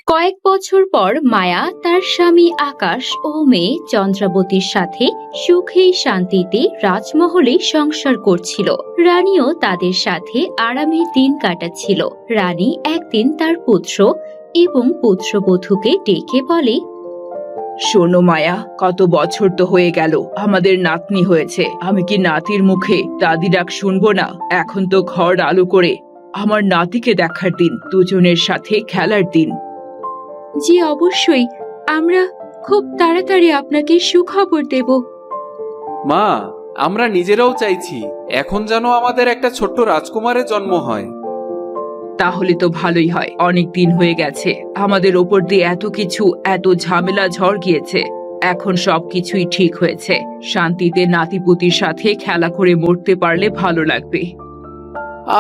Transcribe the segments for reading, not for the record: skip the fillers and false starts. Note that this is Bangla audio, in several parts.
কয়েক বছর পর মায়া তার স্বামী আকাশ ও মেয়ে চন্দ্রাবতীর সাথে সুখে শান্তিতে রাজমহলে সংসার করছিল। রানীও তাদের সাথে আরামে দিন কাটাচ্ছিল। রানী একদিন তার পুত্র এবং পুত্রবধূকে ডেকে বলে, শোনো মায়া, কত বছর তো হয়ে গেল আমাদের নাতনি হয়েছে। আমি কি নাতির মুখে দাদি ডাক শুনবো না? এখন তো ঘর আলো করে আমার নাতিকে দেখার দিন, দুজনের সাথে খেলার দিন। জি অবশ্যই, আমরা খুব তাড়াতাড়ি আপনাকে সুখবর দেব। মা, আমরা নিজেরাও চাইছি এখন যেন আমাদের একটা ছোট্ট রাজকুমারের জন্ম হয়। তাহলে তো ভালোই হয়। অনেক দিন হয়ে গেছে আমাদের ওপর দিয়ে এত কিছু, এত ঝামেলা ঝড় গিয়েছে। এখন সবকিছুই ঠিক হয়েছে। শান্তিতে নাতিপুতির সাথে খেলা করে মরতে পারলে ভালো লাগবে।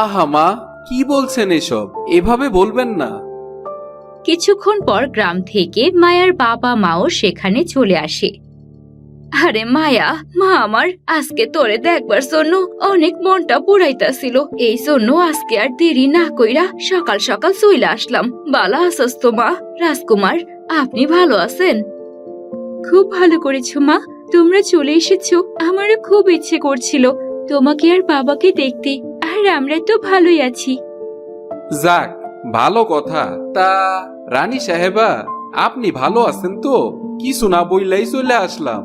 আহা মা, কি বলছেন এসব? এভাবে বলবেন না। কিছুক্ষণ পর গ্রাম থেকে মায়ার বাবা মাও সেখানে চলে আসে। আরে মায়া, মা আমার আজকে তোরে দেখবার জন্য অনেক মনটা পুরাইতাছিল। এই জন্য আজকে আর দেরি না কইরা সকাল সকাল চলে আসলাম। বালা আছস তো মা? রাজকুমার, আপনি ভালো আছেন? খুব ভালো করেছো মা, তোমরা চলে এসেছো। আমারও খুব ইচ্ছে করছিল তোমাকে আর বাবাকে দেখতে। আর আমরা তো ভালোই আছি। যাক, ভালো কথা। তা রানী সাহেবা, আপনি ভালো আছেন তো? কিছু না বইলাই চলে আসলাম।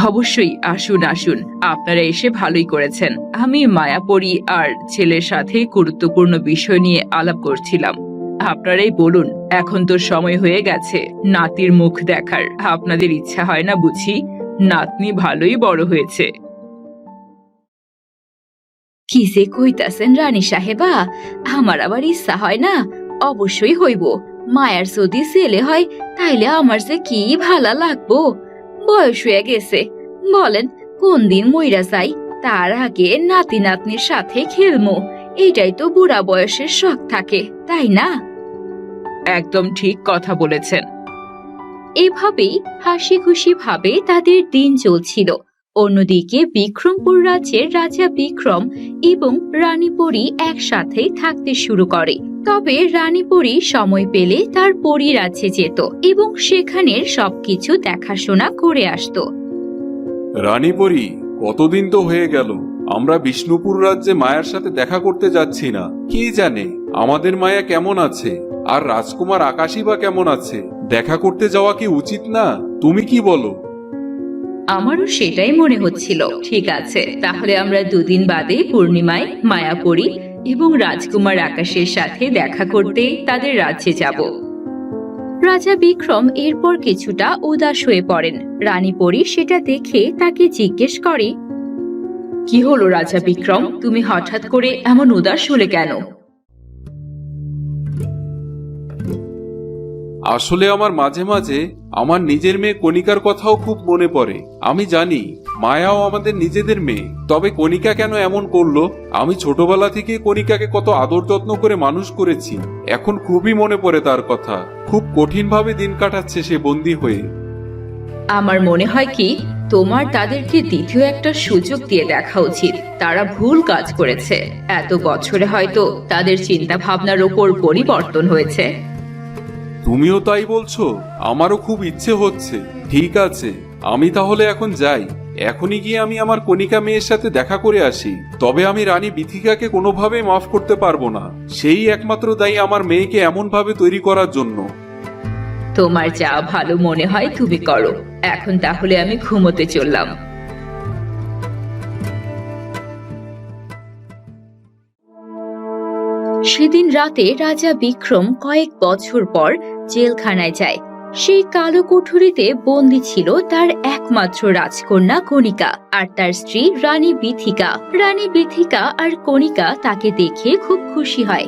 অবশ্যই, আসুন আসুন, আপনারা এসে ভালোই করেছেন। আমি মায়াপরী আর ছেলের সাথে গুরুত্বপূর্ণ বিষয় নিয়ে আলাপ করছিলাম। আপনারাই বলুন, এখন তো সময় হয়ে গেছে নাতির মুখ দেখার। আপনাদের ইচ্ছা হয় না বুঝি? নাতনি ভালোই বড় হয়েছে। কি যে কইতাছেন রানী সাহেবা, আমার আবার ইচ্ছা হয় না? অবশ্যই হইব। মায়ার যদি ছেলে হয় তাইলে আমার যে কি ভালা লাগবো। বয়স হয়ে গেছে, বলেন কোন দিন মইরা যাই, তার আগে নাতি নাতনির সাথে খেলমু। এটাই তো বুড়া বয়সের শখ থাকে, তাই না? একদম ঠিক কথা বলেছেন। এভাবেই হাসি খুশি ভাবে তাদের দিন চলছিল। অন্যদিকে বিক্রমপুর রাজ্যের রাজা বিক্রম এবং রানী পরী একসাথে থাকতে শুরু করে। তবে রানী পরী সময় পেলে তার পরী রাজ্যে যেত এবং সেখানের সবকিছু দেখাশোনা করে আসতো। রানীপরি, কতদিন তো হয়ে গেল আমরা বিষ্ণুপুর রাজ্যে মায়ার সাথে দেখা করতে যাচ্ছি না। কে জানে আমাদের মায়া কেমন আছে, আর রাজকুমার আকাশই বা কেমন আছে। দেখা করতে যাওয়া কি উচিত না? তুমি কি বলো? আমারও সেটাই মনে হচ্ছিল। ঠিক আছে, তাহলে আমরা দুদিন বাদে পূর্ণিমায় মায়াপুরী এবং রাজকুমার আকাশের সাথে দেখা করতে তাদের রাজ্যে যাব। রাজা বিক্রম এরপর কিছুটা উদাস হয়ে পড়েন। রানী পরী সেটা দেখে তাকে জিজ্ঞেস করে, কি হলো রাজা বিক্রম, তুমি হঠাৎ করে এমন উদাস হলে কেন? আসলে আমার মাঝে মাঝে আমার নিজের মেয়ে কণিকার কথাও খুব মনে পড়ে। আমি জানি মায়াও আমাদের নিজেদের মেয়ে, তবে কণিকা কেন এমন করলো? আমি ছোটবেলা থেকে কণিকাকে কত আদর যত্ন করে মানুষ করেছি। এখন খুবই মনে পড়ে তার কথা। খুব কঠিনভাবে দিন কাটাচ্ছে সে বন্দী হয়ে। আমার মনে হয় কি, তোমার তাদেরকে দ্বিতীয় একটা সুযোগ দিয়ে দেখা উচিত। তারা ভুল কাজ করেছে। এত বছরে হয়তো তাদের চিন্তা ভাবনার ওপর পরিবর্তন হয়েছে। তুমিও তাই বলছো? আমারও খুব ইচ্ছে হচ্ছে। ঠিক আছে, আমি তাহলে এখন যাই। এখনই গিয়ে আমি আমার কণিকা মেয়ের সাথে দেখা করে আসি। তবে আমি রানী বিথিকাকে কোনোভাবেই মাফ করতে পারবো না। সেই একমাত্র দায়ী আমার মেয়েকে এমন ভাবে তৈরি করার জন্য। তোমার যা ভালো মনে হয় তুমি করো। এখন তাহলে আমি ঘুমোতে চললাম। সেদিন রাতে রাজা বিক্রম কয়েক বছর পর জেলখানায় যায়। সেই কালো কুঠুরিতে বন্দী ছিল তার একমাত্র রাজকন্যা কণিকা আর তার স্ত্রী রানী বিথিকা। রানী বিথিকা আর কণিকা তাকে দেখে খুব খুশি হয়।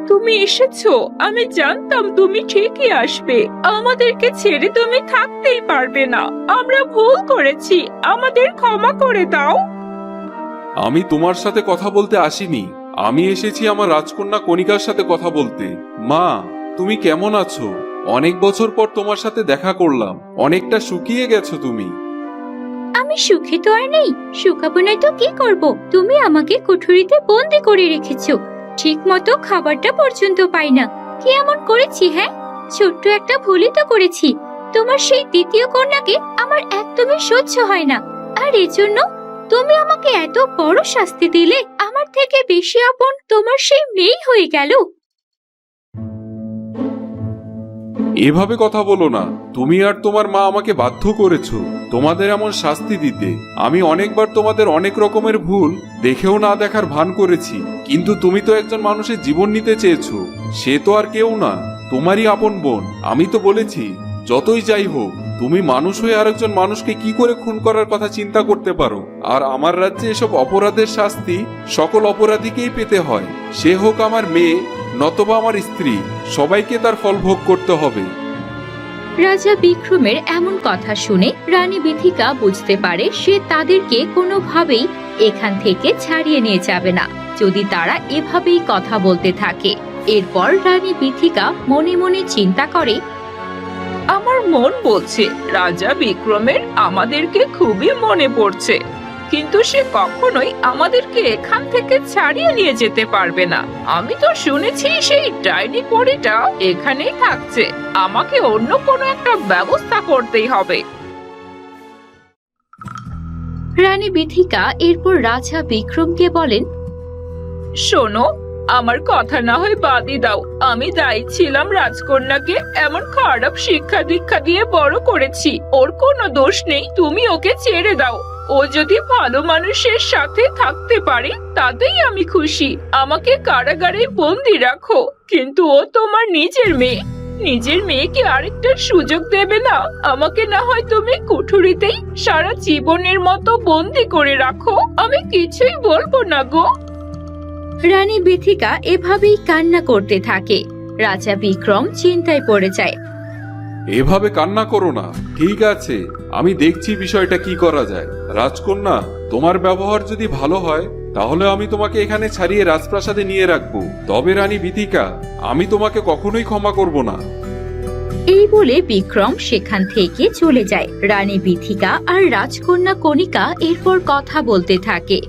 তুমি এসেছো, আমি জানতাম তুমি ঠিকই আসবে। আমাদেরকে ছেড়ে তুমি থাকতেই পারবে না। আমরা ভুল করেছি, আমাদের ক্ষমা করে দাও। আমি তোমার সাথে কথা বলতে আসিনি। আমি এসেছি আমার রাজকন্যা কণিকার সাথে কথা বলতে। মা, তুমি কেমন আছো? অনেক বছর পর তোমার সাথে দেখা করলাম। অনেকটা শুকিয়ে গেছো তুমি। আমি আমি সুখে তো আর নেই। শুকাবো না তো কি করব? তুমি আমাকে কুঠুরিতে বন্দি করে রেখেছো, ঠিক মতো খাবারটা পর্যন্ত পাই না। কি এমন করেছি? হ্যাঁ, ছোট্ট একটা ভুলই তো করেছি। তোমার সেই দ্বিতীয় কন্যাকে আমার একদমই সহ্য হয় না, আর এজন্য তুমি আমাকে এত বড় শাস্তি দিলে। আমার থেকে বেশি আপন তোমার সেই মেয়ে হয়ে গেল। এভাবে কথা বলো না। তুমি আর তোমার মা আমাকে বাধ্য করেছো তোমাদের এমন শাস্তি দিতে। আমি অনেকবার তোমাদের অনেক রকমের ভুল দেখেও না দেখার ভান করেছি, কিন্তু তুমি তো একজন মানুষের জীবন নিতে চেয়েছো। সে তো আর কেউ না, তোমারই আপন বোন। আমি তো বলেছি, যতই যাই হোক, তুমি মানুষ হয়ে আরেকজন মানুষকে কি করে খুন করার কথা চিন্তা করতে পারো? আর আমার রাজ্যে এসব অপরাধের শাস্তি সকল অপরাধীকেই পেতে হয়, সে হোক আমার মেয়ে নতবা আমার স্ত্রী। সবাইকে তার ফল ভোগ করতে হবে। রাজা বিক্রমের এমন কথা শুনে রানী বিথিকা বুঝতে পারে সে তাদেরকে কোনোভাবেই এখান থেকে ছাড়িয়ে নিয়ে যাবে না, যদি তারা এভাবেই কথা বলতে থাকে। এরপর রানী বিথিকা মনে মনে চিন্তা করে, আমার মন বলছে রাজা বিক্রমের আমাদেরকে খুবই মনে পড়ছে, কিন্তু সে কখনোই আমাদেরকে এখান থেকে ছাড়িয়ে নিয়ে যেতে পারবে না। আমি তো শুনেছি সেই ডাইনি পরীটা এখানেই থাকছে। আমাকে অন্য কোনো একটা ব্যবস্থা করতেই হবে। রানী বিথিকা এরপর রাজা বিক্রমকে বলেন, শোনো, আমার কথা না হয় বাদই দাও। আমি দায়ী ছিলাম রাজকন্যাকে এমন খারাপ শিক্ষা দীক্ষা দিয়ে বড় করেছি। ওর কোনো দোষ নেই, তুমি ওকে ছেড়ে দাও। ও যদি ভালো মানুষের সাথে থাকতে পারে তাতেই আমি খুশি। আমাকে কারাগারে বন্দি রাখো, কিন্তু ও তোমার নিজের মেয়ে। নিজের মেয়েকে আরেকটা সুযোগ দেবে না? আমাকে না হয় তুমি কুঠুরিতেই সারা জীবনের মতো বন্দি করে রাখো, আমি কিছুই বলবো না গো। রানী বিথিকা এভাবেই কান্না করতে থাকে। রাজা বিক্রম চিন্তায় পড়ে যায়। এভাবে কান্না করো না, ঠিক আছে, আমি দেখছি বিষয়টা কি করা যায়। রাজকন্যা, তোমার ব্যবহার যদি ভালো হয় তাহলে আমি তোমাকে এখানে ছাড়িয়ে রাজপ্রাসাদে নিয়ে রাখবো। তবে রানী বিথিকা, আমি তোমাকে কখনোই ক্ষমা করব না। এই বলে বিক্রম সেখান থেকে চলে যায়। রানী বিথিকা আর রাজকন্যা কণিকা এরপর কথা বলতে থাকে।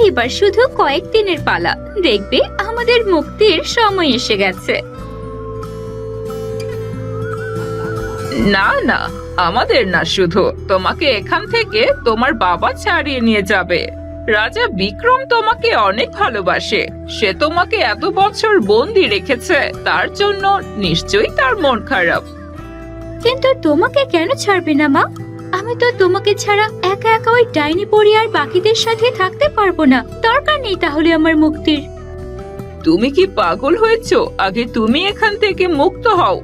এবার শুধু কয়েকদিনের পালা, দেখবে আমাদের মুক্তির সময় এসে গেছে। না না, আমাদের না, শুধু তোমাকে এখান থেকে তোমার বাবা ছাড়িয়ে নিয়ে যাবে। রাজা বিক্রম তোমাকে অনেক ভালোবাসে। সে তোমাকে এত বছর বন্দি রেখেছে, তার জন্য নিশ্চয়ই তার মন খারাপ। কিন্তু তোমাকে কেন ছাড়বে না মা? আমি তো তোমাকে ছাড়া একা একা ওই ডাইনি পরি আর বাকিদের সাথে থাকতে পারবো না। দরকার নেই তাহলে আমার মুক্তির। তুমি কি পাগল হয়েছো? আগে তুমি এখান থেকে মুক্ত হও,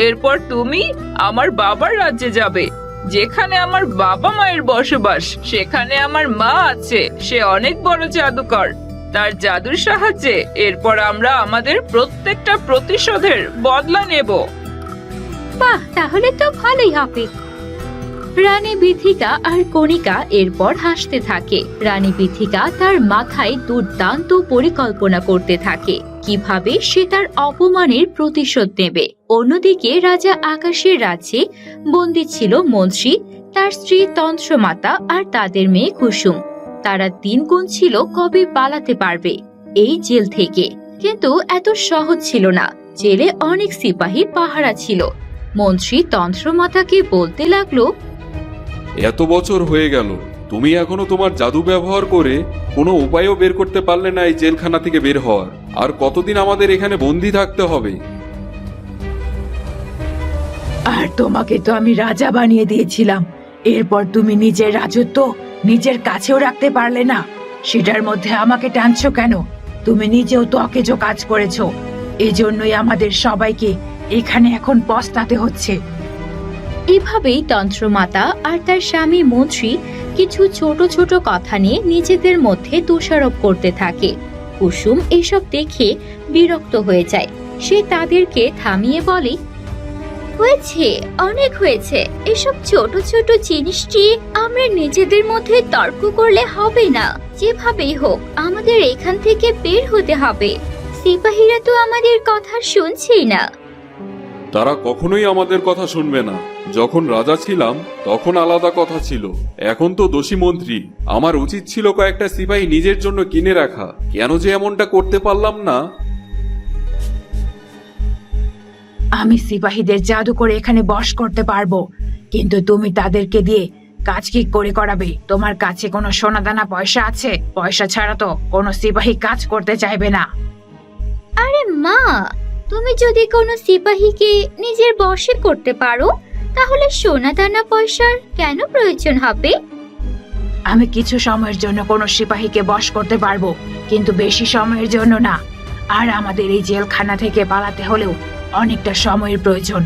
এরপর তুমি আমার বাবার রাজ্যে যাবে, যেখানে আমার বাবা মায়ের বসবাস। সেখানে আমার মা আছে, সে অনেক বড় জাদুকর। তার জাদুর সাহায্যে এরপর আমরা আমাদের প্রত্যেকটা প্রতিশোধের বদলা নেব। বাহ, তাহলে তো ভালোই হবে। রানী বিথিকা আর কণিকা এরপর হাসতে থাকে। রানী বিথিকা তার মাথায় দুর্দান্ত পরিকল্পনা করতে থাকে কিভাবে সে তার অপমানের প্রতিশোধ নেবে। অন্যদিকে রাজা আকাশের রাজ্যে বন্দী ছিল মন্ত্রী, তার স্ত্রী তন্ত্রমাতা আর তাদের মেয়ে কুসুম। তারা দিন গুনছিল কবে পালাতে পারবে এই জেল থেকে, কিন্তু এত সহজ ছিল না। জেলে অনেক সিপাহী পাহারা ছিল। মন্ত্রী তন্ত্রমাতাকে বলতে লাগলো, এত বছর হয়ে গেল, তুমি এখনো তোমার জাদু ব্যবহার করে কোনো উপায়ও বের করতে পারলে না এই জেলখানা থেকে বের হওয়ার। আর কতদিন আমাদের এখানে বন্দি থাকতে হবে? আর তোমাকে তো আমি রাজা বানিয়ে দিয়েছিলাম, এরপর তুমি নিজের রাজত্ব নিজের কাছেও রাখতে পারলে না। সেটার মধ্যে আমাকে টানছো কেন? তুমি নিজেও তো অকেজো কাজ করেছো, এজন্যই আমাদের সবাইকে এখানে এখন পস্তাতে হচ্ছে। এভাবেই তন্ত্রমাতা আর তার স্বামী মন্ত্রী কিছু ছোট ছোট কথা নিয়ে নিজেদের মধ্যে দোষারোপ করতে থাকে। কুসুম এসব দেখে বিরক্ত হয়ে যায়। সে তাদেরকে থামিয়ে বলে, হয়েছে, অনেক হয়েছে। এসব ছোট ছোট জিনিস নিয়ে আমরা নিজেদের মধ্যে তর্ক করলে হবে না। যেভাবেই হোক আমাদের এখান থেকে বের হতে হবে। সিপাহীরা তো আমাদের কথা শুনছেই না। তারা কখনোই আমাদের কথা শুনবে না। যখন রাজা ছিলাম তখন আলাদা কথা ছিল, এখন তো দোষী মন্ত্রী। আমার উচিত ছিল কয়েকটা সিপাহী নিজের জন্য কিনে রাখা, কেন যে এমনটা করতে পারলাম না। আমি সিপাহীদের জাদু করে এখানে বশ করতে পারবো, কিন্তু তুমি তাদেরকে দিয়ে কাজ কি করে করাবে? তোমার কাছে কোনো সোনাদানা পয়সা আছে? পয়সা ছাড়া তো কোনো সিপাহী কাজ করতে চাইবে না। আরে মা, তুমি যদি কোনো সিপাহীকে নিজের বশে করতে পারো তাহলে সোনা দানা পয়সার কেন প্রয়োজন হবে? আমি কিছু সময়ের জন্য কোনো সিপাহীকে বশ করতে পারবো, কিন্তু বেশি সময়ের জন্য না। আর আমাদের এই জেলখানা থেকে পালাতে হলেও অনেকটা সময়ের প্রয়োজন।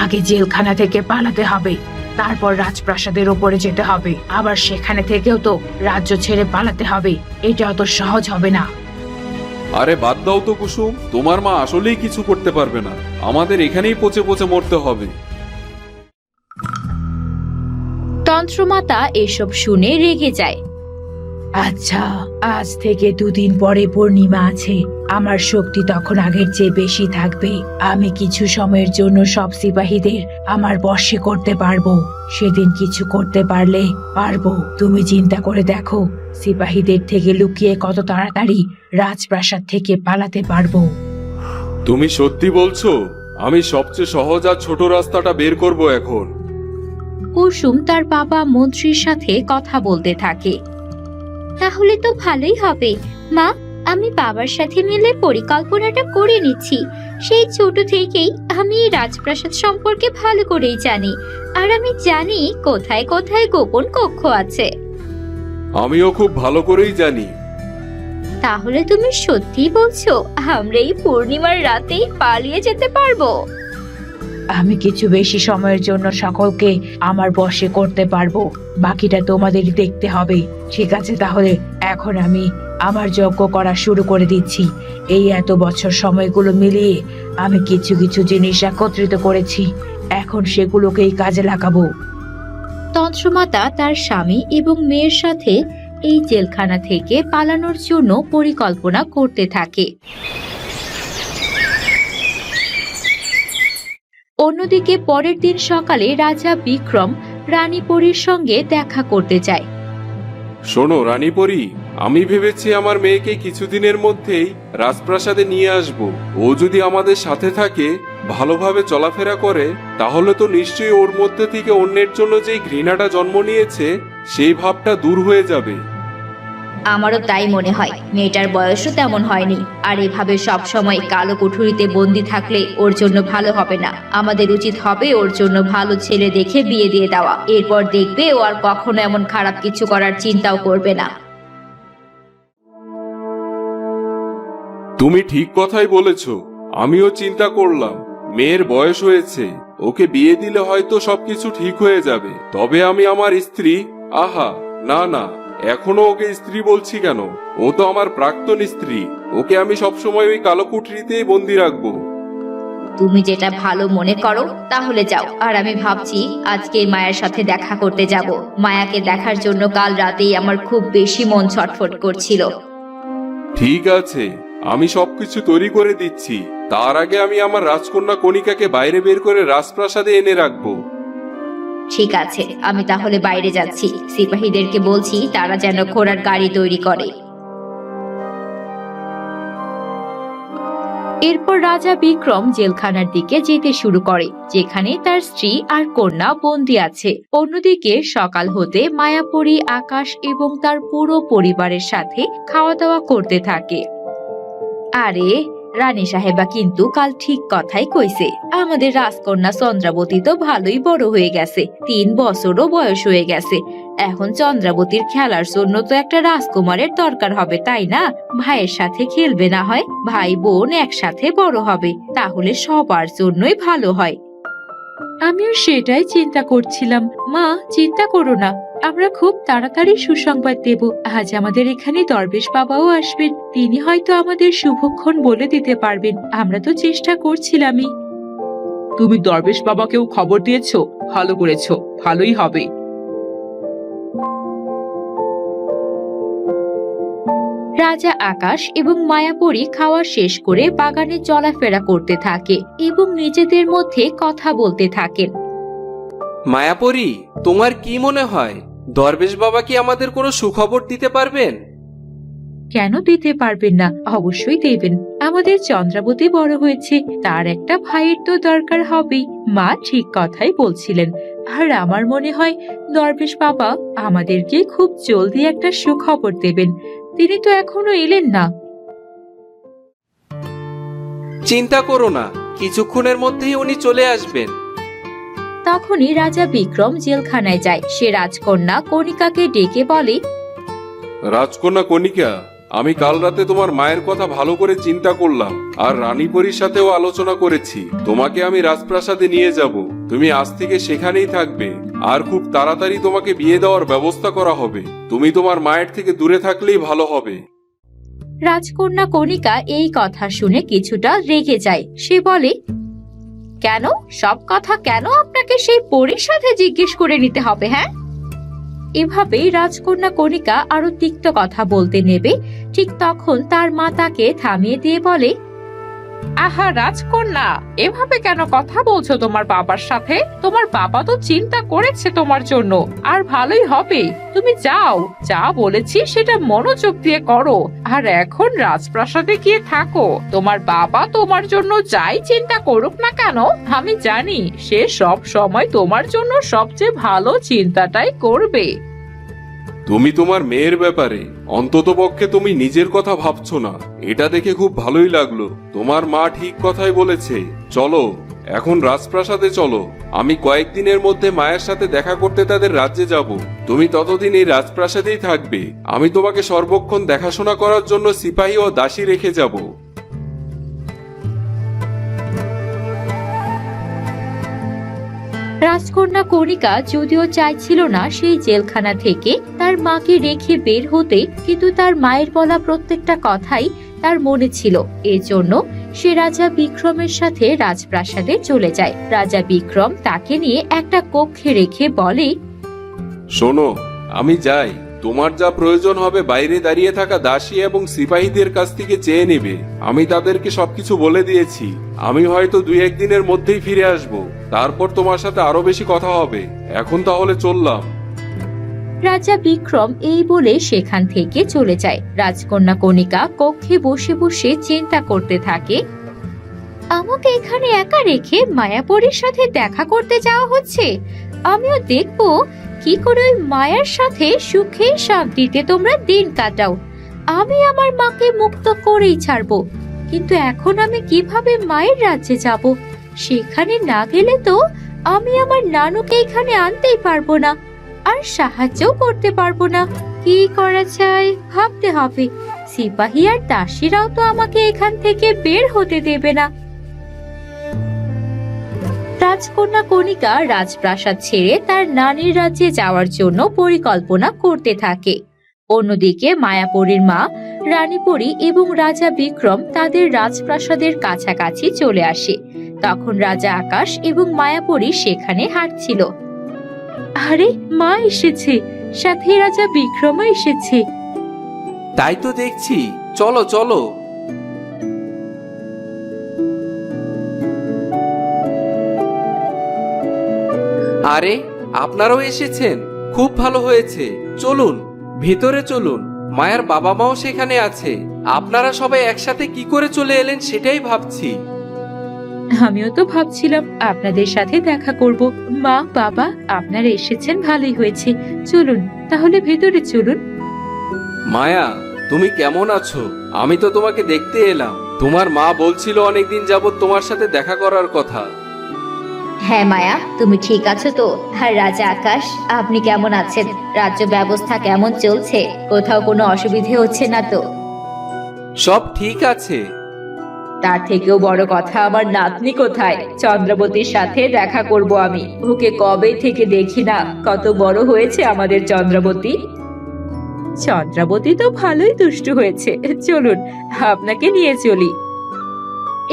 আগে জেলখানা থেকে পালাতে হবে, তারপর রাজপ্রাসাদের উপরে যেতে হবে, আবার সেখানে থেকেও তো রাজ্য ছেড়ে পালাতে হবে। এটা অত সহজ হবে না। আরে বাদ দাও তো কুসুম, তোমার মা আসলেই কিছু করতে পারবে না। আমাদের এখানেই পচে পচে মরতে হবে। তন্ত্রমাতা এসব শুনে রেগে যায়। আচ্ছা, আজ থেকে 2 দিন পরে পূর্ণিমা আছে। আমার শক্তি তখন আগের চেয়ে বেশি থাকবে। আমি কিছু সময়ের জন্য সব সিপাহীদের আমার বশে করতে পারবো। সেদিন কিছু করতে পারলে পারবো। তুমি চিন্তা করে দেখো, সিপাহীদের থেকে লুকিয়ে কত তাড়াতাড়ি রাজপ্রাসাদ থেকে পালাতে পারবো। তুমি সত্যি বলছো? আমি সবচেয়ে সহজ আর ছোট রাস্তাটা বের করব এখন। কুসুম তার বাবা মন্ত্রীর সাথে কথা বলতে থাকে। তাহলে তো ভালোই হবে মা, আমি বাবার সাথে মিলে পরিকল্পনাটা করে নিচ্ছি। সেই ছোট থেকেই আমি রাজপ্রাসাদ সম্পর্কে ভালো করেই জানি, আর আমি জানি কোথায় কোথায় গোপন কক্ষ আছে। আমিও খুব ভালো করেই জানি। তাহলে তুমি সত্যিই বলছো আমরা এই পূর্ণিমার রাতেই পালিয়ে যেতে পারবো? আমি কিছু বেশি সময়ের জন্য সকলকে আমার বশে করতে পারবো, বাকিটা তোমাদেরই দেখতে হবে। ঠিক আছে, তাহলে এখন আমি আমার যজ্ঞ করা শুরু করে দিচ্ছি। এই এত বছর সময়গুলো মিলিয়ে আমি কিছু কিছু জিনিস একত্রিত করেছি, এখন সেগুলোকেই কাজে লাগাবো। তন্ত্রমাতা তার স্বামী এবং মেয়ের সাথে এই জেলখানা থেকে পালানোর জন্য পরিকল্পনা করতে থাকে। অন্যদিকে পরের দিন সকালে রাজা বিক্রম রানীপরীর সঙ্গে দেখা করতে যায়। শোনো রানীপরি, আমি ভেবেছি আমার মেয়েকে কিছুদিনের মধ্যেই রাজপ্রাসাদে নিয়ে আসব। ও যদি আমাদের সাথে থাকে, ভালোভাবে চলাফেরা করে, তাহলে তো নিশ্চয়ই ওর মধ্যে থেকে অন্যের জন্য যেই ঘৃণাটা জন্ম নিয়েছে সেই ভাবটা দূর হয়ে যাবে। আমারও তাই মনে হয়। মেয়েটার বয়সও তেমন হয়নি, আর এভাবে সব সময় কালো কুঠুরিতে বন্দি থাকলে ওর জন্য ভালো হবে না। আমাদের উচিত হবে ওর জন্য ভালো ছেলে দেখে বিয়ে দিয়ে দেওয়া। এরপর দেখবে ও আর কখনো এমন খারাপ কিছু করার চিন্তাও করবে না। তুমি ঠিক কথাই বলেছো। আমিও চিন্তা করলাম, মেয়ের বয়স হয়েছে, ওকে বিয়ে দিলে হয়তো সবকিছু ঠিক হয়ে যাবে। তবে আমি আমার স্ত্রী, আহা না না, এখনো ওকে স্ত্রী বলছি কেন? ও তো আমার প্রাক্তন স্ত্রী। ওকে আমি সবসময় ওই কালো কুঠরিতেই বন্দি রাখবো। তুমি যেটা ভালো মনে করো তাহলে যাও। আর আমি ভাবছি আজকে মায়ের সাথে দেখা করতে যাব। মায়াকে দেখার জন্য কাল রাতেই আমার খুব বেশি মন ছটফট করছিল। ঠিক আছে, আমি সবকিছু তৈরি করে দিচ্ছি। তার আগে আমি আমার রাজকন্যা কণিকাকে বাইরে বের করে রাজপ্রাসাদে এনে রাখবো। ঠিক আছে, আমি তাহলে বাইরে যাচ্ছি। সিপাহীদেরকে বলছি তারা যেন ঘোড়ার গাড়ি তৈরি করে। এরপর রাজা বিক্রম জেলখানার দিকে যেতে শুরু করে, যেখানে তার স্ত্রী আর কন্যা বন্দী আছে। অন্যদিকে সকাল হতে মায়াপরী আকাশ এবং তার পুরো পরিবারের সাথে খাওয়া দাওয়া করতে থাকে। আরে রানী সাহেবা কিন্তু কাল ঠিক কথাই কইছে। আমাদের রাজকন্যা চন্দ্রাবতী তো ভালোই বড় হয়ে গেছে, 3 বছরও বয়স হয়ে গেছে। এখন চন্দ্রাবতীর খেলার জন্য তো একটা রাজকুমারের দরকার হবে, তাই না? ভাইয়ের সাথে খেলবে, না হয় ভাই বোন একসাথে বড় হবে, তাহলে সবার জন্যই ভালো হয়। আমিও সেটাই চিন্তা করছিলাম। মা, চিন্তা করো না, আমরা খুব তাড়াতাড়ি সুসংবাদ দেব। আজ আমাদের এখানে দরবেশ বাবাও আসবেন, তিনি হয়তো আমাদের শুভক্ষণ বলে দিতে পারবেন। আমরা তো চেষ্টা করছিলামই। তুমি দরবেশ বাবাকেও খবর দিয়েছো? ভালো করেছো, ভালোই হবে। রাজা আকাশ এবং মায়াপরী খাওয়া শেষ করে বাগানে চলাফেরা করতে থাকে এবং নিজেদের মধ্যে কথা বলতে থাকেন। মায়াপরী, তোমার কি মনে হয় দরবেশ বাবা কি আমাদের কোনো সুখবর দিতে পারবেন? কেন দিতে পারবেন না? অবশ্যই দেবেন। আমাদের চন্দ্রাবতী বড় হয়েছে, তার একটা ভাইয়ের তো দরকার হবেই। মা ঠিক কথাই বলছিলেন। আর আমার মনে হয় দরবেশ বাবা আমাদেরকে খুব জলদি একটা সুখবর দেবেন। তিনি তো এখনো এলেন না। চিন্তা করো না, কিছুক্ষণের মধ্যেই উনি চলে আসবেন। তখনই রাজা বিক্রম জেলখানায় যায়। সে রাজকন্যা কণিকাকে ডেকে বলে, রাজকন্যা কণিকা, আমি কাল রাতে তোমার মায়ের কথা ভালো করে চিন্তা করলাম আর রানীপরীর সাথেও আলোচনা করেছি। তোমাকে আমি রাজপ্রাসাদে নিয়ে যাব, তুমি আজ থেকে সেখানেই থাকবে আর খুব তাড়াতাড়ি তোমাকে বিয়ে দেওয়ার ব্যবস্থা করা হবে। তুমি তোমার মায়ের থেকে দূরে থাকলেই ভালো হবে। রাজকন্যা কণিকা এই কথা শুনে কিছুটা রেগে যায়। সে বলে, কেন সব কথা কেন আপনাকে সেই পরীর সাথে জিজ্ঞেস করে নিতে হবে? হ্যাঁ, এভাবেই রাজকন্যা কণিকা আরো তিক্ত কথা বলতে নেবে, ঠিক তখন তার মা তাকে থামিয়ে দিয়ে বলে, আহা রাজকন্যা, এভাবে কেন কথা বলছো তোমার বাবার সাথে? তোমার বাবা তো চিন্তা করেছে তোমার জন্য, আর ভালোই হবে। তুমি যাও, যা বলেছি সেটা মনোযোগ দিয়ে করো, আর এখন রাজপ্রাসাদে গিয়ে থাকো। তোমার বাবা তোমার জন্য যাই চিন্তা করুক না কেন, আমি জানি সে সব সময় তোমার জন্য সবচেয়ে ভালো চিন্তাটাই করবে। তুমি তোমার মেয়ের ব্যাপারে অন্ততপক্ষে তুমি নিজের কথা ভাবছো না, এটা দেখে খুব ভালোই লাগলো। তোমার মা ঠিক কথাই বলেছে। চলো এখন রাজপ্রাসাদে চলো, আমি কয়েকদিনের মধ্যে মায়ের সাথে দেখা করতে তাদের রাজ্যে যাব। তুমি ততদিন এই রাজপ্রাসাদেই থাকবে। আমি তোমাকে সর্বক্ষণ দেখাশোনা করার জন্য সিপাহী ও দাসী রেখে যাব। রাজকন্যা কণিকা যদিও চাইছিল না সেই জেলখানা থেকে তার মাকে রেখে বের হতে, কিন্তু তার মায়ের বলা প্রত্যেকটা কথাই তার মনে ছিল। এজন্য সে রাজা বিক্রমের সাথে রাজপ্রাসাদে চলে যায়। রাজা বিক্রম তাকে নিয়ে একটা কক্ষে রেখে বলে, শোনো, আমি যাই। তোমার যা প্রয়োজন হবে বাইরে দাঁড়িয়ে থাকা দাসী এবং সিপাহীদের কাছ থেকে চেয়ে নেবে। আমি তাদেরকে সবকিছু বলে দিয়েছি। আমি হয়তো 2-1 দিনের মধ্যেই ফিরে আসব, তারপর তোমার সাথে আরো বেশি কথা হবে। এখন তাহলে চললাম। রাজা বিক্রম এই বলে সেখান থেকে চলে যায়। রাজকন্যা কণিকা কক্ষে বসে বসে চিন্তা করতে থাকে, আমাকে এখানে একা রেখে মায়াপরীর সাথে দেখা করতে যাওয়া হচ্ছে। আমিও দেখবো কি করে ওই মায়ার সাথে সুখে শান্তিতে তোমরা দিন কাটাও। আমি আমার মাকে মুক্ত করেই ছাড়বো, কিন্তু এখন আমি কিভাবে মায়ের রাজ্যে যাব? সেখানে না গেলে তো আমি আমার নানুকে এখানে আনতেই পারবো না, আর সাহায্যও করতে পারবো না। কি করা যায় ভাবতে হবে। সিপাহী আর দাসীরাও তো আমাকে এখান থেকে বের হতে দেবে না। রাজকন্যা কণিকা রাজপ্রাসাদ ছেড়ে তার নানির রাজ্যে যাওয়ার জন্য পরিকল্পনা করতে থাকে। অন্যদিকে মায়াপরীর মা রানীপরী এবং রাজা বিক্রম তাদের রাজপ্রাসাদের কাছাকাছি চলে আসে। তখন রাজা আকাশ এবং মায়াপরী সেখানে হাঁটছিল। আরে মা এসেছে, সাথে রাজা বিক্রমও এসেছে। তাই তো দেখছি, চলো চলো। আরে আপনারাও এসেছেন, খুব ভালো হয়েছে। চলুন ভেতরে চলুন, মায়ের বাবা মাও সেখানে আছে। আপনারা সবাই একসাথে কি করে চলে এলেন সেটাই ভাবছি। আমিও তো ভাবছিলাম আপনাদের সাথে দেখা করব। মা বাবা আপনারা এসেছেন, ভালোই হয়েছে। চলুন তাহলে ভেতরে চলুন। মায়া, তুমি কেমন আছো? আমি তো তোমাকে দেখতে এলাম। তোমার মা বলছিল অনেকদিন যাবত তোমার সাথে দেখা করার কথা। হ্যাঁ মায়া, তুমি ঠিক আছো তো? আর রাজা আকাশ, আপনি কেমন আছেন? রাজ্য ব্যবস্থা কেমন চলছে? কোথাও কোনো অসুবিধে হচ্ছে না তো? সব ঠিক আছে। তার থেকেও বড় কথা, আমার নাতনি কোথায়? চন্দ্রাবতীর সাথে দেখা করব আমি। ওকে কবে থেকে দেখি না। কত বড় হয়েছে আমাদের চন্দ্রাবতী। চন্দ্রাবতী তো ভালোই দুষ্টু হয়েছে। চলুন আপনাকে নিয়ে চলি।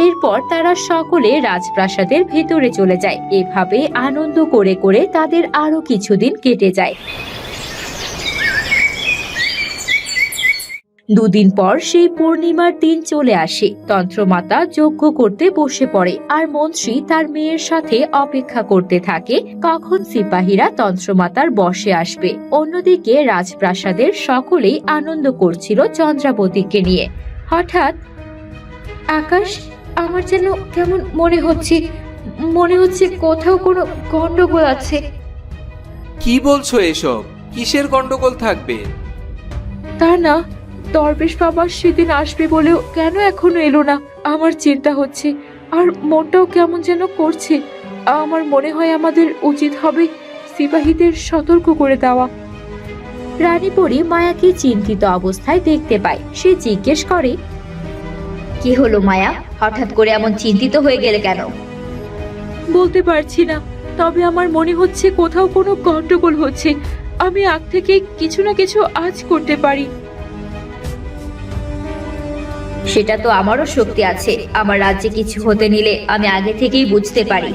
এরপর তারা সকলে রাজপ্রাসাদের ভেতরে চলে যায়। এভাবে আনন্দ করে করে তাদের আরো কিছুদিন কেটে যায়। দুদিন পর সেই পূর্ণিমার দিন চলে আসে। তন্ত্রমাতা যজ্ঞ করতে বসে পড়ে আর মন্ত্রী তার মেয়ের সাথে অপেক্ষা করতে থাকে কখন সিপাহীরা তন্ত্রমাতার বশে আসবে। অন্যদিকে রাজপ্রাসাদের সকলেই আনন্দ করছিল চন্দ্রাবতীকে নিয়ে। হঠাৎ আকাশ, আমার যেন কেমন মনে হচ্ছে কোথাও কোনো গন্ডগোল আছে। কি বলছো এসব? কিসের গন্ডগোল থাকবে? তা না, দরবেশ বাবা সেদিন আসবে বলেও কেন এখনো এলো না? আমার চিন্তা হচ্ছে আর মনটাও কেমন যেন করছে। আমার মনে হয় আমাদের উচিত হবে সিপাহীদের সতর্ক করে দেওয়া। রানীপুরী মায়াকে চিন্তিত অবস্থায় দেখতে পায়। সে জিজ্ঞেস করে, কি হলো মায়া, হঠাৎ করে এমন চিন্তিত হয়ে গেলে কেন? বলতে পারছি না, তবে আমার মনে হচ্ছে কোথাও কোনো গন্ডগোল হচ্ছে। আমি আগ থেকে কিছু না কিছু আজ করতে পারি। সেটা তো আমারও শক্তি আছে। আমার রাজ্যে কিছু হতে নিলে আমি আগে থেকেই বুঝতে পারি।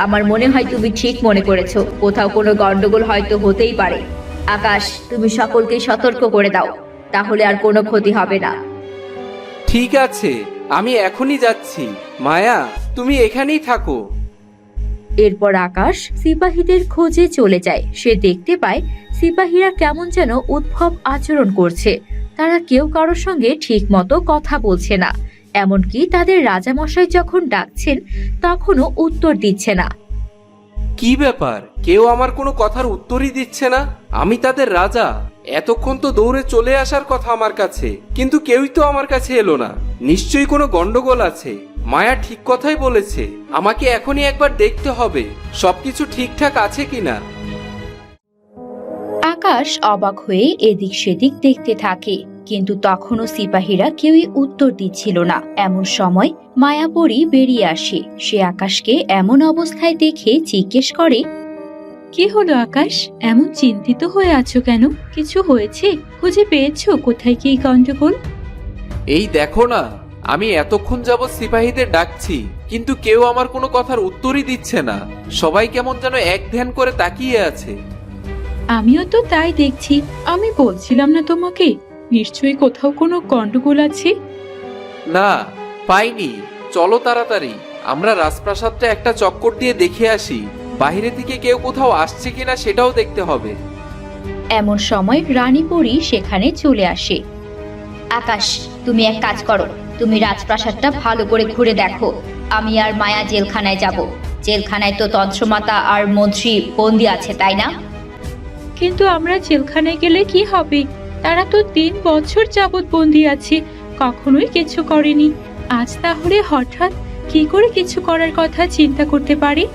আমার মনে হয় তুমি ঠিক মনে করেছো, কোথাও কোনো গন্ডগোল হয়তো হতেই পারে। আকাশ, তুমি সকলকে সতর্ক করে দাও, তাহলে আর কোনো ক্ষতি হবে না। ঠিক আছে, আমি এখনই যাচ্ছি। মায়া, তুমি এখানেই থাকো। এরপর আকাশ সিপাহীদের খোঁজে চলে যায়। সে দেখতে পায় সিপাহীরা কেমন যেন উদ্ভব আচরণ করছে। তারা কেউ কারোর সঙ্গে ঠিক মতো কথা বলছে না। এমনকি তাদের রাজামশাই যখন ডাকছেন তখনও উত্তর দিচ্ছে না। কি ব্যাপার? কেউ আমার কোনো কথার উত্তরই দিচ্ছে না। আমি তাদের রাজা, এতক্ষণ তো দৌড়ে চলে আসার কথা আমার কাছে, কিন্তু কেউই তো আমার কাছে এলো না। নিশ্চয়ই কোনো গন্ডগোল আছে। মায়া ঠিক কথাই বলেছে, আমাকে এখনই একবার দেখতে হবে সবকিছু ঠিকঠাক আছে কিনা। আকাশ অবাক হয়ে এদিক সেদিক দেখতে থাকে, কিন্তু তখনও সিপাহীরা কেউই উত্তর দিচ্ছিল না। এমন সময় মায়াপরী বেরিয়ে আসে। সে আকাশকে এমন অবস্থায় দেখে জিজ্ঞেস করে, কি হলো আকাশ, এমন চিন্তিত হয়ে আছো কেন? কিছু হয়েছে? খুঁজে পেয়েছো কোথায় কি গন্ডগোল? এই দেখো না, আমি এতক্ষণ যাবৎ সিপাহীদের ডাকছি, কিন্তু কেউ আমার কোনো কথার উত্তরই দিচ্ছে না। সবাই কেমন যেন এক ধ্যান করে তাকিয়ে আছে। আমিও তো তাই দেখছি। আমি বলছিলাম না তোমাকে, নিশ্চয়ই কোথাও কোনো গন্ডগোল আছে। না, পাইনি। চলো তাড়াতাড়ি, আমরা রাজপ্রাসাদটা একটা চক্কর দিয়ে দেখে আসি। বাইরে থেকে কেউ কোথাও আসছে কিনা সেটাও দেখতে হবে। এমন সময় রানীপরী সেখানে চলে আসে। আকাশ, তুমি এক কাজ করো, তুমি রাজপ্রাসাদটা ভালো করে ঘুরে দেখো। আমি আর মায়া জেলখানায় যাব। জেলখানায় তো তন্ত্রমাতা আর মন্ত্রী বন্দি আছে, তাই না? কিন্তু আমরা জেলখানায় গেলে কি হবে? তারা তো 3 বছর যাবৎ বন্দি আছে, কখনোই কিছু করেনি। আজ তাহলে হঠাৎ কি করে কিছু করার কথা চিন্তা করতে পারি?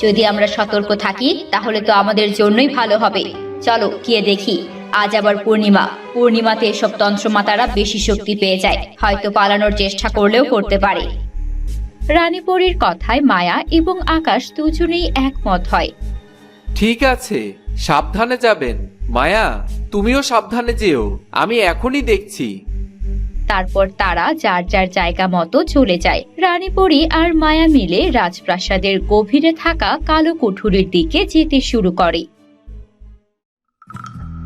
যদি আমরা সতর্ক থাকি তাহলে তো আমাদের জন্যই ভালো হবে। চলো গিয়ে দেখি। আজ আবার পূর্ণিমাতে এসব তন্ত্রমাতারা বেশি শক্তি পেয়ে যায়, হয়তো পালানোর চেষ্টা করলেও করতে পারে। রানীপরীর কথায় মায়া এবং আকাশ দুজনেই একমত হয়। ঠিক আছে, সাবধানে যাবেন। মায়া, তুমিও সাবধানে যেও। আমি এখনই দেখছি। তারপর তারা যার যার জায়গা মতো চলে যায়। রানীপরী আর মায়া মিলে রাজপ্রাসাদের গভীরে থাকা কালো কুঠুরির দিকে যেতে শুরু করে।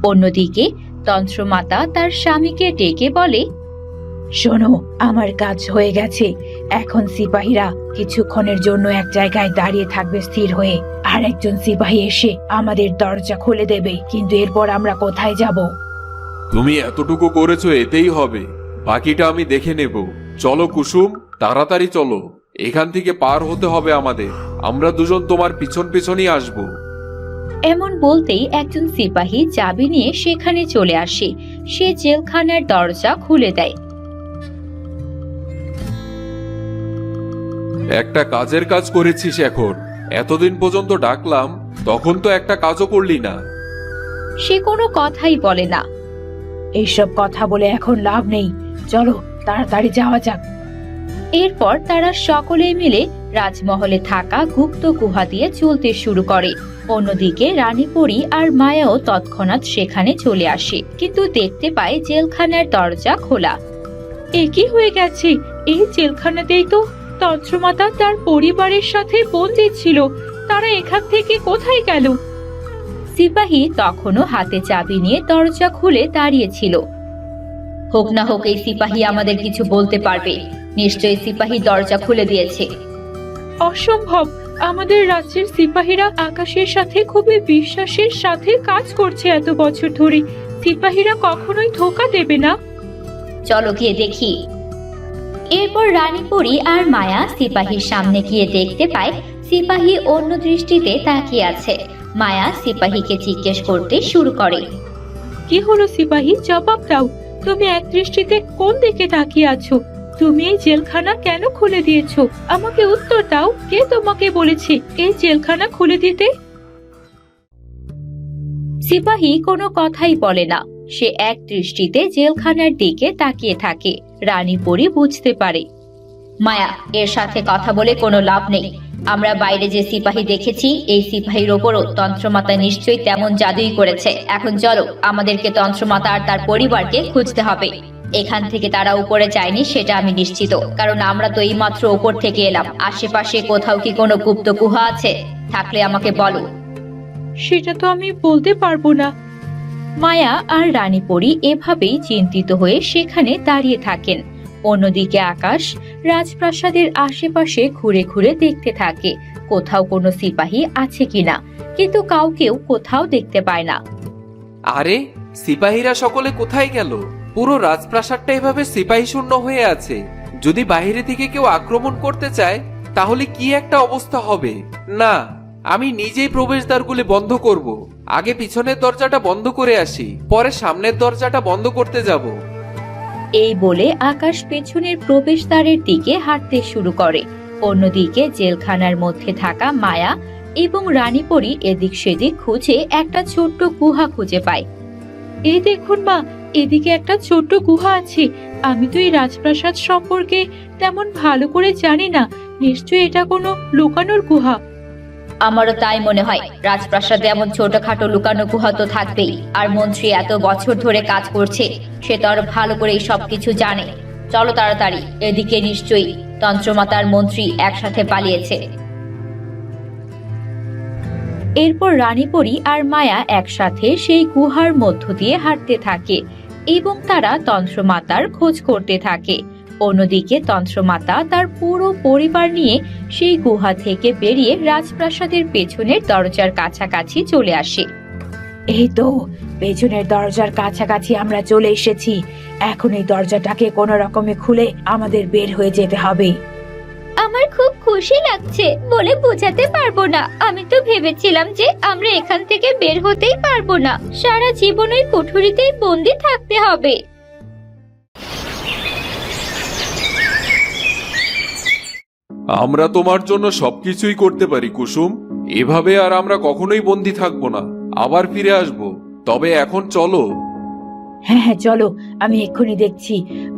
অন্যদিকে তন্ত্রমাতা তার স্বামীকে ডেকে বলে, শোনো, আমার কাজ হয়ে গেছে। এখন সিপাহীরা কিছুক্ষণের জন্য এক জায়গায় দাঁড়িয়ে থাকবে স্থির হয়ে, আর একজন সিপাহী এসে আমাদের দরজা খুলে দেবে। কিন্তু এরপর আমরা কোথায় যাব? তুমি এতটুকু করেছো, এতেই হবে। বাকিটা আমি দেখে নেব। চলো কুসুম, তাড়াতাড়ি চলো। এখান থেকে পার হতে হবে আমাদের। আমরা দুজন তোমার পিছন পিছনই আসবো। এমন বলতেই একজন সিপাহী চাবি নিয়ে সেখানে চলে আসে। সে জেলখানার দরজা খুলে দেয়। একটা কাজের কাজ করেছিস এখন। এতদিন পর্যন্ত ডাকলাম, তখন তো একটা কাজও করলি না। সে কোনো কথাই বলে না। এইসব কথা বলে এখন লাভ নেই, চলো তাড়াতাড়ি যাওয়া যাক। এরপর তারা সকলে মিলে রাজমহলে থাকা গুপ্ত গুহা দিয়ে চলতে শুরু করে। অন্যদিকে রানীপরী আর মায়াও তৎক্ষণাৎ সেখানে চলে আসে, কিন্তু দেখতে পায় জেলখানার দরজা খোলা। একই হয়ে গেছে, এই জেলখানাতেই তো তন্ত্রমাতা তার পরিবারের সাথে বন্দী ছিল। তারা এখান থেকে কোথায় গেল? সিপাহী তখনও হাতে চাবি নিয়ে দরজা খুলে দাঁড়িয়েছিল। হোক না হোক এই সিপাহী আমাদের কিছু বলতে পারবে। নিশ্চয়ই সিপাহী দরজা খুলে দিয়েছে। অসম্ভব, আমাদের রাজ্যের সিপাহীরা আকাশের সাথে খুবই বিশ্বাসের সাথে কাজ করছে এত বছর ধরে। সিপাহীরা কখনোই ধোঁকা দেবে না। চলো গিয়ে দেখি। এরপর রানীপুরী আর মায়া সিপাহীর সামনে গিয়ে দেখতে পায় সিপাহী অন্য দৃষ্টিতে তাকিয়ে আছে। মায়া সিপাহীকে জিজ্ঞেস করতে শুরু করে। কি হলো সিপাহী, জবাব দাও। তুমি এক দৃষ্টিতে কোন দিকে তাকিয়ে আছো? তুমি এই জেলখানা কেন খুলে দিয়েছো? আমাকে উত্তর দাও। কে তোমাকে বলেছে এই জেলখানা খুলে দিতে? সিপাহী কোনো কথাই বলে না। সে এক দৃষ্টিতে জেলখানার দিকে তাকিয়ে থাকে। রানীপুরী বুঝতে পারে, মায়া, এর সাথে কথা বলে কোনো লাভ নেই। আমরা বাইরে যে সিপাহী দেখেছি, এই সিপাহীর ওপরও তন্ত্রমাতা নিশ্চয়ই তেমন জাদুই করেছে। এখন চলো, আমাদেরকে তন্ত্রমাতা আর তার পরিবারকে খুঁজতে হবে। এখান থেকে তারা উপরে যায়নি সেটা আমি নিশ্চিত, কারণ আমরা তো এইমাত্র উপর থেকে এলাম। আশেপাশে কোথাও কি কোনো গুপ্ত গুহা আছে? থাকলে আমাকে বলো। সেটা তো আমি বলতে পারবো না। মায়া আর রানীপুরী এভাবেই চিন্তিত হয়ে সেখানে দাঁড়িয়ে থাকেন। অন্যদিকে আকাশ রাজপ্রাসাদের আশেপাশে ঘুরে ঘুরে দেখতে থাকে কোথাও কোনো সিপাহী আছে কিনা, কিন্তু কাউকেও কোথাও দেখতে পায় না। আরে, সিপাহীরা সকলে কোথায় গেল? পুরো রাজপ্রাসাদটা এভাবে সিপাহী শূন্য হয়ে আছে। যদি বাইরে থেকে কেউ আক্রমণ করতে চায় তাহলে কি একটা অবস্থা হবে। না, আমি নিজেই প্রবেশদ্বারগুলি বন্ধ করব। আগে পিছনের দরজাটা বন্ধ করে আসি, পরে সামনের দরজাটা বন্ধ করতে যাব। এই বলে আকাশ পেছনের প্রবেশদ্বারের দিকে হাঁটতে শুরু করে। অন্যদিকে জেলখানার মধ্যে থাকা মায়া এবং রানীপুরী এদিক সেদিক খুঁজে একটা ছোট্ট গুহা খুঁজে পায়। এই দেখুন মা, এদিকে একটা ছোট্ট গুহা আছে। আমি তো এই রাজপ্রাসাদ সম্পর্কে তেমন ভালো করে জানি না। নিশ্চয়ই এটা কোনো লুকানোর গুহা। আমারও তাই মনে হয়। রাজপ্রাসাদে এমন ছোটখাটো লুকানো গুহা তো থাকবেই। আর মন্ত্রী এত বছর ধরে কাজ করছে, সে তো আরো ভালো করে সবকিছু জানে। চলো তাড়াতাড়ি, এদিকে নিশ্চয়ই তন্ত্রমাতার মন্ত্রী একসাথে পালিয়েছে। এরপর রানীপুরী আর মায়া একসাথে সেই গুহার মধ্য দিয়ে হাঁটতে থাকে এবং তারা তন্ত্রমাতার খোঁজ করতে থাকে। অন্যদিকে তন্ত্রমাতা তার পুরো পরিবার নিয়ে সেই গুহা থেকে বেরিয়ে রাজপ্রাসাদের পেছনের দরজার কাছাকাছি চলে আসে। এই তো পেছনের দরজার কাছাকাছি আমরা চলে এসেছি। এখন এই দরজাটাকে কোনো রকমে খুলে আমাদের বের হয়ে যেতে হবে। আমার খুব খুশি লাগছে, বলে বোঝাতে পারবো না। আমি তো ভেবেছিলাম যে আমরা এখান থেকে বের হতেই পারবো না, সারা জীবন ওই কুঠুরিতেই বন্দি থাকতে হবে। আমরা তোমার জন্য সবকিছুই করতে পারি কুসুম। এভাবে আর আমরা কখনোই বন্দি থাকবো না, আবার ফিরে আসবো। তবে এখন চলো। হ্যাঁ হ্যাঁ, চলো। আমি এক্ষুনি দেখছি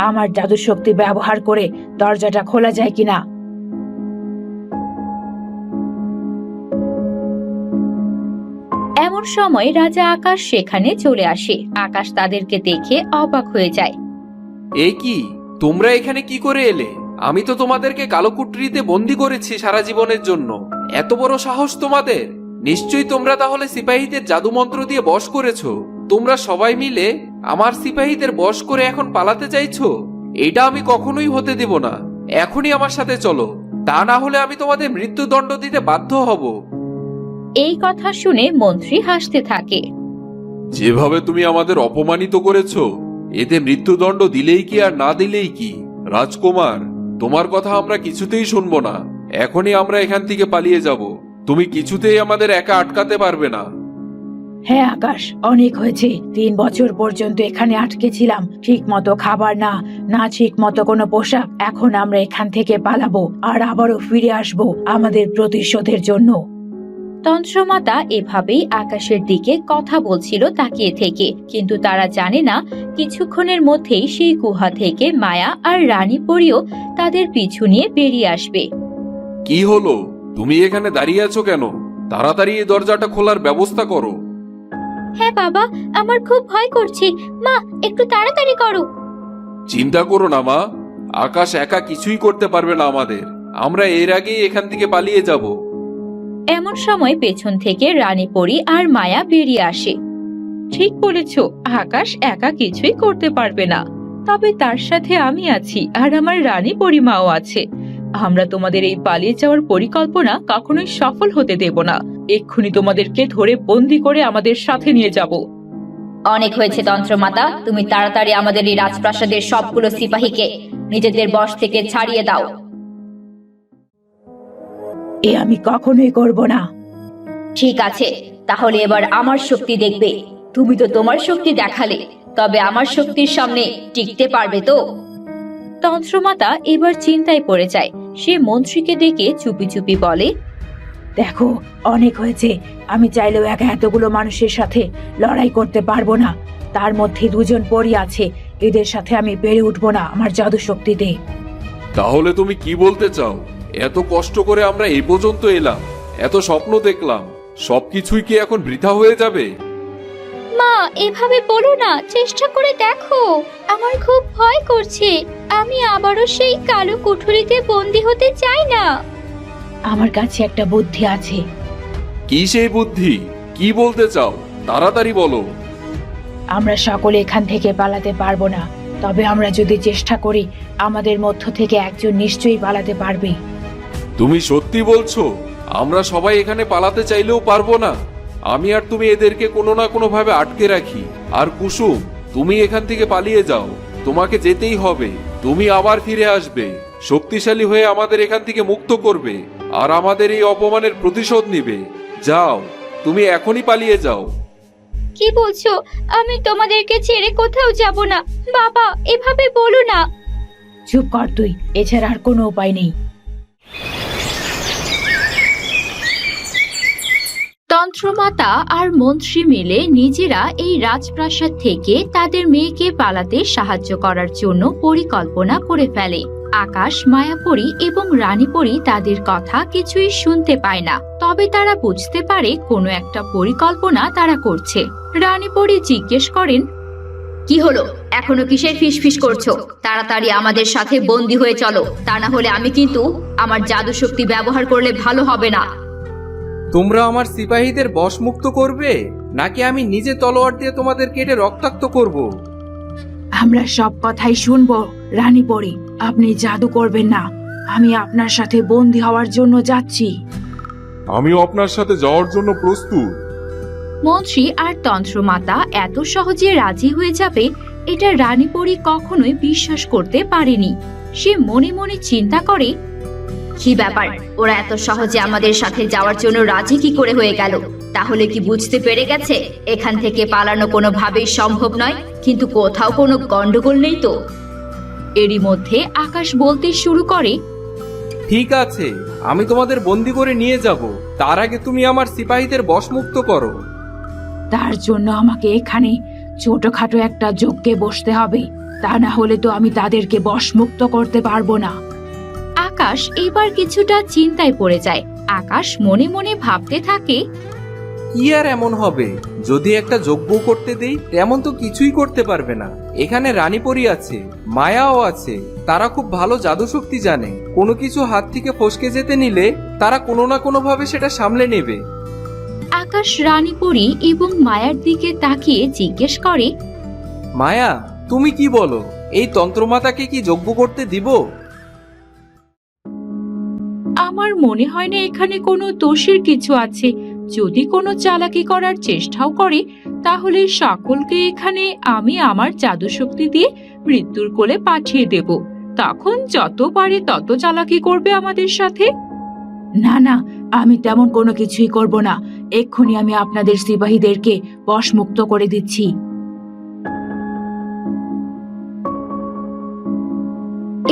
আমার জাদু শক্তি ব্যবহার করে দরজাটা খোলা যায় কিনা। এমন সময় রাজা আকাশ সেখানে চলে আসে। আকাশ তাদেরকে দেখে অবাক হয়ে যায়। এ কি, তোমরা এখানে কি করে এলে? আমি তো তোমাদেরকে কালোকুটরিতে বন্দি করেছি সারা জীবনের জন্য। এত বড় সাহস তোমাদের! নিশ্চয়ই তোমরা তাহলে সিপাহীদের জাদু মন্ত্র দিয়ে বশ করেছো। তোমরা সবাই মিলে আমার সিপাহীদের বশ করে এখন পালাতে চাইছো? এটা আমি কখনোই হতে দেব না। এখনই আমার সাথে চলো, তা না হলে আমি তোমাদের মৃত্যুদণ্ড দিতে বাধ্য হব। এই কথা শুনে মন্ত্রী হাসতে থাকে। যেভাবে তুমি আমাদের অপমানিত করেছো, এতে মৃত্যুদণ্ড দিলেই কি আর না দিলেই কি? রাজকুমার, তোমার কথা আমরা কিছুতেই শুনবো না। এখনই আমরা এখান থেকে পালিয়ে যাব। তুমি কিছুতেই আমাদের একা আটকাতে পারবে না। হ্যাঁ আকাশ, অনেক হয়েছে। 3 বছর পর্যন্ত এখানে আটকে ছিলাম, ঠিক মতো খাবার না ঠিক মতো কোনো পোশাক। এখন আমরা এখান থেকে পালাবো আর আবারও ফিরে আসবো আমাদের প্রতিশোধের জন্য। তন্ত্রমাতা এভাবেই আকাশের দিকে কথা বলছিল তাকিয়ে থেকে, কিন্তু তারা জানে না কিছুক্ষণের মধ্যেই সেই গুহা থেকে মায়া আর রানীপুরীও তাদের পিছু নিয়ে বেরিয়ে আসবে। কি হলো? তুমি এখানে দাঁড়িয়ে আছো কেন? তাড়াতাড়ি এই দরজাটা খোলার ব্যবস্থা করো। হ্যাঁ বাবা, আমার খুব ভয় করছে। মা, একটু তাড়াতাড়ি করো। চিন্তা করো না মা, আকাশ একা কিছুই করতে পারবে না আমাদের। আমরা এর আগেই এখান থেকে পালিয়ে যাব। এমন সময় পেছন থেকে রানীপুরী আর মায়া বেরিয়ে আসে। ঠিক বলেছো, আকাশ একা কিছুই করতে পারবে না। তবে তার সাথে আমি আছি আর আমার রানী পরিমাও আছে। আমরা তোমাদের এই পালিয়ে যাওয়ার পরিকল্পনা কখনোই সফল হতে দেব না। এক্ষুনি তোমাদেরকে ধরে বন্দি করে আমাদের সাথে নিয়ে যাব। অনেক হয়েছে তন্ত্রমাতা, তুমি তাড়াতাড়ি আমাদের এই রাজপ্রাসাদের সবগুলো সিপাহীকে নিজেদের বশ থেকে ছাড়িয়ে দাও। এ আমি কখনোই করব না। ঠিক আছে, তাহলে এবার আমার শক্তি দেখবে। তুমি তো তোমার শক্তি দেখালে, তবে আমার শক্তির সামনে টিকতে পারবে তো? তন্ত্রমাতা এবার চিন্তায় পড়ে যায়। সে মন্ত্রীকে ডেকে চুপি চুপি বলে, দেখো, অনেক হয়েছে। আমি চাইলেও একা এতগুলো মানুষের সাথে লড়াই করতে পারবো না। তার মধ্যে দুজন পরী আছে, এদের সাথে আমি পেরে উঠবো না আমার জাদু শক্তিতে। তাহলে তুমি কি বলতে চাও? এত কষ্ট করে আমরা এই পর্যন্ত এলাম, এত স্বপ্ন দেখলাম, সবকিছুই কি এখন বৃথা হয়ে যাবে? মা, এভাবে বলো না, চেষ্টা করে দেখো। আমার খুব ভয় করছে। আমি আবারও সেই কালো কুঠুরিতে বন্দী হতে চাই না। আমার কাছে একটা বুদ্ধি আছে। কি সেই বুদ্ধি? কি বলতে চাও? তাড়াতাড়ি বলো। আমরা সকলে এখান থেকে পালাতে পারবো না, তবে আমরা যদি চেষ্টা করি আমাদের মধ্য থেকে একজন নিশ্চয়ই পালাতে পারবে। তুমি সত্যি বলছো? আমরা সবাই এখানে পালাতে চাইলেও পারবো না? আমি আর তুমি এদেরকে কোনো না কোনো ভাবে আটকে রাখি। আর কুসুম, তুমি এখান থেকে পালিয়ে যাও। তোমাকে যেতেই হবে। তুমি আবার ফিরে আসবে, শক্তিশালী হয়ে আমাদের এখান থেকে মুক্ত করবে আর আমাদের এই অপমানের প্রতিশোধ নিবে। যাও, তুমি এখনই পালিয়ে যাও। কি বলছো? আমি তোমাদেরকে ছেড়ে কোথাও যাব না। বাবা, এভাবে বলো না। চুপ কর তুই, এছাড়া আর কোনো উপায় নেই। তন্ত্রমাতা আর মন্ত্রী মিলে নিজেরা এই রাজপ্রাসাদ থেকে তাদের মেয়েকে পালাতে সাহায্য করার জন্য পরিকল্পনা করে ফেলে। আকাশ, মায়াপরী এবং রানীপরী তাদের কথা কিছুই শুনতে পায় না, তবে তারা বুঝতে পারে কোনো একটা পরিকল্পনা তারা করছে। রানীপরী জিজ্ঞেস করেন, কি হলো? এখনো কিসের ফিসফিস করছো? তাড়াতাড়ি আমাদের সাথে বন্দী হয়ে চলো, তা না হলে আমি কিন্তু আমার জাদু শক্তি ব্যবহার করলে ভালো হবে না। তোমরা আমার সিপাহীদের বশমুক্ত করবে, নাকি আমি নিজে তলোয়ার দিয়ে তোমাদের কেটে রক্তাক্ত করব? আমরা সব কথাই শুনবো রানীপরী, আপনি জাদু করবেন না। আমি আপনার সাথে বন্দী হওয়ার জন্য যাচ্ছি। আমিও আপনার সাথে যাওয়ার জন্য প্রস্তুত। মন্ত্রী আর তন্ত্রমাতা এত সহজে রাজি হয়ে যাবে এটা রানীপরী কখনোই বিশ্বাস করতে পারেনি। সে মনে মনে চিন্তা করে, কি ব্যাপার, ওরা এত সহজে আমাদের সাথে যাওয়ার জন্য রাজি কি করে হয়ে গেল? তাহলে কি বুঝতে পেরে গেছে এখান থেকে পালানো কোনোভাবেই সম্ভব নয়? কিন্তু কোথাও কোনো গন্ডগোল নেই তো? এরই মধ্যে আকাশ বলতে শুরু করে, ঠিক আছে, আমি তোমাদের বন্দি করে নিয়ে যাব। তার আগে তুমি আমার সিপাহীদের বশমুক্ত করো। তার জন্য আমাকে এখানে ছোটখাটো একটা যজ্ঞে বসতে হবে, তা না হলে তো আমি তাদেরকে বশমুক্ত করতে পারবো না। আকাশ এবার কিছুটা চিন্তায় পড়ে যায়। আকাশ মনে মনে ভাবতে থাকে, কি আর এমন হবে? যদি একটা যজ্ঞ করতে দেই, তেমন তো কিছুই করতে পারবে না। এখানে রানীপরী আছে, মায়াও আছে, তারা খুব ভালো জাদু শক্তি জানে। কোনো কিছু হাত থেকে ফসকে যেতে নিলে তারা কোনো না কোনো ভাবে সেটা সামলে নেবে। আকাশ রানীপরী এবং মায়ার দিকে তাকিয়ে জিজ্ঞেস করে, মায়া, তুমি কি বলো? এই তন্ত্রমাতাকে কি যজ্ঞ করতে দিব? আমার মনে হয় না এখানে কোনো দোষের কিছু আছে। যদি কোনো চালাকি করার চেষ্টাও করে, তাহলে সকলকে এখানে আমি আমার জাদু শক্তি দিয়ে মৃত্যুর কোলে পাঠিয়ে দেব। তখন যত পারে তত চালাকি করবে আমাদের সাথে। না না, আমি তেমন কোনো কিছুই করব না। এক্ষুনি আমি আপনাদের সিপাহীদেরকে বশমুক্ত করে দিচ্ছি।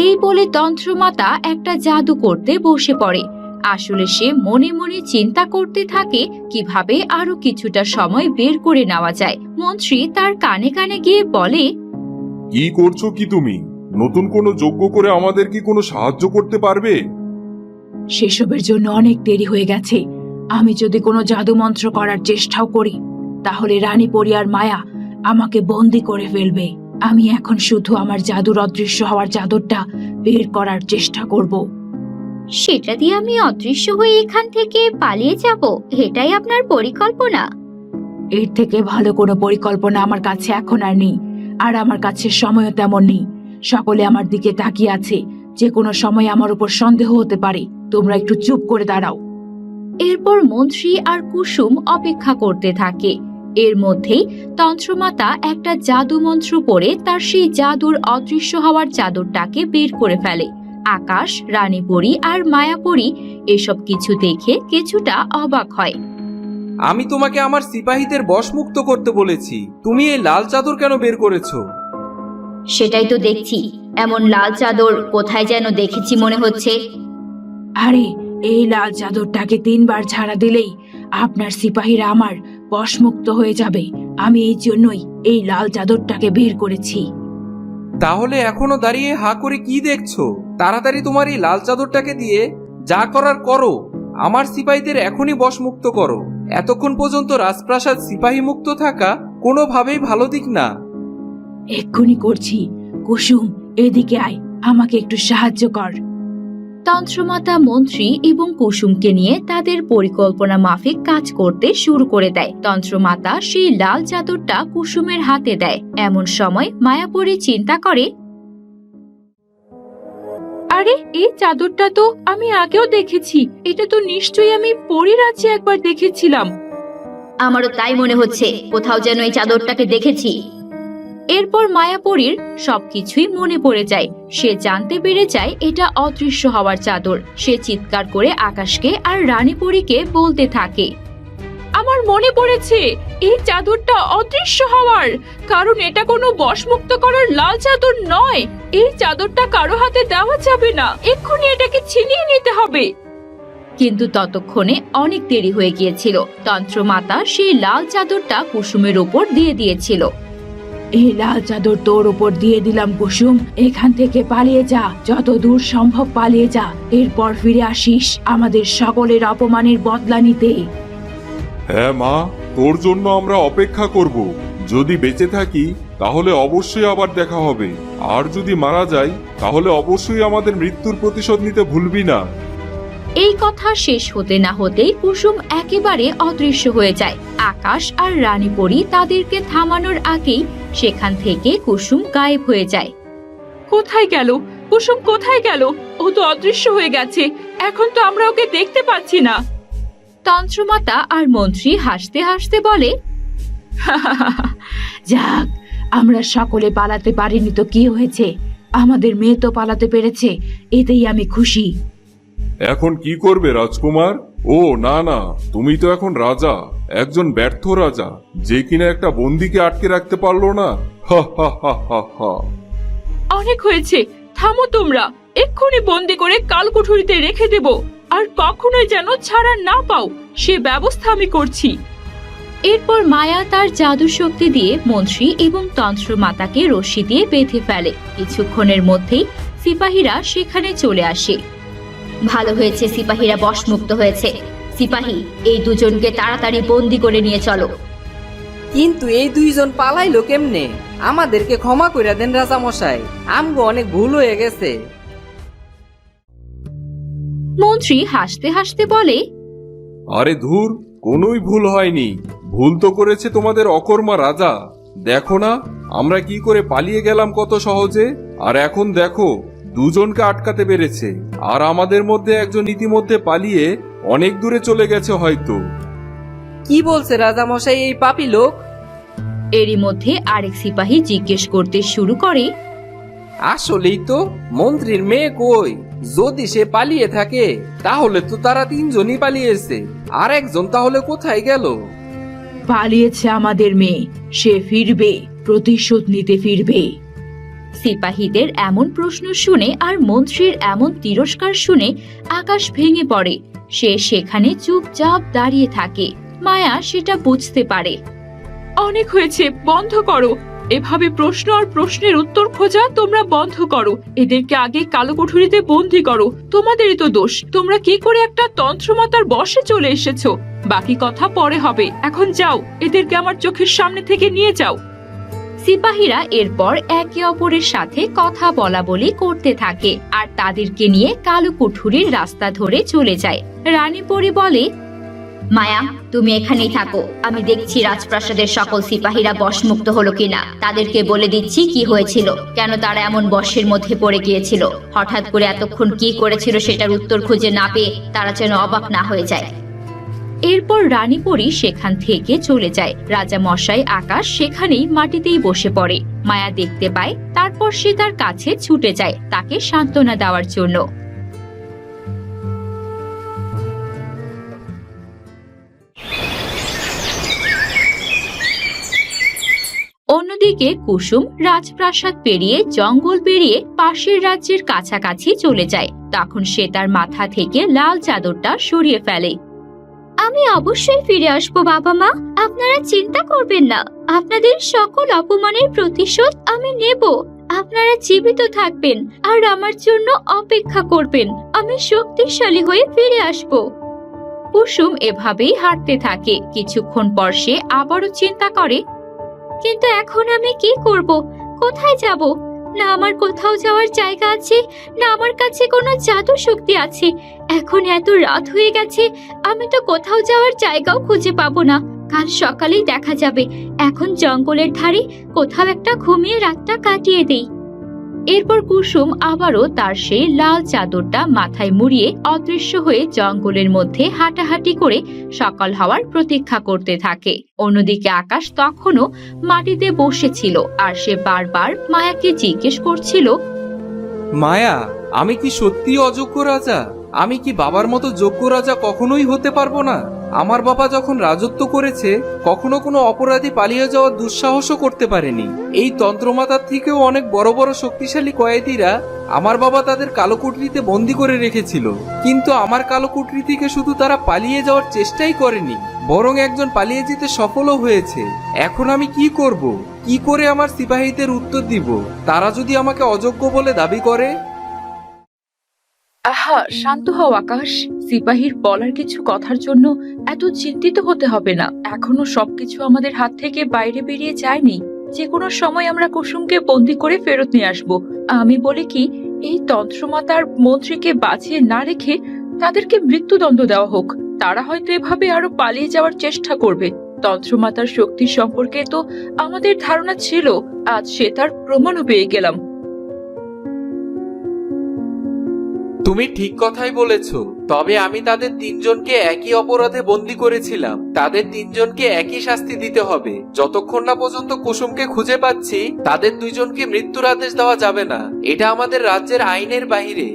এই বলে তন্ত্রমাতা একটা জাদু করতে বসে পড়ে। আসলে সে মনে মনে চিন্তা করতে থাকে কিভাবে আরো কিছুটা সময় বের করে নেওয়া যায়। মন্ত্রী তার কানে কানে গিয়ে বলে, কি করছো কি তুমি? নতুন কোনো যজ্ঞ করে আমাদের কি কোনো সাহায্য করতে পারবে? সেসবের জন্য অনেক দেরি হয়ে গেছে। আমি যদি কোনো জাদু মন্ত্র করার চেষ্টাও করি, তাহলে রানীপরী আর মায়া আমাকে বন্দি করে ফেলবে। আমি এখন শুধু আমার জাদুর অদৃশ্য হওয়ার চাদরটা বের করার চেষ্টা করব। সেটা দিয়ে আমি অদৃশ্য হয়ে এখান থেকে পালিয়ে যাব, এটাই আপনার পরিকল্পনা? এর থেকে ভালো কোনো পরিকল্পনা আমার কাছে এখন আর নেই। আর আমার কাছে সময়ও তেমন নেই। সকলে আমার দিকে তাকিয়ে আছে, যে কোনো সময় আমার উপর সন্দেহ হতে পারে। তোমরা একটু চুপ করে দাঁড়াও। এরপর মন্ত্রী আর কুসুম অপেক্ষা করতে থাকে। এর মধ্যেই তন্ত্রমাতা একটা জাদু মন্ত্র পড়ে তার সেই জাদুর অদৃশ্য হওয়ার চাদরটাকে বের করে ফেলে। আকাশ, রানীপরী আর মায়াপরী এসব কিছু দেখে কিছুটা অবাক হয়। আমি তোমাকে আমার সিপাহীদের বশমুক্ত করতে বলেছি, তুমি এই লাল চাদর কেন বের করেছো? সেটাই তো দেখছি, এমন লাল চাদর কোথায় যেন দেখেছি মনে হচ্ছে। আরে, এই লাল চাদরটাকে 3 বার ঝাড়া দিলেই আপনার সিপাহীরা আমার বশমুক্ত হয়ে যাবে। আমি এই জন্যই এই লাল চাদরটাকে বের করেছি। তাহলে এখনো দাঁড়িয়ে হা করে কি দেখছো? তাড়াতাড়ি তোমার এই লাল চাদরটাকে দিয়ে যা করার করো। আমার সিপাহীদের এখনই বশমুক্ত করো। এতক্ষণ পর্যন্ত রাজপ্রাসাদ সিপাহী মুক্ত থাকা কোনোভাবেই ভালো দিক না। এক্ষুনি করছি। কুসুম, এদিকে আয়, আমাকে একটু সাহায্য কর। তন্ত্রমাতা মন্ত্রী এবং কুসুমকে নিয়ে তাদের পরিকল্পনা মাফিক কাজ করতে শুরু করে দেয়। তন্ত্রমাতা সেই লাল চাদরটা কুসুমের হাতে দেয়। এমন সময় মায়াপরী চিন্তা করে, আরে, এই চাদরটা তো আমি আগেও দেখেছি। এটা তো নিশ্চয়ই আমি পরীর রাজ্যে একবার দেখেছিলাম। আমারও তাই মনে হচ্ছে, কোথাও যেন এই চাদরটাকে দেখেছি। এরপর মায়াপরীর সবকিছুই মনে পড়ে যায়। সে জানতে পেরে যায় এটা অদৃশ্য হওয়ার চাদর। সে চিৎকার করে আকাশকে আর রানীপরীকে বলতে থাকে, আমার মনে পড়েছে, এই চাদরটা অদৃশ্য হওয়ার, কারণ এটা কোনো বশমুক্ত করার লাল চাদর নয়। এই চাদরটা কারো হাতে দেওয়া যাবে না, এক্ষুনি এটাকে ছিনিয়ে নিতে হবে। কিন্তু ততক্ষণে অনেক দেরি হয়ে গিয়েছিল। তন্ত্রমাতা সেই লাল চাদরটা কুসুমের ওপর দিয়ে দিয়েছিল। এই লাল চাদর তোর উপর দিয়ে দিলাম কুসুম। এখান থেকে পালিয়ে যা, যত দূর সম্ভব পালিয়ে যা। এরপর ফিরে আসিস আমাদের সকলের অপমানের বদলা নিতে। হ্যাঁ মা, তোর জন্য আমরা অপেক্ষা করব। যদি বেঁচে থাকি তাহলে অবশ্যই আবার দেখা হবে, আর যদি মারা যাই তাহলে অবশ্যই আমাদের মৃত্যুর প্রতিশোধ নিতে ভুলবি না। এই কথা শেষ হতে না হতেই কুসুম একেবারে অদৃশ্য হয়ে যায়। আকাশ আর রানীপরী তাদেরকে থামানোর আগেই সেখান থেকে কুসুম গায়েব হয়ে যায়। কোথায় গেল কুসুম? কোথায় গেল? ও তো অদৃশ্য হয়ে গেছে। এখন তো আমরা ওকে দেখতে পাচ্ছি না। তন্ত্রমাতা আর মন্ত্রী হাসতে হাসতে বলে, যাক, আমরা সকলে পালাতে পারিনি তো কি হয়েছে? আমাদের মেয়ে তো পালাতে পেরেছে, এতেই আমি খুশি। এখন কি করবে রাজকুমার? ও না না, তুমি তো এখন রাজা, একজন ব্যর্থ রাজা, যে কিনা একটা বন্দীকে আটকে রাখতে পারলো না। হা হা হা হা হা। অনেক হয়েছে, থামো তোমরা। এক্ষুনি বন্দি করে কালকুঠুরিতে রেখে দেব, আর কখনোই যেন ছাড়া না পাও, সে ব্যবস্থা আমি করছি। এরপর মায়া তার জাদু শক্তি দিয়ে মন্ত্রী এবং তন্ত্রমাতাকে রশ্মি দিয়ে বেঁধে ফেলে। কিছুক্ষণের মধ্যেই সিপাহীরা সেখানে চলে আসে। ভালো হয়েছে সিপাহীরা বশমুক্ত হয়েছে। সিপাহী, এই দুজনকে তাড়াতাড়ি বন্দি করে নিয়ে চলো। কিন্তু এই দুইজন পালাইলো কেমনে? আমাদেরকে ক্ষমা কইরা দেন রাজামশাই, আমগো অনেক ভুল হয়ে গেছে। মন্ত্রী হাসতে হাসতে বলে, আরে ধুর, কোনোই ভুল হয়নি। ভুল তো করেছে তোমাদের অকর্মা রাজা। দেখো না আমরা কি করে পালিয়ে গেলাম কত সহজে, আর এখন দেখো দুজনকে আটকাতে পেরেছে, আর আমাদের মধ্যে একজন ইতিমধ্যে পালিয়ে অনেক দূরে চলে গেছে হয়তো। কি বলছে রাজামশাই এই পাপী লোক? এরই মধ্যে আরেক সিপাহী জিজ্ঞেস করতে শুরু করে, আসলেই তো, মন্ত্রীর মেয়ে কই? যদি সে পালিয়ে থাকে তাহলে তো তারা 3 জনই পালিয়েছে, আর একজন তাহলে কোথায় গেল? পালিয়েছে আমাদের মেয়ে, সে ফিরবে, প্রতিশোধ নিতে ফিরবে। সিপাহীদের এমন প্রশ্ন শুনে আর মন্ত্রীর এমন তিরস্কার শুনে আকাশ ভেঙে পড়ে। সে সেখানে চুপচাপ দাঁড়িয়ে থাকে। মায়া সেটা বুঝতে পারে। অনেক হয়েছে, বন্ধ করো। এভাবে প্রশ্ন আর প্রশ্নের উত্তর খোঁজা তোমরা বন্ধ করো। এদেরকে আগে কালো কুঠুরিতে বন্দি করো। তোমাদেরই তো দোষ, তোমরা কি করে একটা তন্ত্রমাতার বশে চলে এসেছো। বাকি কথা পরে হবে, এখন যাও, এদেরকে আমার চোখের সামনে থেকে নিয়ে যাও। সিপাহীরা এরপর একে অপরের সাথে কথা বলা বলি করতে থাকে আর তাদেরকে নিয়ে কালো কুঠুরির রাস্তা ধরে চলে যায়। রানীপরী বলে, মায়া, তুমি এখানেই থাকো, আমি দেখছি রাজপ্রাসাদের সকল সিপাহীরা বশমুক্ত হলো কিনা। তাদেরকে বলে দিচ্ছি কি হয়েছিল, কেন তারা এমন বশের মধ্যে পড়ে গিয়েছিল। হঠাৎ করে এতক্ষণ কি করেছিল সেটার উত্তর খুঁজে না পেয়ে তারা যেন অবাক না হয়ে যায়। এরপর রানীপরী সেখান থেকে চলে যায়। রাজা মশাই আকাশ সেখানেই মাটিতেই বসে পড়ে। মায়া দেখতে পায়, তারপর সে তার কাছে ছুটে যায় তাকে সান্ত্বনা দেওয়ার জন্য। অন্যদিকে কুসুম রাজপ্রাসাদ পেরিয়ে জঙ্গল পেরিয়ে পাশের রাজ্যের কাছাকাছি চলে যায়। তখন সে তার মাথা থেকে লাল চাদরটা সরিয়ে ফেলে। আমি অবশ্যই ফিরে আসবো বাবা মা, আপনারা চিন্তা করবেন না। আপনাদের সকল অপমানের প্রতিশোধ আমি নেব। আপনারা জীবিত থাকবেন আর আমার জন্য অপেক্ষা করবেন। আমি শক্তিশালী হয়ে ফিরে আসবো। কুসুম এভাবেই হাঁটতে থাকে। কিছুক্ষণ পর সে আবারও চিন্তা করে, কিন্তু এখন আমি কি করব? কোথায় যাব? না আমার কোথাও যাওয়ার জায়গা আছে, না আমার কাছে কোনো জাদু শক্তি আছে। এখন এত রাত হয়ে গেছে, আমি তো কোথাও যাওয়ার জায়গাও খুঁজে পাবো না। কাল সকালেই দেখা যাবে। এখন জঙ্গলের ধারে কোথাও একটা ঘুমিয়ে রাতটা কাটিয়ে দেই। এরপর কুসুম আবারও তার সেই লাল চাদরটা মাথায় মুড়িয়ে অদৃশ্য হয়ে জঙ্গলের মধ্যে হাঁটাহাঁটি করে সকাল হওয়ার প্রতীক্ষা করতে থাকে। অন্যদিকে আকাশ তখনও মাটিতে বসেছিল আর সে বারবার মায়াকে জিজ্ঞেস করছিল, মায়া, আমি কি সত্যি অযোগ্য রাজা? আমি কি বাবার মতো যোগ্য রাজা কখনোই হতে পারবো না? আমার বাবা যখন রাজত্ব করেছে কখনো কোনো অপরাধী পালিয়ে যাওয়ার দুঃসাহসও করতে পারেনি। এই তন্ত্রমাতার থেকেও অনেক বড় বড় শক্তিশালী কয়েদিরা আমার বাবা তাদের কালোকুটরিতে বন্দি করে রেখেছিল, কিন্তু আমার কালোকুটরি থেকে শুধু তারা পালিয়ে যাওয়ার চেষ্টাই করেনি, বরং একজন পালিয়ে যেতে সফলও হয়েছে। এখন আমি কি করব? কি করে আমার সিপাহীদের উত্তর দিব তারা যদি আমাকে অযোগ্য বলে দাবি করে? আহা, শান্ত হও আকাশ। সিপাহীর বলার কিছু কথার জন্য এত চিন্তিত হতে হবে না। এখনো সবকিছু আমাদের হাত থেকে বাইরে বেরিয়ে যায়নি। যে কোনো সময় আমরা কুসুমকে বন্দি করে ফেরত নিয়ে আসবো। আমি বলি কি, এই তন্ত্রমাতার মন্ত্রীকে বাঁচিয়ে না রেখে তাদেরকে মৃত্যুদণ্ড দেওয়া হোক। তারা হয়তো এভাবে আরো পালিয়ে যাওয়ার চেষ্টা করবে। তন্ত্রমাতার শক্তি সম্পর্কে তো আমাদের ধারণা ছিল, আজ সে তার প্রমাণও পেয়ে গেলাম। তুমি ঠিক কথাই বলেছ। তবে আমি তাদের তিনজনকে একই অপরাধে বন্দী করেছিলাম। তাদের তিনজনকে একই শাস্তি দিতে হবে। যতক্ষণ না পর্যন্ত কুসুমকে খুঁজে পাচ্ছি তাদের দুইজনকে মৃত্যুর আদেশ দেওয়া যাবে না। এটা আমাদের রাজ্যের আইনের বাইরে।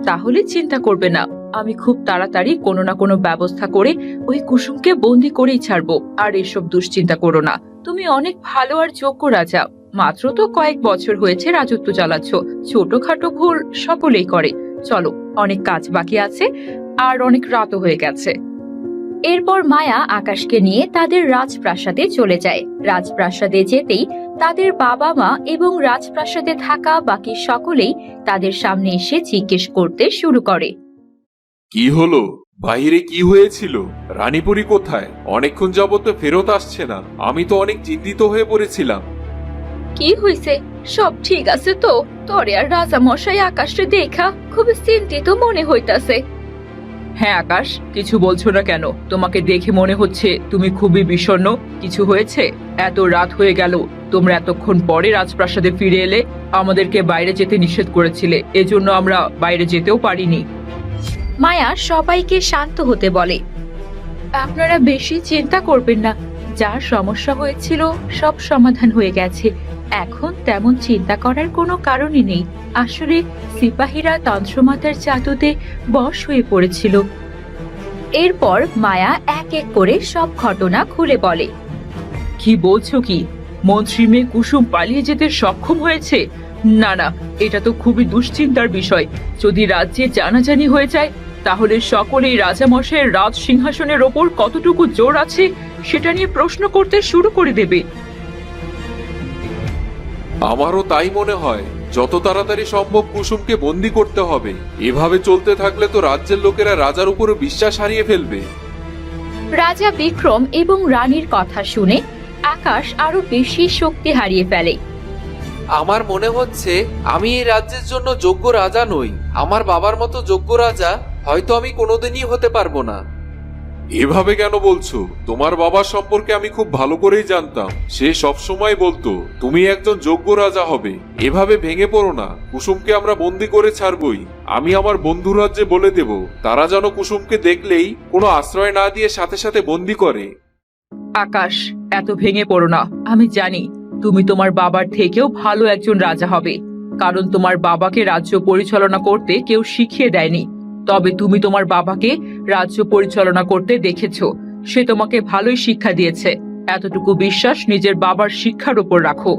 তাহলে চিন্তা করবে না, আমি খুব তাড়াতাড়ি কোনো না কোনো ব্যবস্থা করে ওই কুসুমকে বন্দি করেই ছাড়বো। আর এসব দুশ্চিন্তা করো না। তুমি অনেক ভালো আর যোগ্য রাজা। মাত্র তো কয়েক বছর হয়েছে রাজত্ব চালাচ্ছ। ছোটখাটো ভুল সকলেই করে। চলো, অনেক কাজ বাকি আছে আর অনেক রাতও হয়ে গেছে। এরপর মায়া আকাশকে নিয়ে তাদের রাজপ্রাসাদে চলে যায়। রাজপ্রাসাদে যেতেই তাদের বাবা মা এবং রাজপ্রাসাদে থাকা বাকি সকলেই তাদের সামনে এসে জিজ্ঞেস করতে শুরু করে, কি হলো? বাইরে কি হয়েছিল? রানীপুরী কোথায়? অনেকক্ষণ যাবত তো ফেরত আসছে না। আমি তো অনেক চিন্তিত হয়ে পড়েছিলাম। কি হয়েছে? সব ঠিক আছে তো? তোরে আর রাজা মশাই আকাশে দেখা খুব চিন্তিত মনে হইতাছে। হ্যাঁ আকাশ, কিছু বলছো না কেন? তোমাকে দেখে মনে হচ্ছে তুমি খুবই বিষণ্ণ। কিছু হয়েছে? এত রাত হয়ে গেল, তোমরা এতক্ষণ পরে রাজপ্রাসাদে ফিরে এলে। আমাদেরকে বাইরে যেতে নিষেধ করেছিলে, এজন্য আমরা বাইরে যেতেও পারিনি। মায়া সবাইকে শান্ত হতে বলে, আপনারা বেশি চিন্তা করবেন না। যা সমস্যা হয়েছিল সব সমাধান হয়ে গেছে। এখন তেমন চিন্তা করার কোনো কারণই নেই। আসলে সিপাহীরা তন্ত্রমাতার জাদুতে বশ হয়ে পড়েছিল। এরপর মায়া এক এক করে সব ঘটনা খুলে বলে। কি বলছো কি? মন্ত্রী মেয়ে কুসুম পালিয়ে যেতে সক্ষম হয়েছে? না না, এটা তো খুবই দুশ্চিন্তার বিষয়। যদি রাজ্যে জানাজানি হয়ে যায় তাহলে সকলেই রাজামশাইয়ের রাজ সিংহাসনের ওপর কতটুকু জোর আছে সেটা নিয়ে প্রশ্ন করতে শুরু করে দেবে। আমারও তাই মনে হয়। যত তাড়াতাড়ি সম্ভব কুসুমকে বন্দি করতে হবে। এভাবে চলতে থাকলে তো রাজ্যের লোকেরা রাজার উপরে বিশ্বাস হারিয়ে ফেলবে। রাজা বিক্রম এবং রানীর কথা শুনে আকাশ আরো বেশি শক্তি হারিয়ে ফেলে। আমার মনে হচ্ছে আমি এই রাজ্যের জন্য যোগ্য রাজা নই। আমার বাবার মতো যোগ্য রাজা হয়তো আমি কোনোদিনই হতে পারবো না। এভাবে কেন বলছো? তোমার বাবার সম্পর্কে আমি খুব ভালো করেই জানতাম। সে সবসময় বলতো তুমি একজন যোগ্য রাজা হবে। এভাবে ভেঙে পড়ো না। কুসুমকে আমরা বন্দি করে ছাড়বই। আমি আমার বন্ধুরাজ্যে বলে দেব, তারা যেন কুসুমকে দেখলেই কোনো আশ্রয় না দিয়ে সাথে সাথে বন্দি করে। আকাশ, এত ভেঙে পড়ো না। আমি জানি তুমি তোমার বাবার থেকেও ভালো একজন রাজা হবে, কারণ তোমার বাবাকে রাজ্য পরিচালনা করতে কেউ শিখিয়ে দেয়নি। তবে তুমি তোমার বাবাকে রাজ্য পরিচালনা করতে দেখেছো, সে তোমাকে ভালোই শিক্ষা দিয়েছে। এতটুকু বিশ্বাস নিজের বাবার শিক্ষার উপর রাখো।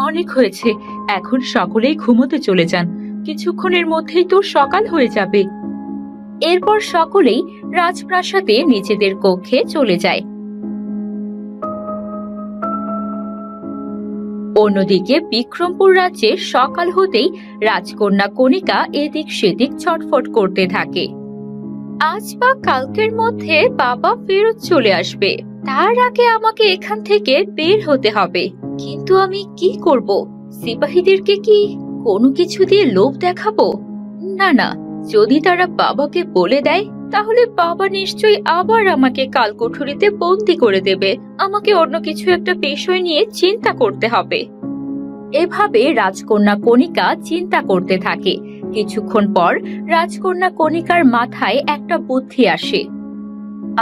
অনেক হয়েছে, এখন সকলেই ঘুমোতে চলে যান। কিছুক্ষণের মধ্যেই তো সকাল হয়ে যাবে। এরপর সকলেই রাজপ্রাসাদে নিজেদের কক্ষে চলে যায়। অন্যদিকে বিক্রমপুর রাজ্যে সকাল হতেই রাজকন্যা কণিকা এদিক সেদিক ছটফট করতে থাকে। আজ বা কালকের মধ্যে বাবা ফেরত চলে আসবে, তার আগে আমাকে এখান থেকে বের হতে হবে। কিন্তু আমি কি করব? সিপাহীদেরকে কি কোনো কিছু দিয়ে লোভ দেখাবো? না না, যদি তারা বাবাকে বলে দেয় তাহলে বাবা নিশ্চয়ই আবার আমাকে কালকোঠরিতে বন্দি করে দেবে। আমাকে অন্য কিছু একটা বিষয় নিয়ে চিন্তা করতে হবে। এভাবে রাজকন্যা কণিকা চিন্তা করতে থাকে। কিছুক্ষণ পর রাজকন্যা কণিকার মাথায় একটা বুদ্ধি আসে।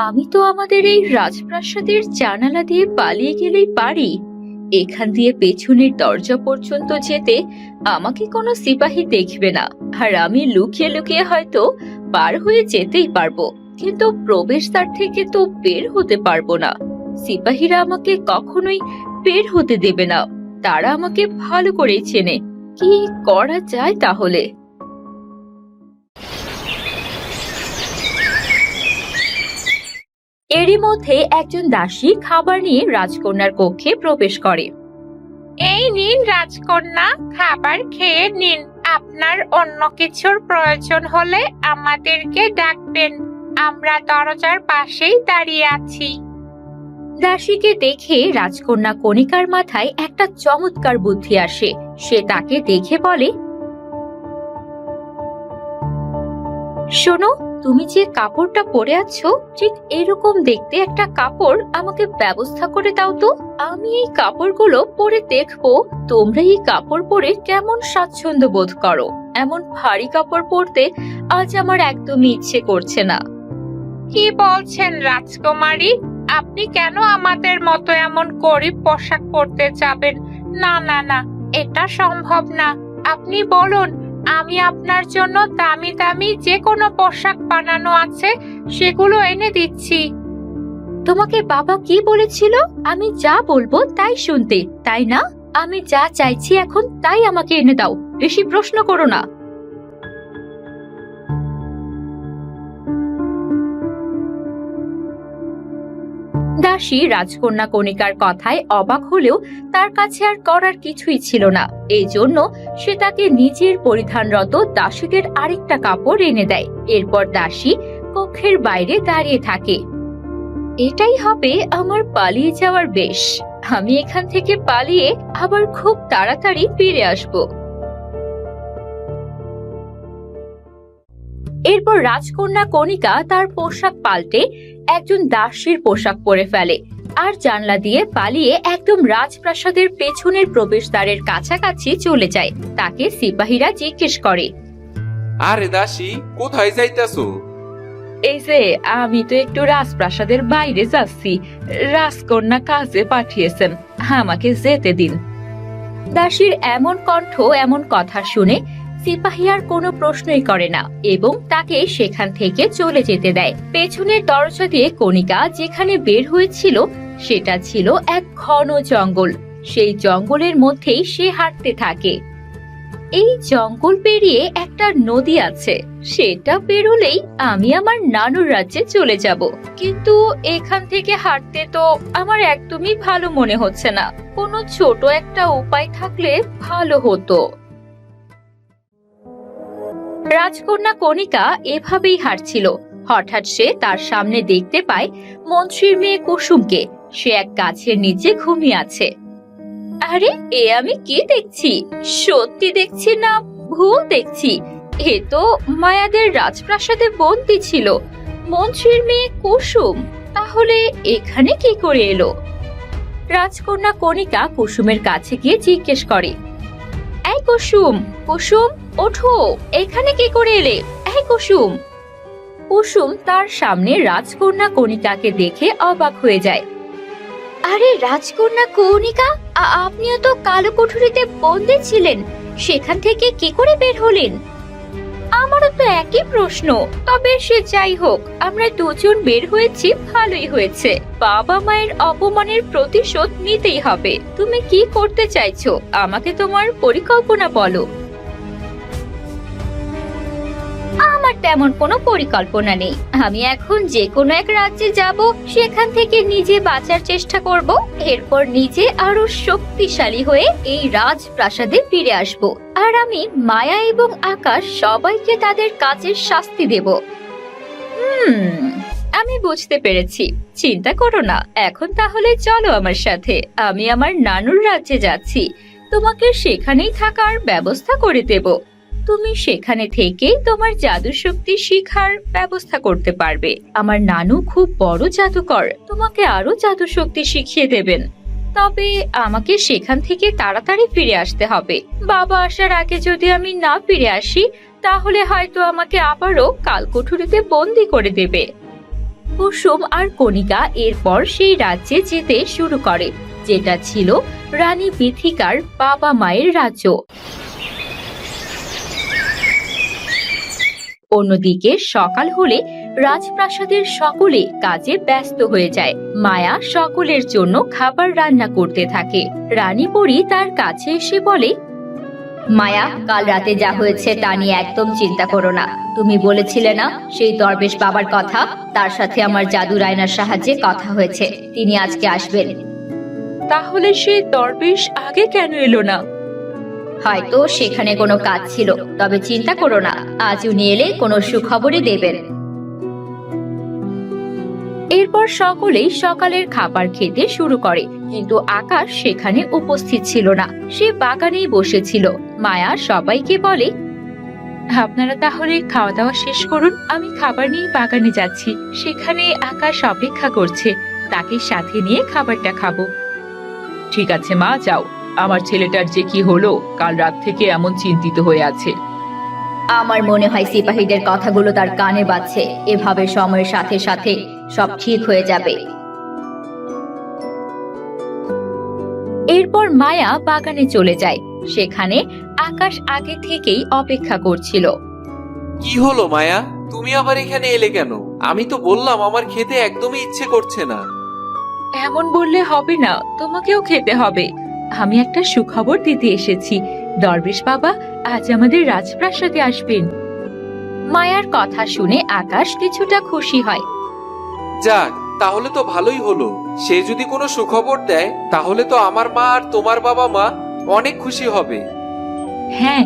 আমি তো আমাদের এই রাজপ্রাসাদের জানালা দিয়ে পালিয়ে গেলেই পারি। এখান দিয়ে পেছনের দরজা পর্যন্ত যেতে আমাকে কোনো সিপাহী দেখবে না, আর আমি লুকিয়ে লুকিয়ে হয়তো পার হয়ে যেতেই পারবো। কিন্তু প্রবেশদ্বার থেকে তো বের হতে পারবো না। সিপাহীরা আমাকে কখনোই বের হতে দেবে না, তারা আমাকে ভালো করেই চেনে। কি করা যায় তাহলে? এরই মধ্যে একজন দাসী খাবার নিয়ে রাজকন্যার কক্ষে প্রবেশ করে। এই নিন রাজকন্যা, খাবার খেয়ে নিন। আপনার অন্য কিছুর প্রয়োজন হলে আমাদেরকে ডাকবেন, আমরা দরজার পাশেই দাঁড়িয়ে আছি। দাসীকে দেখে রাজকন্যা কণিকার মাথায় একটা চমৎকার বুদ্ধি আসে। সে তাকে দেখে বলে, শোনো, তুমি যে কাপড়টা পরে আছো ঠিক এরকম দেখতে একটা কাপড় আমাকে ব্যবস্থা করে দাও তো। আমি এই কাপড়গুলো পরে দেখবো তোমরা এই কাপড় পরে কেমন স্বাচ্ছন্দ্য বোধ করো। এমন ভারী কাপড় পরতে আজ আমার একদমই ইচ্ছে করছে না। কি বলছেন রাজকুমারী? আপনি কেন আমাদের মতো এমন গরিব পোশাক পরতে যাবেন? না না না, এটা সম্ভব না। আপনি বলুন, আমি আপনার জন্য দামি দামি যে কোনো পোশাক বানানো আছে সেগুলো এনে দিচ্ছি। তোমাকে বাবা কি বলেছিল? আমি যা বলবো তাই শুনতে, তাই না? আমি যা চাইছি এখন তাই আমাকে এনে দাও, বেশি প্রশ্ন করো না। দাসী রাজকন্যা কণিকার কথায় অবাক হলেও তার কাছে আর করার কিছুই ছিল না। এই জন্য সে তাকে নিজের পরিধানরত দাসীদের আরেকটা কাপড় এনে দেয়। এরপর দাসী কক্ষের বাইরে দাঁড়িয়ে থাকে। এটাই হবে আমার পালিয়ে যাওয়ার বেশ। আমি এখান থেকে পালিয়ে আবার খুব তাড়াতাড়ি ফিরে আসব। এরপর রাজকন্যা কণিকা তার পোশাক পাল্টে একজন দাসীর পোশাক পরে ফেলে আর জানলা দিয়ে পালিয়ে একদম রাজপ্রাসাদের পেছনের প্রবেশদ্বারের কাছাকাছি চলে যায়। তাকে সিপাহীরা জিজ্ঞেস করে, আরে দাসী, কোথায় যাইতাছো? এই যে আমি তো একটু রাজপ্রাসাদের বাইরে যাচ্ছি, রাজকন্যা কাজে পাঠিয়েছেন, আমাকে যেতে দিন। দাসীর এমন কণ্ঠ, এমন কথা শুনে সিপাহী আর কোনো প্রশ্নই করে না এবং তাকে সেখান থেকে চলে যেতে দেয়। পেছনের দরজা দিয়ে কণিকা যেখানে বের হয়েছিল সেটা ছিল এক ঘন জঙ্গল। সেই জঙ্গলের মধ্যেই সে হাঁটতে থাকে। এই জঙ্গল পেরিয়ে একটা নদী আছে, সেটা পেরোলেই আমি আমার নানুর রাজ্যে চলে যাব। কিন্তু এখান থেকে হাঁটতে তো আমার একদমই ভালো মনে হচ্ছে না। কোনো ছোট একটা উপায় থাকলে ভালো হতো। রাজকন্যা কণিকা এভাবেই হাঁটছিল। হঠাৎ সে তার সামনে দেখতে পায় মন্ত্রীর মেয়ে কুসুমকে। সে এক গাছের নিচে ঘুমিয়ে আছে। আরে, এ আমি কি দেখছি? সত্যি দেখছি না ভুল দেখছি? এ তো মায়াদের রাজপ্রাসাদে বন্দী ছিল। মন্ত্রীর মেয়ে কুসুম তাহলে এখানে কি করে এলো? রাজকন্যা কণিকা কুসুমের কাছে গিয়ে জিজ্ঞেস করে, এই কুসুম, কুসুম ওঠো, এখানে কি করে এলে? এই কুসুম। কুসুম তার সামনে রাজকন্যা কণিকাকে দেখে অবাক হয়ে যায়। আরে রাজকন্যা কণিকা, আপনিও তো কালো কুঠুরিতে বন্দী ছিলেন, সেখান থেকে কি করে বের হলেন? আমারও তো একই প্রশ্ন। তবে সে যাই হোক, আমরা দুজন বের হয়েছি, ভালোই হয়েছে। বাবা মায়ের অপমানের প্রতিশোধ নিতেই হবে। তুমি কি করতে চাইছো? আমাকে তোমার পরিকল্পনা বলো। আমার তেমন কোনো পরিকল্পনা নেই। আমি এখন যে কোনো এক রাজ্যে যাব, সেখান থেকে নিজে বাঁচার চেষ্টা করব, এরপর নিজে আরো শক্তিশালী হয়ে এই রাজপ্রাসাদে ফিরে আসব। আর আমি মায়া এবং আকাশ সবাইকে তাদের কাজের শাস্তি দেব। আমি বুঝতে পেরেছি, চিন্তা করো না। এখন তাহলে চলো আমার সাথে, আমি আমার নানুর রাজ্যে যাচ্ছি। তোমাকে সেখানেই থাকার ব্যবস্থা করে দেব। তুমি সেখানে থেকেই তোমার জাদু শক্তি শিখার ব্যবস্থা করতে পারবে। আমার নানু খুব বড় জাদুকর, তোমাকে আরো জাদু শক্তি শিখিয়ে দেবেন। তবে আমাকে সেখান থেকে তাড়াতাড়ি ফিরে আসতে হবে। বাবা আসার আগে যদি আমি না ফিরে আসি, তাহলে হয়তো আমাকে আবারও কালকোঠুরিতে বন্দি করে দেবে। কুসুম আর কণিকা এরপর সেই রাজ্যে যেতে শুরু করে, যেটা ছিল রানী বিথিকার বাবা মায়ের রাজ্য। অন্যদিকে সকাল হলে রাজপ্রাসাদের সকলে কাজে ব্যস্ত হয়ে যায়। মায়া সকলের জন্য খাবার রান্না করতে থাকে। রানী পরী তার কাছে এসে বলে, মায়া, কাল রাতে যা হয়েছে তা নিয়ে একদম চিন্তা করো না। তুমি বলেছিলে না সেই দরবেশ বাবার কথা? তার সাথে আমার জাদুর আয়নার সাহায্যে কথা হয়েছে, তিনি আজকে আসবেন। তাহলে সে দরবেশ আগে কেন এলো না? হয়তো সেখানে কোনো কাজ ছিল। তবে চিন্তা করো না, আজ উনি এলে কোনো সুখবরই দেবেন। এরপর সকলেই সকালের খাবার খেতে শুরু করে, কিন্তু আকাশ সেখানে উপস্থিত ছিল না। সে বাগানেই বসেছিল। মায়া সবাইকে বলে, আপনারা তাহলে খাওয়া দাওয়া শেষ করুন, আমি খাবার নিয়ে বাগানে যাচ্ছি। সেখানে আকাশ অপেক্ষা করছে, তাকে সাথে নিয়ে খাবারটা খাবো। ঠিক আছে মা, যাও। আমার ছেলেটার যে কি হলো, কাল রাত থেকে এমন চিন্তিত হয়ে আছে। আমার মনে হয় সিপাহীদের কথাগুলো তার কানে বাজছে। এভাবে সময়ের সাথে সাথে সব ঠিক হয়ে যাবে। এরপর মায়া বাগানে চলে যায়। সেখানে আকাশ আগে থেকেই অপেক্ষা করছিল। কি হলো মায়া, তুমি আবার এখানে এলে কেন? আমি তো বললাম আমার খেতে একদমই ইচ্ছে করছে না। এমন বললে হবে না, তোমাকেও খেতে হবে। আমি একটা সুখবর দিতে এসেছি। দরবেশ বাবা আজ আমাদের রাজপ্রাসাদে আসবেন। মায়ার কথা শুনে আকাশ কিছুটা খুশি হয়। যাক, তাহলে তো ভালোই হলো। সে যদি কোনো সুখবর দেয়, তাহলে তো আমার মা আর তোমার বাবা মা অনেক খুশি হবে। হ্যাঁ,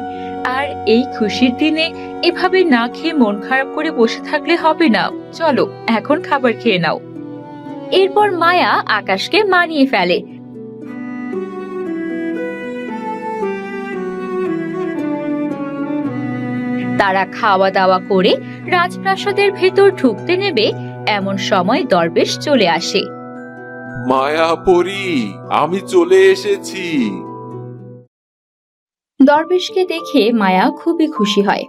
আর এই খুশির দিনে এভাবে না খেয়ে মন খারাপ করে বসে থাকলে হবে না। চলো এখন খাবার খেয়ে নাও। এরপর মায়া আকাশকে মানিয়ে ফেলে। তারা খাওয়া দাওয়া করে রাজপ্রাসাদের ভেতর ঢুকতে নেবে, এমন সময় দরবেশ চলে আসে। মায়া পরি, আমি চলে এসেছি। দরবেশকে দেখে মায়া খুবই খুশি হয়।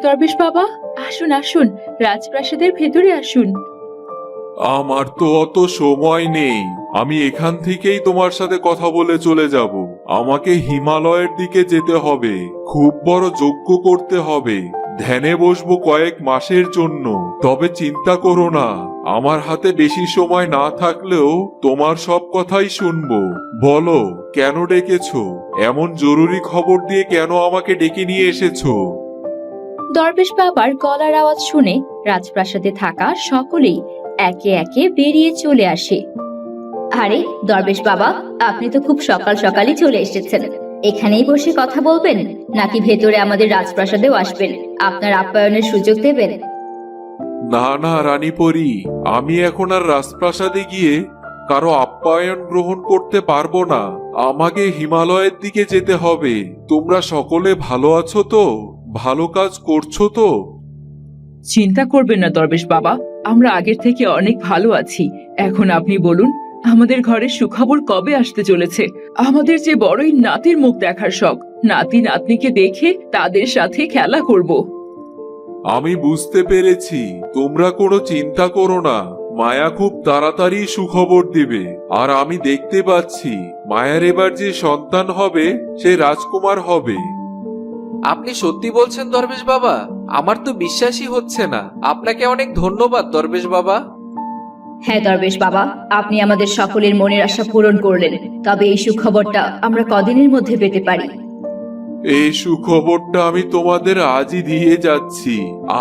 দরবেশ বাবা, আসুন আসুন, রাজপ্রাসাদের ভেতরে আসুন। আমার তো অত সময় নেই, আমি এখান থেকেই তোমার সাথে কথা বলে চলে যাব। আমাকে হিমালয়ের দিকে যেতে হবে, খুব বড় যজ্ঞ করতে হবে, ধ্যানে বসবো কয়েক মাসের জন্য। তবে চিন্তা করো না, আমার হাতে বেশি সময় না থাকলেও তোমার সব কথাই শুনবো। বলো, কেন ডেকেছো? এমন জরুরি খবর দিয়ে কেন আমাকে ডেকে নিয়ে এসেছো? দরবেশ বাবার গলার আওয়াজ শুনে রাজপ্রাসাদে থাকা সকলেই একে একে বেরিয়ে চলে আসে। আরে দরবেশ বাবা, আপনি তো খুব সকাল সকালই চলে এসেছেন। এখানেই বসে কথা বলবেন, নাকি ভেতরে আমাদের রাজপ্রাসাদেও আসবেন? আপনার আপ্যায়নের সুযোগ দেবেন? না না রানীপরি, আমি এখন আর রাজপ্রাসাদে গিয়ে কারো আপ্যায়ন গ্রহণ করতে পারবো না। আমাকে হিমালয়ের দিকে যেতে হবে। তোমরা সকলে ভালো আছো তো? ভালো কাজ করছো তো? চিন্তা করবেন না দরবেশ বাবা, আমরা আগের থেকে অনেক ভালো আছি। এখন আপনি বলুন, আমাদের ঘরে সুখবর কবে আসতে চলেছে? আমাদের যে বড়ই নাতির মুখ দেখার শখ, নাতি নাতনিকে দেখে তাদের সাথে খেলা করব। আমি বুঝতে পেরেছি, তোমরা কোনো চিন্তা করো না। মায়া খুব তাড়াতাড়ি সুখবর দিবে। আর আমি দেখতে পাচ্ছি মায়ার এবার যে সন্তান হবে সে রাজকুমার হবে। আপনি সত্যি বলছেন দরবেশ বাবা? আমার তো বিশ্বাসই হচ্ছে না। আপনাকে অনেক ধন্যবাদ দরবেশ বাবা। হ্যাঁ দরবেশ বাবা, আপনি আমাদের সকলের মনের আশা পূরণ করলেন। তবে এই সুখবরটা আমরা কদিনের মধ্যে পেতে পারি? এই সুখবরটা আমি তোমাদের আজই দিয়ে যাচ্ছি।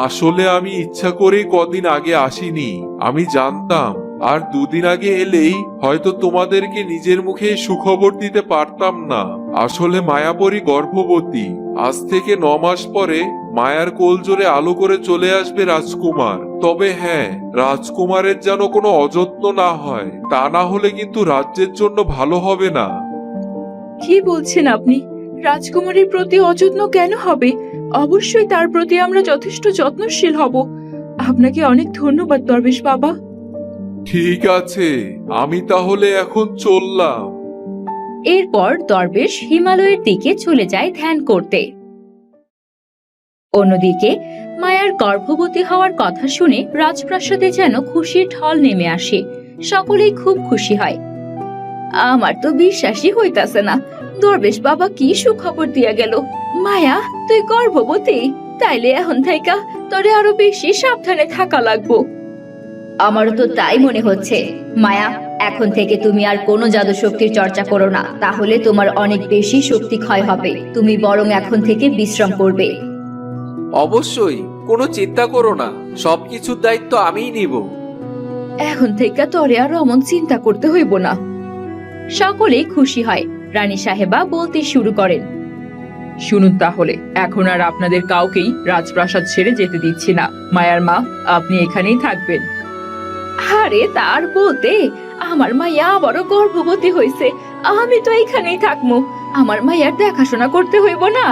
আসলে আমি ইচ্ছা করে কদিন আগে আসিনি, আমি জানতাম আর দুদিন আগে এলেই হয়তো তোমাদেরকে নিজের মুখে সুখবর দিতে পারতাম না। আসলে মায়াপরী গর্ভবতী। আজ থেকে 9 মাস পরে মায়ার কোল জোরে আলো করে চলে আসবে রাজকুমার। তবে হ্যাঁ, রাজকুমারের যেন কোনো অযত্ন না হয়, তা না হলে কিন্তু রাজ্যের জন্য ভালো হবে না। কি বলছেন আপনি? রাজকুমারীর প্রতি অযত্ন কেন হবে? অবশ্যই তার প্রতি আমরা যথেষ্ট যত্নশীল হব। আপনাকে অনেক ধন্যবাদ দরবেশ বাবা। ঠিক আছে, আমি তাহলে এখন চললাম। এরপর দরবেশ হিমালয়ের দিকে চলে যায় ধ্যান করতে। অন্যদিকে মায়ার গর্ভবতী হওয়ার কথা শুনে রাজপ্রাসাদে যেন খুশির ঢল নেমে আসে। সকলেই খুব খুশি হয়। আমার তো বিশ্বাসই হইতাছে না, দরবেশ বাবা কি সুখবর দিয়া গেল। মায়া, তুই গর্ভবতী? তাইলে এখন থেকে তোরে আরো বেশি সাবধানে থাকা লাগবো। আমারও তো তাই মনে হচ্ছে। মায়া, এখন থেকে তুমি আর কোনো জাদু শক্তির চর্চা করো না, তাহলে তোমার অনেক বেশি শক্তি ক্ষয় হবে। তুমি বরং এখন থেকে বিশ্রাম করবে। অবশ্যই, কোনো চিন্তা করো না, সবকিছুর দায়িত্ব আমিই নিব। এখন থেকে তোরে আর অমন চিন্তা করতে হইব না। সকলেই খুশি হয়। রানী সাহেবা বলতে শুরু করেন, শুনুন তাহলে, এখন আর আপনাদের কাউকেই রাজপ্রাসাদ ছেড়ে যেতে দিচ্ছি না। মায়ার মা, আপনি এখানেই থাকবেন। আরে তার বলতে, আমার মাইয়া আবারও গর্ভবতী হয়েছে, আমি তো এখানেই থাকবো। আমার মাইয়ার দেখাশোনা করতে হইব না?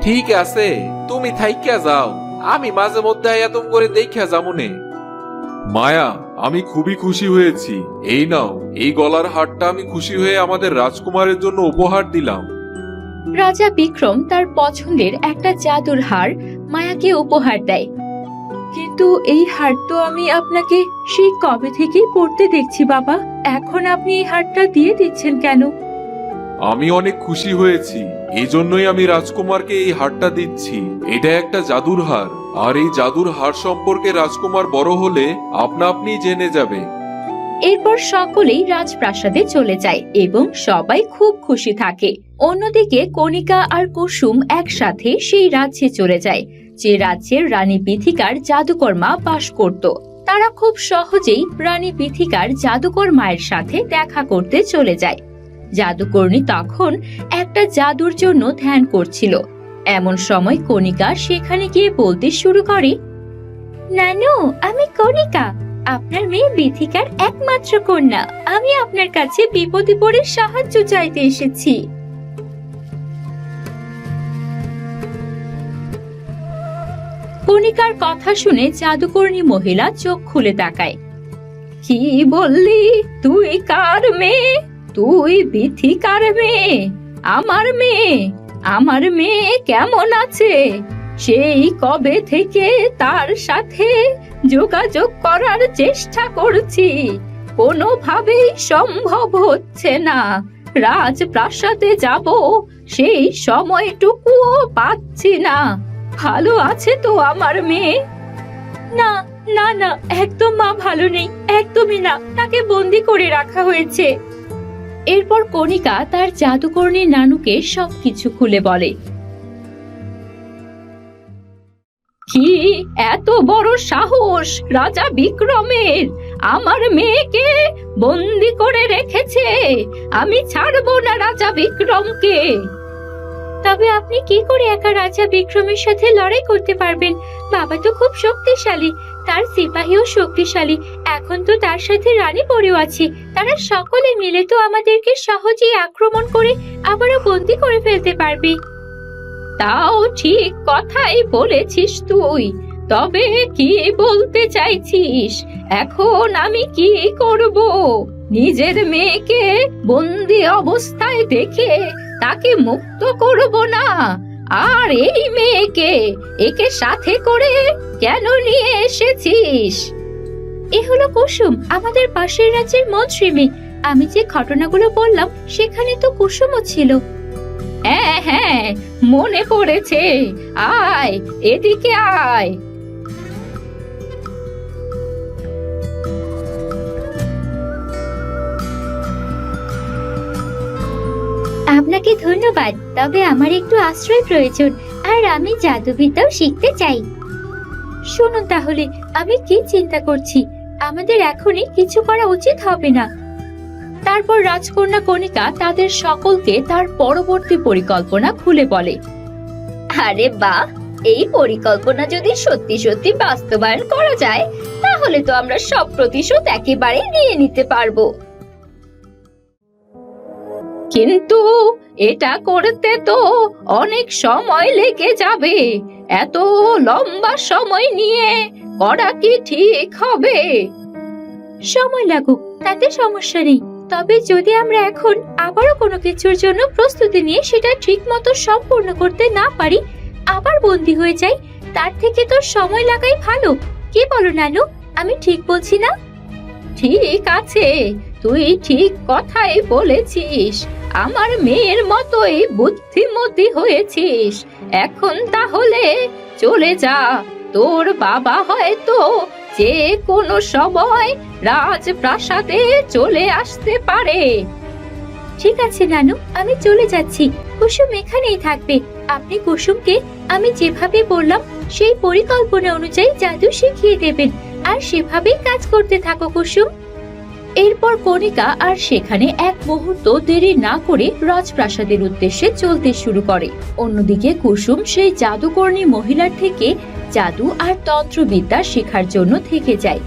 ঠিক আছে, তুমি থাইকা যাও, আমি মাঝে মধ্যে এতম করে দেখা যামুনে। মায়া, আমি খুবই খুশি হয়েছি। এই নাও, এই গলার হারটা আমি খুশি হয়ে আমাদের রাজকুমারের জন্য উপহার দিলাম। রাজা বিক্রম তার পছন্দের একটা জাদুর হার মায়াকে উপহার দেয়। কিন্তু এই হার তো আমি আপনাকে সেই কবে থেকেই পড়তে দেখছি বাবা, এখন আপনি এই হারটা দিয়ে দিচ্ছেন কেন? আমি অনেক খুশি হয়েছি, এই জন্যই আমি রাজকুমারকে এই হারটা দিচ্ছি। এটা একটা জাদুর হার, আর এই জাদুর হার সম্পর্কে রাজকুমার বড় হলে আপনা আপনি জেনে যাবে। এরপর সকলেই রাজপ্রাসাদে চলে যায় এবং সবাই খুব খুশি থাকে। অন্যদিকে কণিকা আর কুসুম একসাথে সেই রাজ্যে চলে যায়, যে রাজ্যের রানী বিথিকার জাদুকর মা বাস করত। তারা খুব সহজেই রানী বিথিকার জাদুকর মায়ের সাথে দেখা করতে চলে যায়। জাদুকর্ণী তখন একটা জাদুর জন্য ধ্যান করছিল। এমন সময় কণিকা সেখানে গিয়ে বলতে শুরু করে, নানু, আমি কণিকা, আপনার মেয়ে বিথিকার একমাত্র কন্যা। আমি আপনার কাছে বিপদে পড়ে সাহায্য চাইতে এসেছি। কণিকার কথা শুনে জাদুকর্ণী মহিলা চোখ খুলে তাকায়। কি বললি? তুই কার মেয়ে? তুই বিথিকার মেয়ে? আমার মেয়ে? আমার মেয়ে কেমন আছে? সেই কবে থেকে তার সাথে যোগাযোগ করার চেষ্টা করছি, কোনোভাবেই সম্ভব হচ্ছে না। রাজপ্রাসাদে যাব, সেই সময়টুকুও পাচ্ছি না। ভালো আছে তো আমার মেয়ে? না না না, একদম মা ভালো নেই, একদমই না, তাকে বন্দি করে রাখা হয়েছে। এরপর কণিকা তার জাদুকর্ণী নানুকে সবকিছু খুলে বলে। কি এত বড় সাহস রাজা বিক্রমের! আমার মেয়েকে বন্দি করে রেখেছে। আমি ছাড়বো না রাজা বিক্রমকে। তবে আপনি কি করে একা রাজা বিক্রমের সাথে লড়াই করতে পারবেন? বাবা তো খুব শক্তিশালী, তার সিপাহীও শক্তিশালী। এখন তো তার সাথে রানী পরেও আছে। তারা সকলে মিলে তো আমাদেরকে সহজেই আক্রমণ করে আবারও বন্দি করে ফেলতে পারবে। তাও ঠিক কথাই বলেছিস তুই। তবে কি বলতে চাইছিস? এখন আমি কি করব? নিজের মেয়েকে বন্দি অবস্থায় দেখে তাকে মুক্ত করব না? আর এই মেয়েকে একে সাথে করে কেন নিয়ে এসেছিস? এ হলো কুসুম, আমাদের পাশের রাজ্যের মন্ত্রী মেয়ে। আমি যে ঘটনাগুলো বললাম সেখানে তো কুসুমও ছিল। হ্যাঁ হ্যাঁ, মনে পড়েছে। আয়, এদিকে আয়। আপনাকে ধন্যবাদ, তবে আমার একটু আশ্রয় প্রয়োজন, আর আমি জাদুবিদ্যাও শিখতে চাই। শুনুন তাহলে, আমি কি চিন্তা করছি, আমাদের এখনই কিছু করা উচিত হবে না। তারপর রাজকন্যা কণিকা তাদের সকলকে তার পরবর্তী পরিকল্পনা খুলে বলে। আরে বাহ, এই পরিকল্পনা যদি সত্যি সত্যি বাস্তবায়ন করা যায়, তাহলে তো আমরা সব প্রতিশোধ একেবারে নিয়ে নিতে পারবো। কিন্তু এটা করতে তো অনেক সময় লেগে যাবে। এত লম্বা সময় নিয়ে করা কি ঠিক হবে? সময় লাগুক, তাতে সমস্যা নেই। তবে যদি আমরা এখন আবারও কোনো কিছুর জন্য প্রস্তুতি নিয়ে সেটা ঠিক মতো সম্পূর্ণ করতে না পারি, আবার বন্দী হয়ে যাই, তার থেকে তো সময় লাগাই ভালো। কি বলো নানু, আমি ঠিক বলছি না? ঠিক আছে, তুই ঠিক কথাই বলেছিস। আমার মেয়ের মতোই বুদ্ধিমতী হয়েছিস। এখন তাহলে চলে যা। তোর বাবা হয়তো যে কোনো সময় রাজপ্রাসাদে চলে আসতে পারে। ঠিক আছে নানু, আমি চলে যাচ্ছি। কুসুম এখানেই থাকবে। আপনি কুসুমকে আমি যেভাবে বললাম সেই পরিকল্পনা অনুযায়ী জাদু শিখিয়ে দেবেন, আর সেভাবেই কাজ করতে থাকো কুসুম। এরপর কণিকা আর সেখানে এক মুহূর্ত দেরি না করে রাজপ্রাসাদের উদ্দেশ্যে চলতে শুরু করে। অন্যদিকে কুসুম সেই জাদুকর্ণী মহিলার থেকে জাদু আর তন্ত্রবিদ্যা শেখার জন্য থেকে যায়।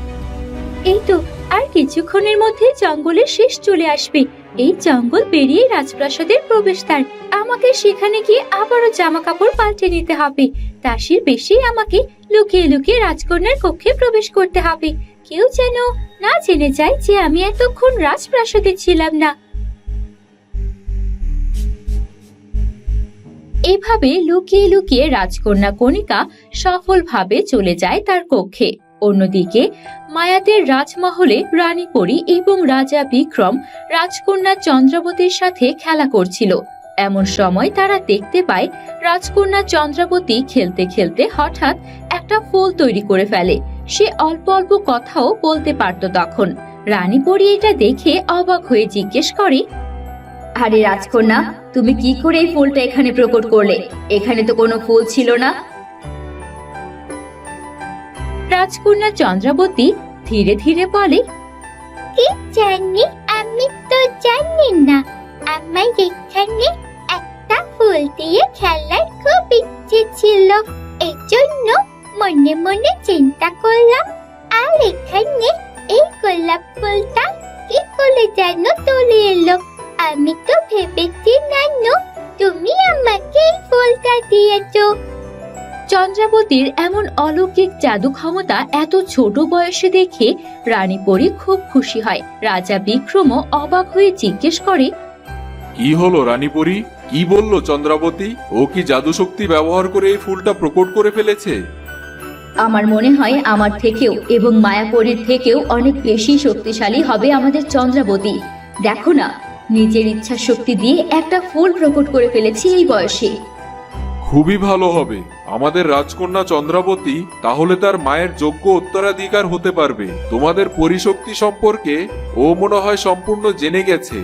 এই তো আর কিছুক্ষণের মধ্যে জঙ্গলের শেষ চলে আসবে। এই জঙ্গল পেরিয়ে রাজপ্রাসাদের প্রবেশদ্বার। আমাকে সেখানে গিয়ে আবারও জামা কাপড় পাল্টে নিতে হবে। দাসীর বেশি আমাকে লুকিয়ে লুকিয়ে রাজকন্যার কক্ষে প্রবেশ করতে হবে। কেউ যেন না জেনে যায় যে আমি এতক্ষণ রাজপ্রাসাদে ছিলাম না। এভাবে লুকিয়ে লুকিয়ে রাজকন্যা কণিকা সফলভাবে চলে যায় তার কক্ষে। অন্যদিকে মায়াদের রাজমহলে রানী পরী এবং রাজা বিক্রম রাজকন্যা চন্দ্রাবতীর সাথে খেলা করছিল। এমন সময় তারা দেখতে পায় রাজকন্যা চন্দ্রাবতী খেলতে খেলতে হঠাৎ একটা ফুল তৈরি করে ফেলে। সে অল্প অল্প কথাও বলতে পারত তখন। রানী পরী এটা দেখে অবাক হয়ে জিজ্ঞেস করে, আরে রাজকন্যা, তুমি কি করে এই ফুলটা এখানে প্রকট করলে? এখানে তো কোনো ফুল ছিল না। রাজকন্যা চন্দ্রাবতী ধীরে ধীরে বলে, কি জানি, আমি তো জানি না। আমার এখানে একটা ফুল দিয়ে খেলার খুব ইচ্ছে ছিল, এই জন্য মনে মনে চিন্তা করলাম। আর এখানে এই গোলাপ ফুলটা কি করে যেন চলে এলো। আমি তো ভেবেছি নানু তুমি আমাকে এই ফুলটা দিয়েছো। চন্দ্রাবতীর এমন অলৌকিক জাদু ক্ষমতা এত ছোট বয়সে দেখে রানী পরী খুব খুশি হয়। রাজা বিক্রমও অবাক হয়ে জিজ্ঞেস করে, কি হলো রানীপরি? কি বললো চন্দ্রাবতী? ও কি জাদু শক্তি ব্যবহার করে এই ফুলটা প্রকট করে ফেলেছে? আমার মনে হয় আমার থেকেও এবং মায়াপরীর থেকেও অনেক বেশি শক্তিশালী হবে আমাদের চন্দ্রাবতী। দেখো না, নিজের ইচ্ছা শক্তি দিয়ে একটা ফুল প্রকট করে ফেলেছি এই বয়সে। খুবই ভালো হবে। আমাদের রাজকন্যা চন্দ্রাবতী তাহলে তার মায়ের যোগ্য উত্তরাধিকার হতে পারবে। তোমাদের পরিশক্তি সম্পর্কে ও মনে হয় সম্পূর্ণ জেনে গেছে।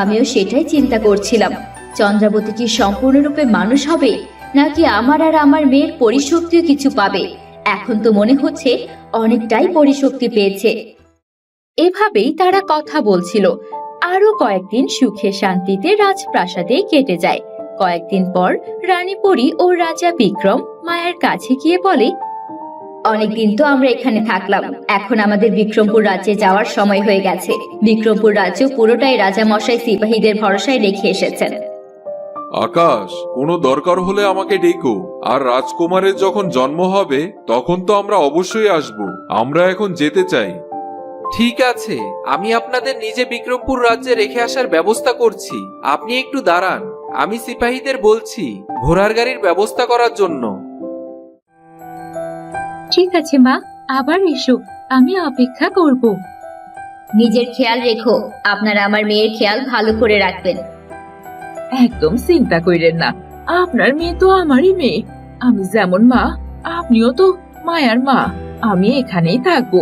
আমিও সেটাই চিন্তা করছিলাম, চন্দ্রাবতী কি সম্পূর্ণরূপে মানুষ হবে, নাকি আমার আর আমার মেয়ের পরিশক্তিও কিছু পাবে? এখন তো মনে হচ্ছে অনেকটাই পরিশক্তি পেয়েছে। এভাবেই তারা কথা বলছিল। আরো কয়েকদিন সুখে শান্তিতে রাজপ্রাসাদে কেটে যায়। কয়েকদিন পর রানী পরী ও রাজা বিক্রম মায়ের কাছে গিয়ে বলে, অনেকদিন তো আমরা এখানে থাকলাম, এখন আমাদের বিক্রমপুর রাজ্যে যাওয়ার সময় হয়ে গেছে। বিক্রমপুর রাজ্য পুরোটাই রাজা মশাই সিপাহীদের ভরসায় রেখে এসেছেন। আকাশ, কোনো দরকার হলে আমাকে ডেকো। আর রাজকুমারের যখন জন্ম হবে তখন তো আমরা অবশ্যই আসব। আমরা এখন যেতে চাই। ঠিক আছে, আমি আপনাদের নিজে বিক্রমপুর রাজ্যে রেখে আসার ব্যবস্থা করছি। আপনি একটু দাঁড়ান, আমি সিপাহীদের বলছি ঘোড়ার গাড়ির ব্যবস্থা করার জন্য। ঠিক আছে মা, আবার এসো, আমি অপেক্ষা করব। নিজের খেয়াল রেখো, আপনারা আমার মেয়ের খেয়াল ভালো করে রাখবেন। একদম চিন্তা কইরেন না, আপনার মেয়ে তো আমারই মেয়ে। আমি যেমন মা, আপনিও তো মায়ার মা। আমি এখানেই থাকবো।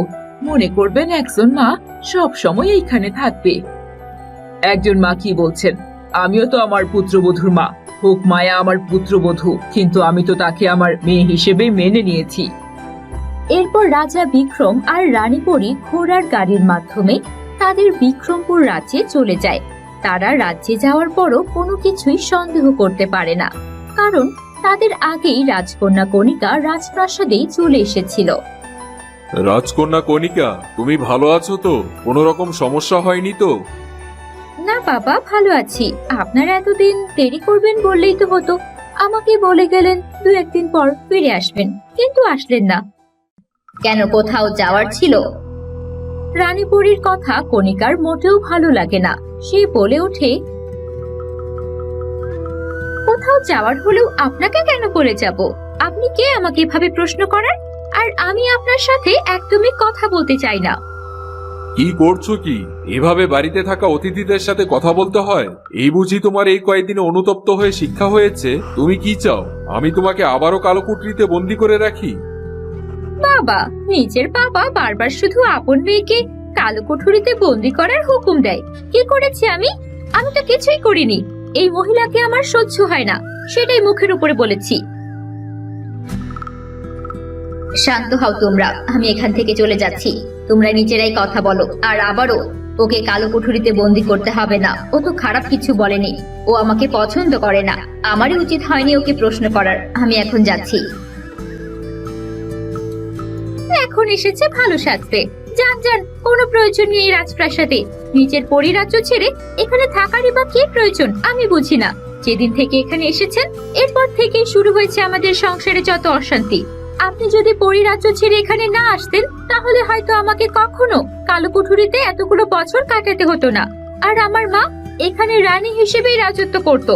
মনে করবেন একজন মা সব সময় এইখানে থাকবে। একজন মা কি বলছেন? আমিও তো আমার পুত্রবধূর মা। হোক মায়া আমার পুত্রবধূ, কিন্তু আমি তো তাকে আমার মেয়ে হিসেবে মেনে নিয়েছি। এরপর রাজা বিক্রম আর রানী পরী ঘোড়ার গাড়ির মাধ্যমে তাদের বিক্রমপুর রাজ্যে চলে যায়। তারা রাজ্যে যাওয়ার পরও কোনো কিছুই সন্দেহ করতে পারে না, কারণ তাদের আগেই রাজকন্যা কণিকা রাজপ্রাসাদেই চলে এসেছিল। রাজকন্যা কণিকা, তুমি ভালো আছো তো? কোনো রকম সমস্যা হয়নি তো? না বাবা, ভালো আছি। আপনারা এতদিন দেরি করবেন বললেই তো হতো। আমাকে বলে গেলেন 2-1 দিন পর ফিরে আসবেন, কিন্তু আসলেন না কেন? কোথাও যাওয়ার ছিল? রানীপুরীর কথা কণিকার মোটেও ভালো লাগে না। সে বলে ওঠে, কোথাও যাওয়ার হলেও আপনাকে কেন বলে যাব? আপনি কে আমাকে এভাবে প্রশ্ন করার? আর আমি আপনার সাথে একদমই কথা বলতে চাই না। কি করছো কি? এভাবে বাড়িতে থাকা অতিথিদের সাথে কথা বলতে হয়? এই বুঝি তোমার এই কয়েকদিনে অনুতপ্ত হয়ে শিক্ষা হয়েছে? তুমি কি চাও আমি তোমাকে আবারও কালোকুটরিতে বন্দি করে রাখি? বাবা, নিজের বাবা বারবার শুধু আপন মেয়েকে কালো কুঠুরিতে বন্দি করার হুকুম দেয়। কি করেছি আমি? আমি তো কিছুই করিনি। এই মহিলাকে আমার সহ্য হয় না, সেটাই মুখের উপরে বলেছি। শান্ত হও তোমরা, আমি এখান থেকে চলে যাচ্ছি। তোমরা নিজেরাই কথা বলো। আর আবারও ওকে কালো কুঠুরিতে বন্দি করতে হবে না। ও তো খারাপ কিছু বলেনি। ও আমাকে পছন্দ করে না। আমারই উচিত হয়নি ওকে প্রশ্ন করার। আমি এখন যাচ্ছি। এখন এসেছে ভালো সাজতে। যান যান, কোনো প্রয়োজন নেই এই রাজপ্রাসাদে। নিজের পরিরাজ্য ছেড়ে এখানে থাকারই বা কি প্রয়োজন আমি বুঝি না। যেদিন থেকে এখানে এসেছেন এরপর থেকেই শুরু হয়েছে আমাদের সংসারে যত অশান্তি। আপনি যদি পরিরাজ্য ছেড়ে এখানে না আসতেন তাহলে হয়তো আমাকে কখনো কালো কুঠুরিতে এতগুলো বছর কাটাতে হতো না। আর আমার মা এখানে রানী হিসেবেই রাজত্ব করতো।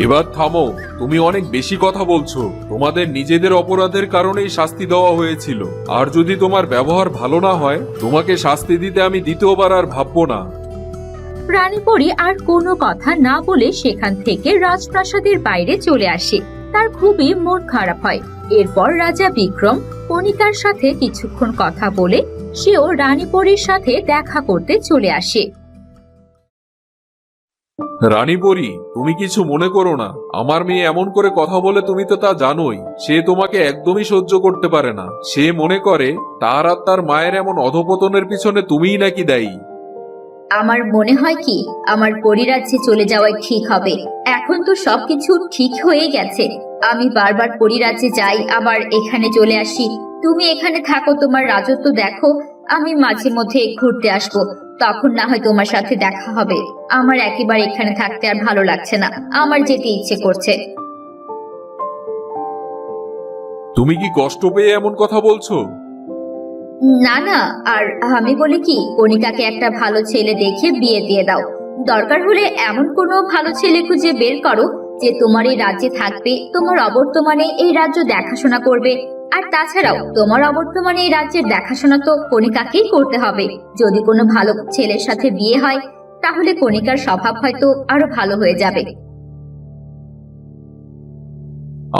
এবার থামো, তুমি অনেক বেশি কথা বলছো। তোমাদের নিজেদের অপরাধের কারণেই শাস্তি দেওয়া হয়েছিল। আর যদি তোমার ব্যবহার ভালো না হয়, তোমাকে শাস্তি দিতে আমি দ্বিতীয়বার আর ভাববো না। রানীপরী আর কোনো কথা না বলে সেখান থেকে রাজপ্রাসাদের বাইরে চলে আসে। তার খুবই মন খারাপ হয়। এরপর রাজা বিক্রম কণিকার সাথে কিছুক্ষণ কথা বলে সেও রানীপরীর সাথে দেখা করতে চলে আসে। রানীপরি, তুমি কিছু মনে করো না। আমার মেয়ে এমন করে কথা বলে তুমি তো তা জানোই। সে তোমাকে একদমই সহ্য করতে পারে না। সে মনে করে তার আর তার মায়ের এমন অধপতনের পিছনে তুমিই নাকি দায়ী। আমার মনে হয় কি আমার পরিরাজ্যে চলে যাওয়াই ঠিক হবে। এখন তো সবকিছু ঠিক হয়ে গেছে। আমি বারবার পরিরাজ্যে যাই, আবার এখানে চলে আসি। তুমি এখানে থাকো, তোমার রাজত্ব দেখো। আমি মাঝে মধ্যে ঘুরতে আসবো, তখন না হয় তোমার সাথে দেখা হবে। আমার একেবারে এখানে থাকতে আর ভালো লাগছে না। আমার যেতে ইচ্ছে করছে। তুমি কি কষ্ট পেয়ে এমন কথা বলছো? না না, আর আমি বলি কি, কণিকাকে একটা ভালো ছেলে দেখে বিয়ে দিয়ে দাও। দরকার হলে এমন কোনো ভালো ছেলে খুঁজে বের করো যে তোমার এই রাজ্যে থাকবে, তোমার অবর্তমানে এই রাজ্য দেখাশোনা করবে। আর তাছাড়াও তোমার অবর্তমানে এই রাজ্যের দেখাশোনা তো কণিকাকেই করতে হবে। যদি কোনো ভালো ছেলের সাথে বিয়ে হয় তাহলে কণিকার স্বভাব হয়তো আরো ভালো হয়ে যাবে।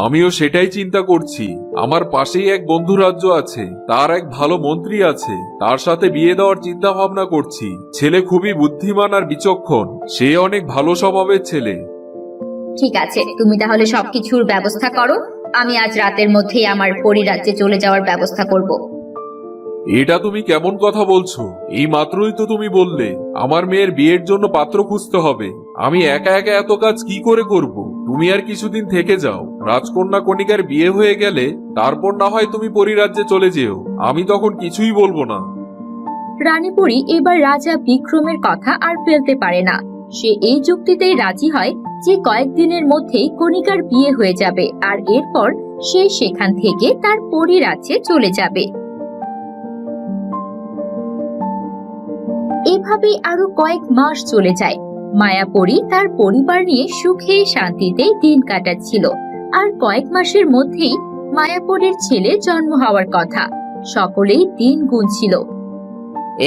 আমিও সেটাই চিন্তা করছি। আমার পাশেই এক বন্ধু রাজ্য আছে, তার এক ভালো মন্ত্রী আছে। তার সাথে বিয়ে দেওয়ার চিন্তা ভাবনা করছি। ছেলে খুবই বুদ্ধিমান আর বিচক্ষণ। সে অনেক ভালো স্বভাবের ছেলে। ঠিক আছে, তুমি তাহলে সবকিছুর ব্যবস্থা করো। আমি আজ রাতের মধ্যেই আমার পরিরাজ্যে চলে যাওয়ার ব্যবস্থা করব। এটা তুমি কেমন কথা বলছো? এই মাত্রই তো তুমি বললে আমার মেয়ের বিয়ের জন্য পাত্র খুঁজতে হবে। আমি একা একা এত কাজ কি করে করব? তুমি আর কিছুদিন থেকে যাও। রাজকন্যা কণিকার বিয়ে হয়ে গেলে তারপর না হয় তুমি পরিরাজ্যে চলে যেও। আমি তখন কিছুই বলবো না। রানীপুরী এবার রাজা বিক্রমের কথা আর ফেলতে পারে না। সে এই যুক্তিতেই রাজি হয় যে কয়েকদিনের মধ্যেই কণিকার বিয়ে হয়ে যাবে আর এরপর সে সেখান থেকে তার পরিরাজ্যে চলে যাবে। এভাবেই আরো কয়েক মাস চলে যায়। মায়াপরী তার পরিবার নিয়ে সুখে শান্তিতে দিন কাটাচ্ছিল। আর কয়েক মাসের মধ্যেই মায়াপরীর ছেলে জন্ম হওয়ার কথা। সকলেই দিন গুনছিল।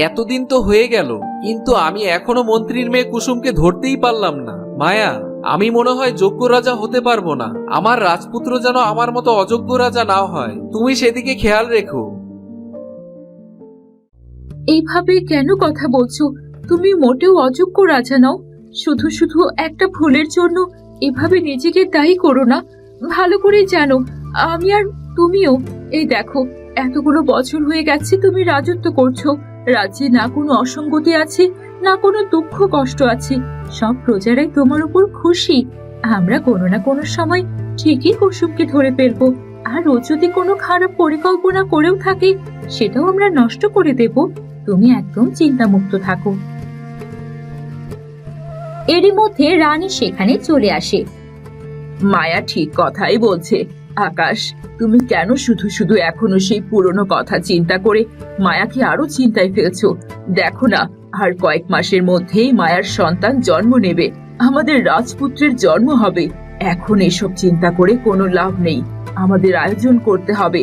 এতদিন তো হয়ে গেল, কিন্তু আমি এখনো মন্ত্রীর মেয়ে কুসুমকে ধরতেই পারলাম না। মায়া, আমি মনে হয় যোগ্য রাজা হতে পারবো না। আমার রাজপুত্র যেন আমার মতো অযোগ্য রাজা না হয়, তুমি সেদিকে খেয়াল রেখো। এইভাবে কেন কথা বলছো? তুমি মোটেও অযোগ্য রাজা নও। শুধু শুধু একটা ভুলের জন্য এভাবে নিজেকে দায়ী করো না। ভালো করে জানো আমি আর তুমিও, এই দেখো এতগুলো বছর হয়ে গেছে তুমি রাজত্ব করছো। রাজ্যে না কোনো অসঙ্গতি আছে, না কোনো দুঃখ কষ্ট আছে। সব প্রজারাই তোমার উপর খুশি। আমরা কোনো না কোনো সময় ঠিকই কুসুমকে ধরে ফেলবো, আর ও যদি কোনো খারাপ পরিকল্পনা করেও থাকে সেটাও আমরা নষ্ট করে দেব। তুমি একদম চিন্তামুক্ত থাকো। এরই মধ্যে রানী সেখানে চলে আসে। মায়া ঠিক কথাই বলছে। আকাশ, তুমি কেন শুধু শুধু এখনো সেই পুরনো কথা চিন্তা করে মায়াকে আরো চিন্তায় ফেলছো? দেখো না, আর কয়েক মাসের মধ্যেই মায়ার সন্তান জন্ম নেবে, আমাদের রাজপুত্রের জন্ম হবে। এখন এসব চিন্তা করে কোনো লাভ নেই। আমাদের আয়োজন করতে হবে।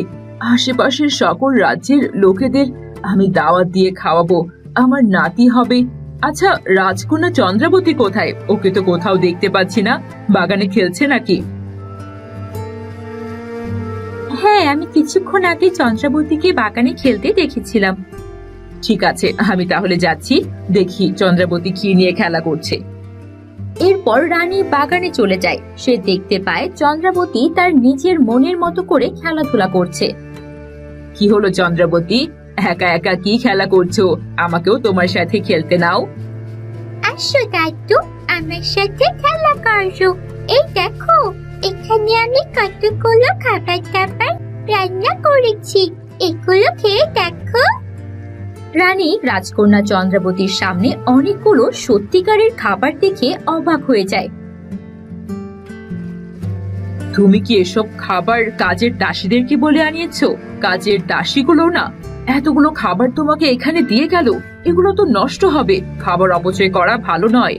আশেপাশের সকল রাজ্যের লোকেদের আমি দাওয়াত দিয়ে খাওয়াবো। আমার নাতি হবে। আচ্ছা, রাজকন্যা চন্দ্রাবতী কোথায়? ওকে তো কোথাও দেখতে পাচ্ছি না। বাগানে খেলছে নাকি? হ্যাঁ, আমি কিছুক্ষণ আগে চন্দ্রাবতীকে বাগানে খেলতে দেখেছিলাম। ঠিক আছে, আমি তাহলে যাচ্ছি, দেখি চন্দ্রাবতী কি নিয়ে খেলা করছে। এরপর রানী বাগানে চলে যায়। সে দেখতে পায় চন্দ্রাবতী তার নিজের মনের মতো করে খেলাধুলা করছে। কি হলো চন্দ্রাবতী, একা একা কি খেলা করছো? আমাকেও তোমার সাথে খেলতে নাও। আসো দাদু, আমার সাথে খেলা করো। এই দেখো, এখানে আমি কতগুলো খাবার দাবার রান্না করেছি, এগুলো খেয়ে দেখো। রানী রাজকন্যা চন্দ্রাবতীর সামনে অনেকগুলো সত্যিকারের খাবার দেখে অবাক হয়ে যায়। তুমি কি এসব খাবার কাজের দাসীদেরকে বলে আনিয়েছো? কাজের দাসীগুলো না, এতগুলো খাবার তোমাকে এখানে দিয়ে গেল। এগুলো তো নষ্ট হবে। খাবার অপচয় করা ভালো নয়।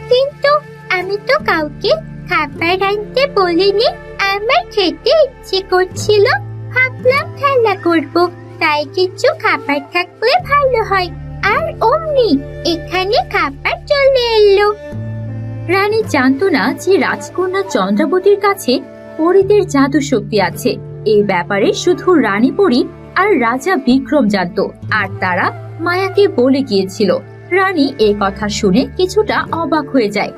কিন্তু আমি তো কাউকে খাবার আনতে বলিনি। আমার খেতে ইচ্ছে করছিল, ভাবলাম খেলা করব, তাই কিছু খাবার থাকলে ভালো হয়। আর অমনি এখানে খাবার চলে এলো। রানী জানতো না যে রাজকন্যা চন্দ্রাবতীর কাছে পরীদের জাদু শক্তি আছে। এই ব্যাপারে শুধু রানী পরী আর রাজা বিক্রম জানতো, আর তারা মায়াকে বলে গিয়েছিল। রানী এই কথা শুনে কিছুটা অবাক হয়ে যায়।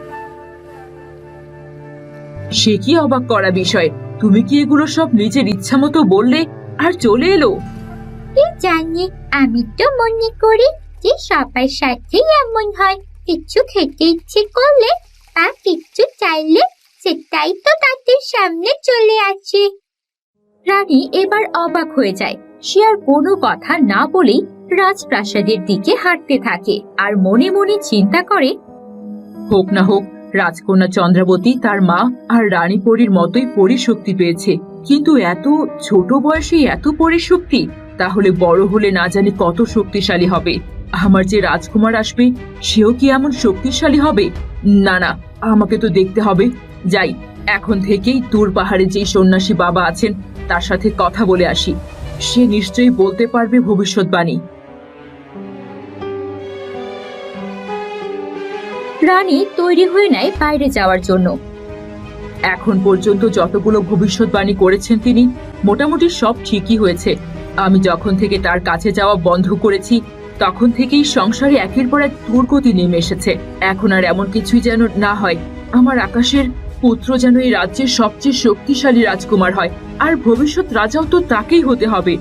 সে কি অবাক করা বিষয়! তুমি কি এগুলো সব নিজের ইচ্ছা মতো বললে আর চলে এলো? কি জানি, আমি তো মনে করি যে সবার সাথেই এমন হয়। কিছু খেতে ইচ্ছে করলে বা কিছু চাইলে সেটাই তো তাদের সামনে চলে আসে। রানী এবার অবাক হয়ে যায়। সে আর কোনো কথা না বলেই রাজপ্রাসাদের দিকে হাঁটতে থাকে আর মনে মনে চিন্তা করে, হোক না হোক, রাজকন্যা চন্দ্রাবতী তার মা আর রানী পরীর মতোই পরিশক্তি পেয়েছে। কিন্তু এত ছোট বয়সে এত পরিশক্তি, তাহলে বড় হলে না জানি কত শক্তিশালী হবে। আমার যে রাজকুমার আসবে সেও কি এমন শক্তিশালী হবে? না না, আমাকে তো দেখতে হবে। যাই, এখন থেকেই দূর পাহাড়ে যে সন্ন্যাসী বাবা আছেন তার সাথে কথা বলে আসি। সে নিশ্চয়ই বলতে পারবে ভবিষ্যৎবাণী। রানী তৈরি হয়ে নেয় বাইরে যাওয়ার জন্য। এখন পর্যন্ত যতগুলো ভবিষ্যৎবাণী করেছেন তিনি, মোটামুটি সব ঠিকই হয়েছে। আমি যখন থেকে তার কাছে যাওয়া বন্ধ করেছি তখন থেকেই সংসারে একের পর এক দুর্গতি নেমে এসেছে। এখন আর এমন কিছুই যেন না হয়। আমার আকাশের পুত্র যেন এই রাজ্যের সবচেয়ে শক্তিশালী রাজকুমার হয়, আর ভবিষ্যৎ রাজাও তো তাকেই হতে হবে।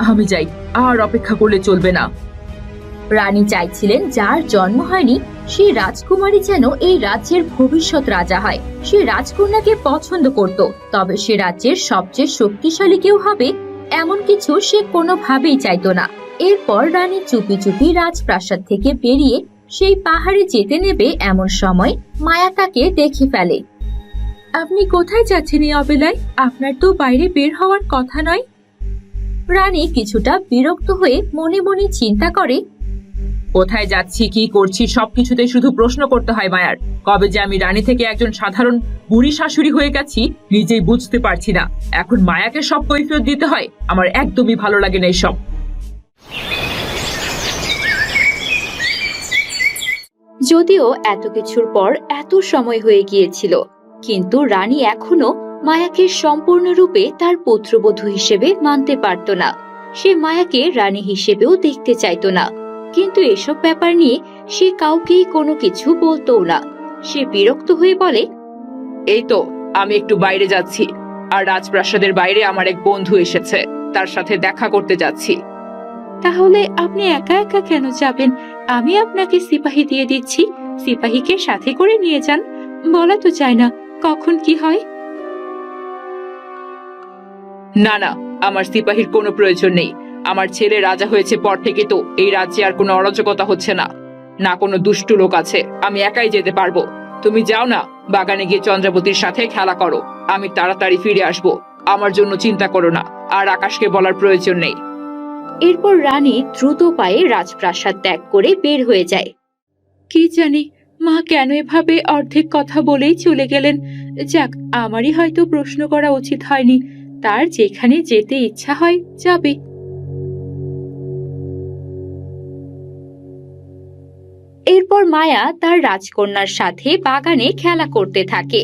আমি যাই, আর অপেক্ষা করলে চলবে না। রানী চাইছিলেন যার জন্ম হয়নি সেই রাজকুমারী যেন এই রাজ্যের ভবিষ্যৎ রাজা হয়। সে রাজকন্যাকে পছন্দ করত, তবে সে রাজ্যের সবচেয়ে শক্তিশালী কেউ হবে এমন কিছু সে কোনোভাবেই চাইতো না। এরপর রানী চুপি চুপি রাজপ্রাসাদ থেকে বেরিয়ে সেই পাহাড়ে যেতে নেবে এমন সময় মায়া তাকে দেখে ফেলে। আপনি কোথায় যাচ্ছেন এই অবেলায়? আপনার তো বাইরে বের হওয়ার কথা নয়। রানী কিছুটা বিরক্ত হয়ে মনে মনে চিন্তা করে, কোথায় যাচ্ছি, কি করছি, সবকিছুতে শুধু প্রশ্ন করতে হয় মায়ার। কবে যে আমি রানী থেকে একজন সাধারণ বুড়ি শাশুড়ি হয়ে গেছি নিজেই বুঝতে পারছি না। এখন মায়াকে সব কৈফিয়ত দিতে হয়, আমার একদমই ভালো লাগে না এসব। যদিও এত কিছুর পর এত সময় হয়ে গিয়েছিল, কিন্তু রানী এখনো মায়াকে সম্পূর্ণরূপে তার পুত্রবধূ হিসেবে মানতে পারত না। সে মায়াকে রানী হিসেবেও দেখতে চাইতো না, কিন্তু এসব ব্যাপার নিয়ে সে কাউকেই কোনো কিছু বলতো না। সে বিরক্ত হয়ে বলে, এই তো আমি একটু বাইরে যাচ্ছি, আর রাজপ্রাসাদের বাইরে আমার এক বন্ধু এসেছে, তার সাথে দেখা করতে যাচ্ছি। তাহলে আপনি একা একা কেন যাবেন? আমি আপনাকে সিপাহী দিয়ে দিচ্ছি, সিপাহীকে সাথে করে নিয়ে যান। বলা তো যায় না কখন কি হয়। না না, আমার সিপাহীর কোনো প্রয়োজন নেই। আমার ছেলে রাজা হয়েছে পর থেকে তো এই রাজ্যে আর কোনো অরাজকতা হচ্ছে না, না কোনো দুষ্টু লোক আছে। আমি একাই যেতে পারবো। তুমি যাও না, বাগানে গিয়ে চন্দ্রাবতীর সাথে খেলা করো। আমি তাড়াতাড়ি ফিরে আসবো, আমার জন্য চিন্তা করো না, আর আকাশকে বলার প্রয়োজন নেই। এরপর রানী দ্রুত পায়ে রাজপ্রাসাদ ত্যাগ করে বের হয়ে যায়। কি জানি মা কেন এভাবে অর্ধেক কথা বলেই চলে গেলেন। যাক, আমারই হয়তো প্রশ্ন করা উচিত হয়নি। তার যেখানে যেতে ইচ্ছা হয় যাবে। এরপর মায়া তার রাজকন্যার সাথে বাগানে খেলা করতে থাকে।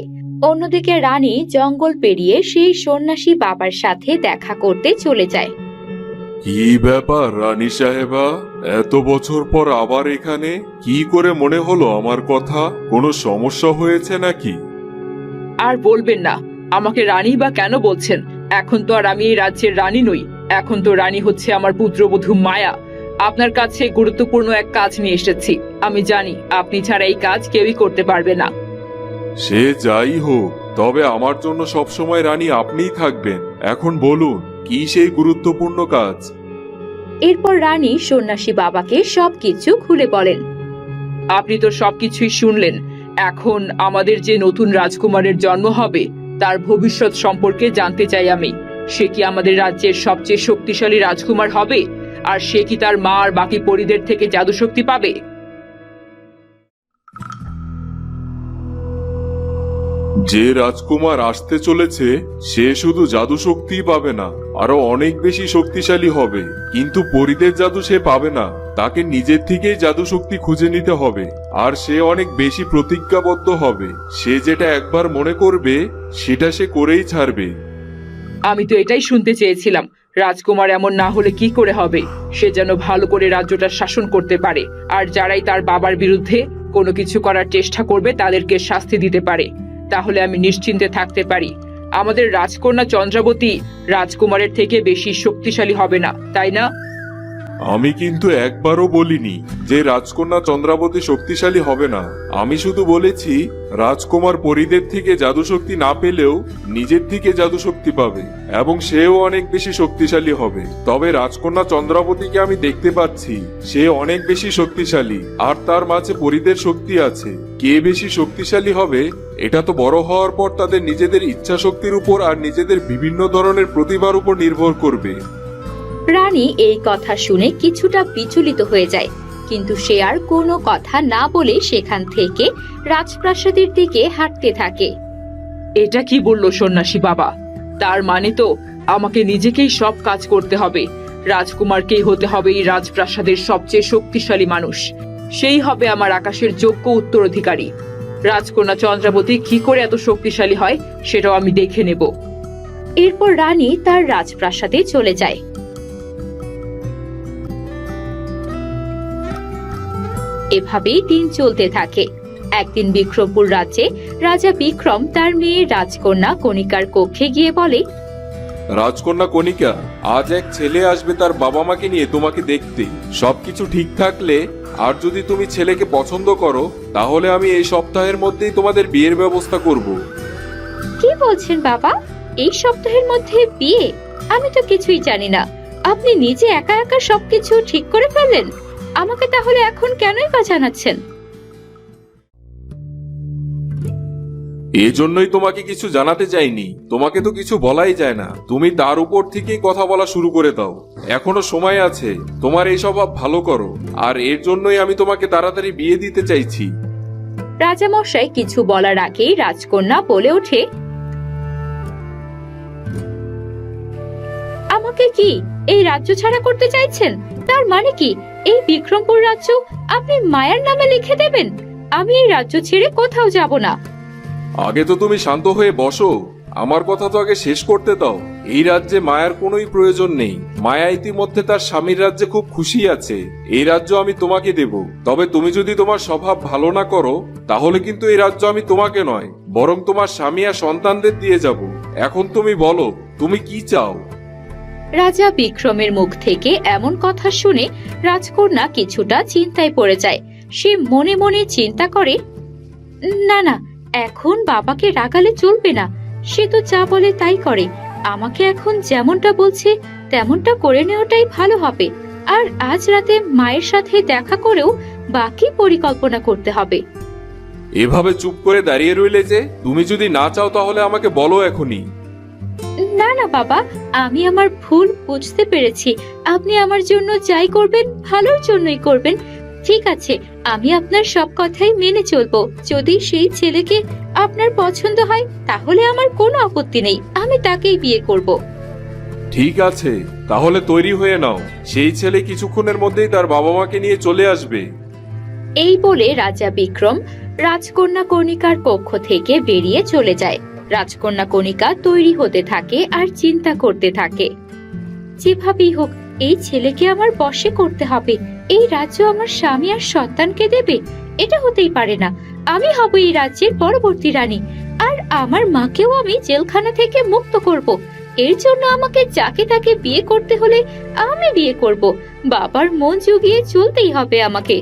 অন্যদিকে রানী জঙ্গল পেরিয়ে সেই সন্ন্যাসী বাবার সাথে দেখা করতে চলে যায়। কি ব্যাপার রানী সাহেবা, এত বছর পর আবার এখানে? কি করে মনে হলো আমার কথা? কোনো সমস্যা হয়েছে নাকি? আর বলবেন না, আমাকে রানী বা কেন বলছেন? এখন তো আর আমি এই রাজ্যের রানী নই, এখন তো রানী হচ্ছে আমার পুত্রবধূ মায়া। আপনার কাছে গুরুত্বপূর্ণ এক কাজ নিয়ে এসেছি। আমি জানি আপনি ছাড়া এই কাজ কেউই করতে পারবে না। সে যাই হোক, তবে আমার জন্য সবসময় রানী আপনিই থাকবেন। এখন বলুন, কি সেই গুরুত্বপূর্ণ কাজ? এরপর রানী সন্ন্যাসী বাবাকে সবকিছু খুলে বলেন। আপনি তো সবকিছুই শুনলেন। এখন আমাদের যে নতুন রাজকুমারের জন্ম হবে তার ভবিষ্যৎ সম্পর্কে জানতে চাই আমি। সে কি আমাদের রাজ্যের সবচেয়ে শক্তিশালী রাজকুমার হবে? আর সে কি তার মা আর বাকি পরীদের থেকে জাদুশক্তি পাবে? যে রাজকুমার আসতে চলেছে সে শুধু জাদু শক্তি পাবে না, আরো অনেক বেশি শক্তিশালী হবে। কিন্তু পরীদের জাদু সে পাবে না, তাকে নিজের থেকেই জাদু শক্তি খুঁজে নিতে হবে। আর সে অনেক বেশি প্রতিজ্ঞাবদ্ধ হবে। সে যেটা একবার মনে করবে সেটা সে করেই ছাড়বে। আমি তো এটাই শুনতে চেয়েছিলাম। রাজকুমার এমন না হলে কি করে হবে? সে যেন ভালো করে রাজ্যটা শাসন করতে পারে, আর যারাই তার বাবার বিরুদ্ধে কোনো কিছু করার চেষ্টা করবে তাদেরকে শাস্তি দিতে পারে। তাহলে আমি নিশ্চিন্তে থাকতে পারি। আমাদের রাজকন্যা চন্দ্রাবতী রাজকুমারের থেকে বেশি শক্তিশালী হবে না, তাই না? আমি কিন্তু একবারও বলিনি যে রাজকন্যা চন্দ্রাবতী শক্তিশালী হবে না। আমি শুধু বলেছি রাজকুমার পরীদের থেকে জাদুশক্তি না পেলেও নিজের থেকে জাদুশক্তি পাবে, এবং সেও অনেক বেশি শক্তিশালী হবে। তবে রাজকন্যা চন্দ্রাবতীকে আমি দেখতে পাচ্ছি, সে অনেক বেশি শক্তিশালী, আর তার মাঝে পরীদের শক্তি আছে। কে বেশি শক্তিশালী হবে এটা তো বড় হওয়ার পর তাদের নিজেদের ইচ্ছা শক্তির উপর আর নিজেদের বিভিন্ন ধরনের প্রতিভার উপর নির্ভর করবে। রানী এই কথা শুনে কিছুটা বিচলিত হয়ে যায়, কিন্তু সে আর কোনো কথা না বলে সেখান থেকে রাজপ্রাসাদের দিকে হাঁটতে থাকে। এটা কি বললো সন্ন্যাসী বাবা? তার মানে তো আমাকে নিজেকেই সব কাজ করতে হবে। রাজকুমারকেই হতে হবে এই রাজপ্রাসাদের সবচেয়ে শক্তিশালী মানুষ। সেই হবে আমার আকাশের যোগ্য উত্তরাধিকারী। রাজকন্যা চন্দ্রাবতী কি করে এত শক্তিশালী হয় সেটাও আমি দেখে নেব। এরপর রানী তার রাজপ্রাসাদে চলে যায়। এভাবেই দিন চলতে থাকে। একদিন বিক্রমপুর রাজ্যে রাজা বিক্রম তার মেয়ে রাজকন্যা কণিকার কক্ষে গিয়ে বলে, রাজকন্যা কণিকা, আজ এক ছেলে আসবে তার বাবা মাকে নিয়ে তোমাকে দেখতে। সবকিছু ঠিক থাকলে আর যদি তুমি ছেলেকে পছন্দ করো তাহলে আমি এই সপ্তাহের মধ্যেই তোমাদের বিয়ের ব্যবস্থা করব। কি বলছেন বাবা? এই সপ্তাহের মধ্যে বিয়ে? আমি তো কিছুই জানি না। আপনি নিজে একা একা সবকিছু ঠিক করে ফেললেন? আমাকে তাহলে এখন কেনই বা জানাচ্ছেন? এজন্যই তোমাকে কিছু জানাতে চাইনি। তোমাকে তো কিছু বলাই যায় না, তুমি তার উপর থেকেই কথা বলা শুরু করে দাও। এখনো সময় আছে, তোমার এই স্বভাব ভালো করো, আর এর জন্যই আমি তোমাকে তাড়াতাড়ি বিয়ে দিতে চাইছি। রাজামশাই কিছু বলার আগেই রাজকন্যা বলে ওঠে, আমাকে কি এই রাজ্য ছাড়া করতে চাইছেন? তার মানে কি এই বিক্রমপুর রাজ্য আপনি মায়ার নামে লিখে দেবেন? আমি এই রাজ্য ছেড়ে কোথাও যাব না। আগে তো তুমি শান্ত হয়ে বসো, আমার কথা তো আগে শেষ করতে দাও। এই রাজ্যে মায়ার কোনোই প্রয়োজন নেই। মায়া ইতিমধ্যে তার স্বামীর রাজ্যে খুব খুশি আছে। এই রাজ্য আমি তোমাকে দেব, তবে তুমি যদি তোমার স্বভাব ভালো না করো তাহলে কিন্তু এই রাজ্য আমি তোমাকে নয়, বরং তোমার স্বামী আর সন্তানদের দিয়ে যাব। এখন তুমি বলো, তুমি কি চাও? রাজা বিক্রমের মুখ থেকে এমন কথা শুনে রাজকন্যা কিছুটা চিন্তায় পড়ে যায়। সে মনে মনে চিন্তা করে, না না, এখন বাবাকে রাগালে চলবে না। সে তো যা বলে তাই করে। আমাকে এখন যেমনটা বলছে তেমনটা করে নেওয়াটাই ভালো হবে। আর আজ রাতে মায়ের সাথে দেখা করেও বাকি পরিকল্পনা করতে হবে। এভাবে চুপ করে দাঁড়িয়ে রইলে যে? তুমি যদি না চাও তাহলে আমাকে বলো এখনই। না না বাবা, আমি আমার ভুল বুঝতে পেরেছি। আপনি আমার জন্য যাই করবেন ভালোর জন্যই করবেন। ঠিক আছে, আমি আপনার সব কথাই মেনে চলবো। যদি সেই ছেলেকে আপনার পছন্দ হয় তাহলে আমার কোনো আপত্তি নেই, আমি তাকেই বিয়ে করব। ঠিক আছে, তাহলে তৈরি হয়ে নাও। সেই ছেলে কিছুক্ষণের মধ্যেই তার বাবা মাকে নিয়ে চলে আসবে। এই বলে রাজা বিক্রম রাজকন্যা কণিকার কক্ষ থেকে বেরিয়ে চলে যায়। রাজকন্যা কণিকা তৈরি হতে থাকে আর চিন্তা করতে থাকে, যেভাবেই হোক এই ছেলেকে আমার বশে করতে হবে। এই রাজ্য আমার স্বামী আর সন্তানকে দেবে? এটা হতেই পারে না। আমি হব এই রাজ্যের পরবর্তী রানী, আর আমার মাকেও আমি জেলখানা থেকে মুক্ত করব। এর জন্য আমাকে যাকে তাকে বিয়ে করতে হলে আমি বিয়ে করব। বাবার মন জুগিয়ে চলতেই হবে আমাকে।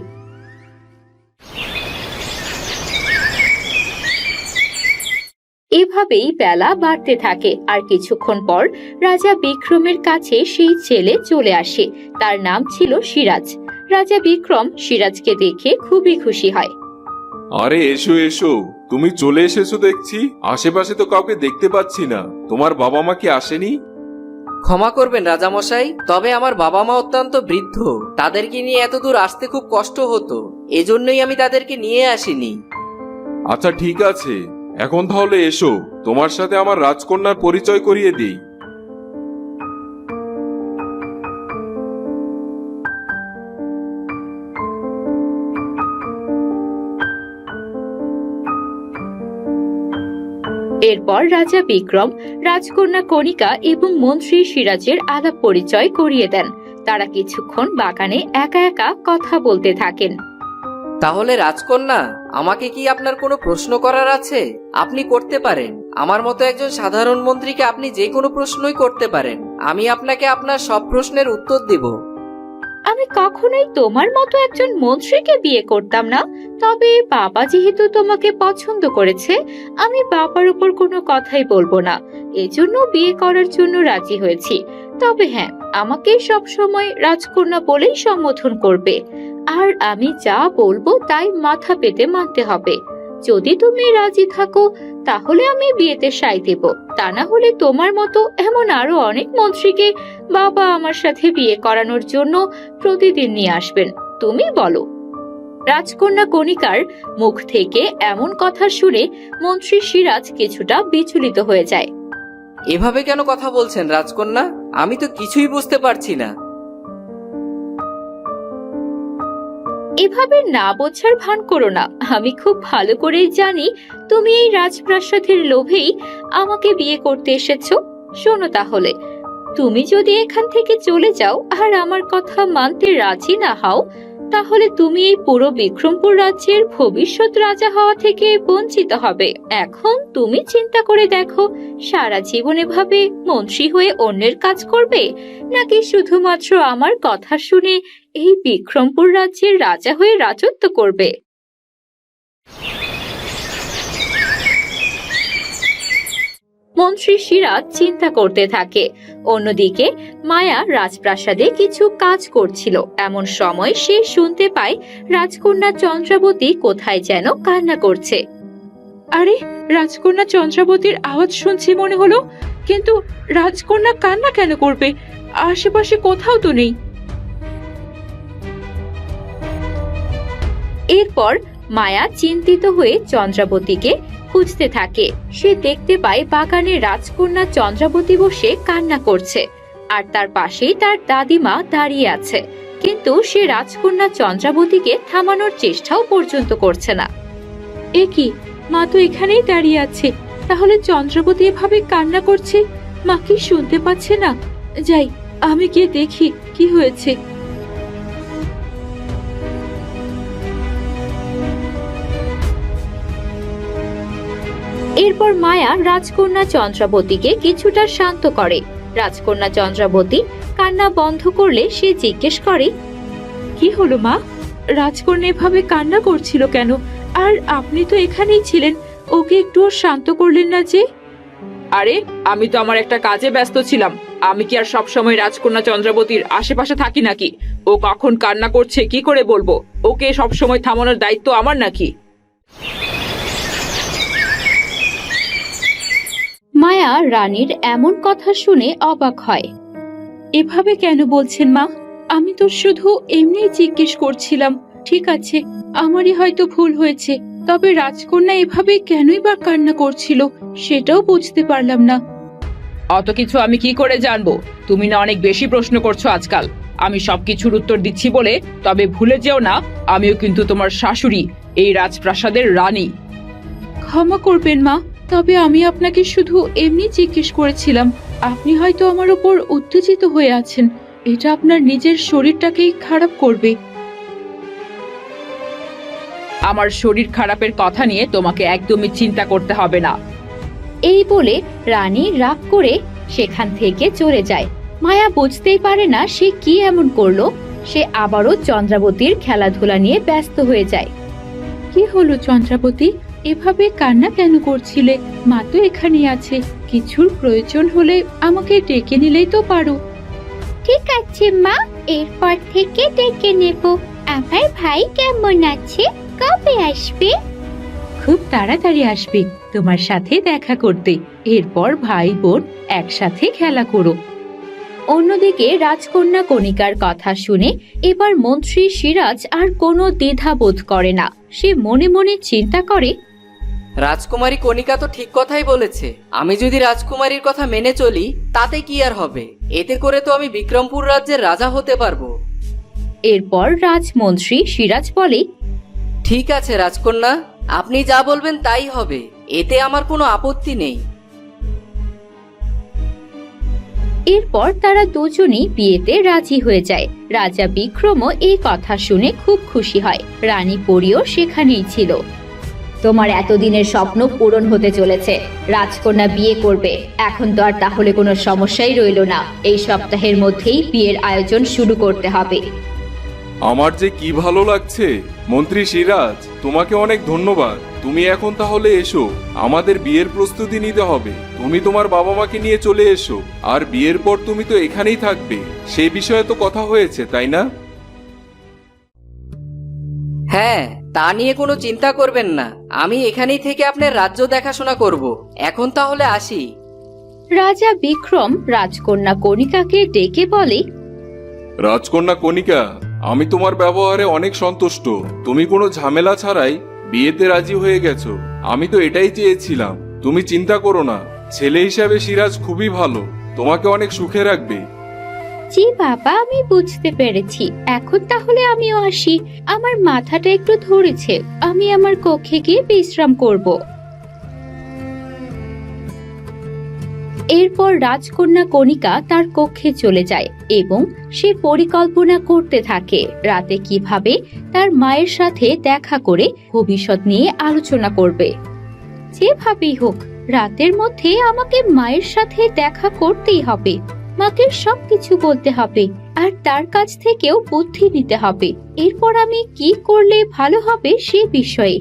এভাবেই বেলা বাড়তে থাকে, আর কিছুক্ষণ পর রাজা বিক্রমের কাছে সেই ছেলে চলে আসে। তার নাম ছিল সিরাজ। রাজা বিক্রম সিরাজকে দেখে খুবই খুশি হয়। আরে এসো এসো, তুমি চলে এসেছো দেখছি। আশেপাশে তো কাউকে দেখতে পাচ্ছি না। তোমার বাবা মা কি আসেনি? ক্ষমা করবেন রাজামশাই, তবে আমার বাবা মা অত্যন্ত বৃদ্ধ। তাদেরকে নিয়ে এত দূর আসতে খুব কষ্ট হতো, এজন্যই আমি তাদেরকে নিয়ে আসিনি। আচ্ছা ঠিক আছে, এখন তাহলে এসো, তোমার সাথে আমার রাজকন্যার পরিচয় করিয়ে দিই। এরপর রাজা বিক্রম রাজকন্যা কণিকা এবং মন্ত্রী সিরাজের আলাপ পরিচয় করিয়ে দেন। তারা কিছুক্ষণ বাগানে একা একা কথা বলতে থাকেন। তাহলে রাজকন্যা, আমাকে কি আপনার কোনো প্রশ্ন করার আছে? আপনি করতে পারেন। আমার মতো একজন সাধারণ মন্ত্রীকে আপনি যে কোনো প্রশ্নই করতে পারেন। আমি আপনাকে আপনার সব প্রশ্নের উত্তর দেব। আমি কখনোই তোমার মতো একজন মন্ত্রীকে বিয়ে করতাম না। তবে বাবা যেহেতু তোমাকে পছন্দ করেছে, আমি বাবার উপর কোনো কথাই বলবো না। এজন্য বিয়ে করার জন্য রাজি হয়েছি। তবে হ্যাঁ, আমাকে সব সময় রাজকন্যা বলেই সম্বোধন করবে, আর আমি যা বলবো তাই মাথা পেতে মানতে হবে। যদি তুমি রাজি থাকো তাহলে আমি বিয়েতে সাই দেব, তা না হলে তোমার মতো এমন আরো অনেক মন্ত্রীকে বাবা আমার সাথে বিয়ে করানোর জন্য প্রতিদিন নিয়ে আসবেন। তুমি বলো। রাজকন্যা কণিকার মুখ থেকে এমন কথা শুনে মন্ত্রী সিরাজ কিছুটা বিচলিত হয়ে যায়। এভাবে কেন কথা বলছেন রাজকন্যা? আমি তো কিছুই বুঝতে পারছি না। এভাবে না বোঝার ভান করো না। আমি খুব ভালো করেই জানি তুমি এই রাজপ্রাসাদের লোভেই আমাকে বিয়ে করতে এসেছো। শোনো তাহলে, তুমি যদি এখান থেকে চলে যাও আর আমার কথা মানতে রাজি না হও, তাহলে তুমি এই পুরো বিক্রমপুর রাজ্যের ভবিষ্যৎ রাজা হওয়া থেকে বঞ্চিত হবে। এখন তুমি চিন্তা করে দেখো, সারা জীবন এভাবে মন্ত্রী হয়ে অন্যের কাজ করবে, নাকি শুধুমাত্র আমার কথা শুনে এই বিক্রমপুর রাজ্যের রাজা হয়ে রাজত্ব করবে? মন্ত্রী সিরাজ চিন্তা করতে থাকে। অন্যদিকে মায়া রাজপ্রাসাদে কিছু কাজ করছিল। এমন সময় সে শুনতে পায় রাজকন্যা চন্দ্রাবতী কোথায় যেন কান্না করছে। আরে, রাজকন্যা চন্দ্রাবতীর আওয়াজ শুনছি মনে হলো, কিন্তু রাজকন্যা কান্না কেন করবে? আশেপাশে কোথাও তো নেই। এরপর মায়া চিন্তিত হয়ে চন্দ্রাবতীকে খুঁজতে থাকে। সে দেখতে পায় বাগানে রাজকন্যা চন্দ্রাবতী বসে কান্না করছে, আর তার পাশেই তার দাদিমা দাঁড়িয়ে আছে। কিন্তু সে রাজকন্যা চন্দ্রাবতীকে থামানোর চেষ্টাও পর্যন্ত করছে না। এ কি, মা তো এখানেই দাঁড়িয়ে আছে, তাহলে চন্দ্রাবতী এভাবে কান্না করছে, মা কি শুনতে পাচ্ছে না? যাই, আমি গিয়ে দেখি কি হয়েছে। এরপর মায়া রাজকন্যা চন্দ্রাবতীকে কিছুটা শান্ত করে। রাজকন্যা চন্দ্রাবতী কান্না বন্ধ করলে সে জিজ্ঞেস করে, কি হলো মা? রাজকন্যা এভাবে কান্না করছিল কেন? আর আপনি তো এখানেই ছিলেন, ওকে একটুও শান্ত করলেন না যে? আরে, আমি তো আমার একটা কাজে ব্যস্ত ছিলাম। আমি কি আর সব সময় রাজকন্যা চন্দ্রাবতীর আশেপাশে থাকি নাকি? ও কখন কান্না করছে কি করে বলবো? ওকে সব সময় থামানোর দায়িত্ব আমার নাকি? মায়া রানীর এমন কথা শুনে অবাক হয়। এভাবে কেন বলছেন মা? আমি তো শুধু এমনিই জিজ্ঞেস করছিলাম। ঠিক আছে, আমারই হয়তো ভুল হয়েছে, তবে রাজকন্যা এভাবে কেনই বা কান্না করছিল সেটাও বুঝতে পারলাম না। অত কিছু আমি কি করে জানবো? তুমি না অনেক বেশি প্রশ্ন করছো আজকাল। আমি সবকিছুর উত্তর দিচ্ছি বলে তবে ভুলে যেও না, আমিও কিন্তু তোমার শাশুড়ি, এই রাজপ্রাসাদের রানী। ক্ষমা করবেন মা, তবে আমি আপনাকে শুধু এমনি জিজ্ঞেস করেছিলাম। আপনি হয়তো আমার উপর উত্তেজিত হয়ে আছেন, এটা আপনার নিজের শরীরটাকেই খারাপ করবে। আমার শরীর খারাপের কথা নিয়ে তোমাকে একদমই চিন্তা করতে হবে না। এই বলে রানী রাগ করে সেখান থেকে চলে যায়। মায়া বুঝতেই পারে না সে কি এমন করলো। সে আবারও চন্দ্রাবতীর খেলাধুলা নিয়ে ব্যস্ত হয়ে যায়। কি হলো চন্দ্রাবতী, এভাবে কান্না কেন করছিলে? মা তো এখানেই আছে, কিছুর প্রয়োজন হলে আমাকে ডেকে নিলেই তো পারো। ঠিক আছে মা, এরপর থেকে ডেকে নেব। আমার ভাই কেমন আছে? কবে আসবে? খুব তাড়াতাড়ি আসবে তোমার সাথে দেখা করতে। এরপর ভাই বোন একসাথে খেলা করো। অন্যদিকে রাজকন্যা কণিকার কথা শুনে এবার মন্ত্রী সিরাজ আর কোনো দ্বিধা বোধ করে না। সে মনে মনে চিন্তা করে, রাজকুমারী কণিকা তো ঠিক কথাই বলেছে। আমি যদি রাজকুমারীর কথা মেনে চলি তাতে কি আর হবে? এতে করে তো আমি বিক্রমপুর রাজ্যের রাজা হতে পারবো। এরপর রাজমন্ত্রী সিরাজ বলে, ঠিক আছে রাজকন্যা, আপনি যা বলবেন তাই হবে, এতে আমার কোনো আপত্তি নেই। এরপর তারা দুজনেই বিয়েতে রাজি হয়ে যায়। রাজা বিক্রমও এই কথা শুনে খুব খুশি হয়। রানী পরীও সেখানেই ছিল। তোমার এতদিনের স্বপ্ন পূরণ হতে চলেছে। রাজকন্যা বিয়ে করবে, এখন তো আর তাহলে কোনো সমস্যাই রইল না। এই সপ্তাহের মধ্যেই বিয়ের আয়োজন শুরু করতে হবে। আমার যে কি ভালো লাগছে। মন্ত্রী সিরাজ, তোমাকে অনেক ধন্যবাদ। তুমি এখন তাহলে এসো, আমাদের বিয়ের প্রস্তুতি নিতে হবে। তুমি তোমার বাবা মাকে নিয়ে চলে এসো, আর বিয়ের পর তুমি তো এখানেই থাকবে, সেই বিষয়ে তো কথা হয়েছে তাই না? হ্যাঁ, তা নিয়ে কোনো চিন্তা করবেন না। আমি এখানেই থেকে আপনার রাজ্য দেখাশোনা করব। এখন তাহলে আসি। রাজা বিক্রম রাজকন্যা কণিকাকে ডেকে বলে, রাজকন্যা কণিকা, আমি তোমার ব্যবহারে অনেক সন্তুষ্ট। তুমি কোনো ঝামেলা ছাড়াই বিয়েতে রাজি হয়ে গেছো। আমি তো এটাই চেয়েছিলাম। তুমি চিন্তা করো না, ছেলে হিসাবে সিরাজ খুবই ভালো, তোমাকে অনেক সুখে রাখবে। জি বাবা, আমি বুঝতে পেরেছি। এখন তাহলে আমিও আসি। আমার মাথাটা একটু ধরেছে, আমি আমার কক্ষে গিয়ে বিশ্রাম করব। এরপর রাজকন্যা কণিকা তার কক্ষে চলে যায় এবং সে পরিকল্পনা করতে থাকে রাতে কিভাবে তার মায়ের সাথে দেখা করে ভবিষ্যৎ নিয়ে আলোচনা করবে। যেভাবেই হোক, রাতের মধ্যে আমাকে মায়ের সাথে দেখা করতেই হবে। মাকে সবকিছু বলতে হবে আর তার কাছ থেকেও বুদ্ধি নিতে হবে। এরপর আমি কি করলে ভালো হবে সে বিষয়ে।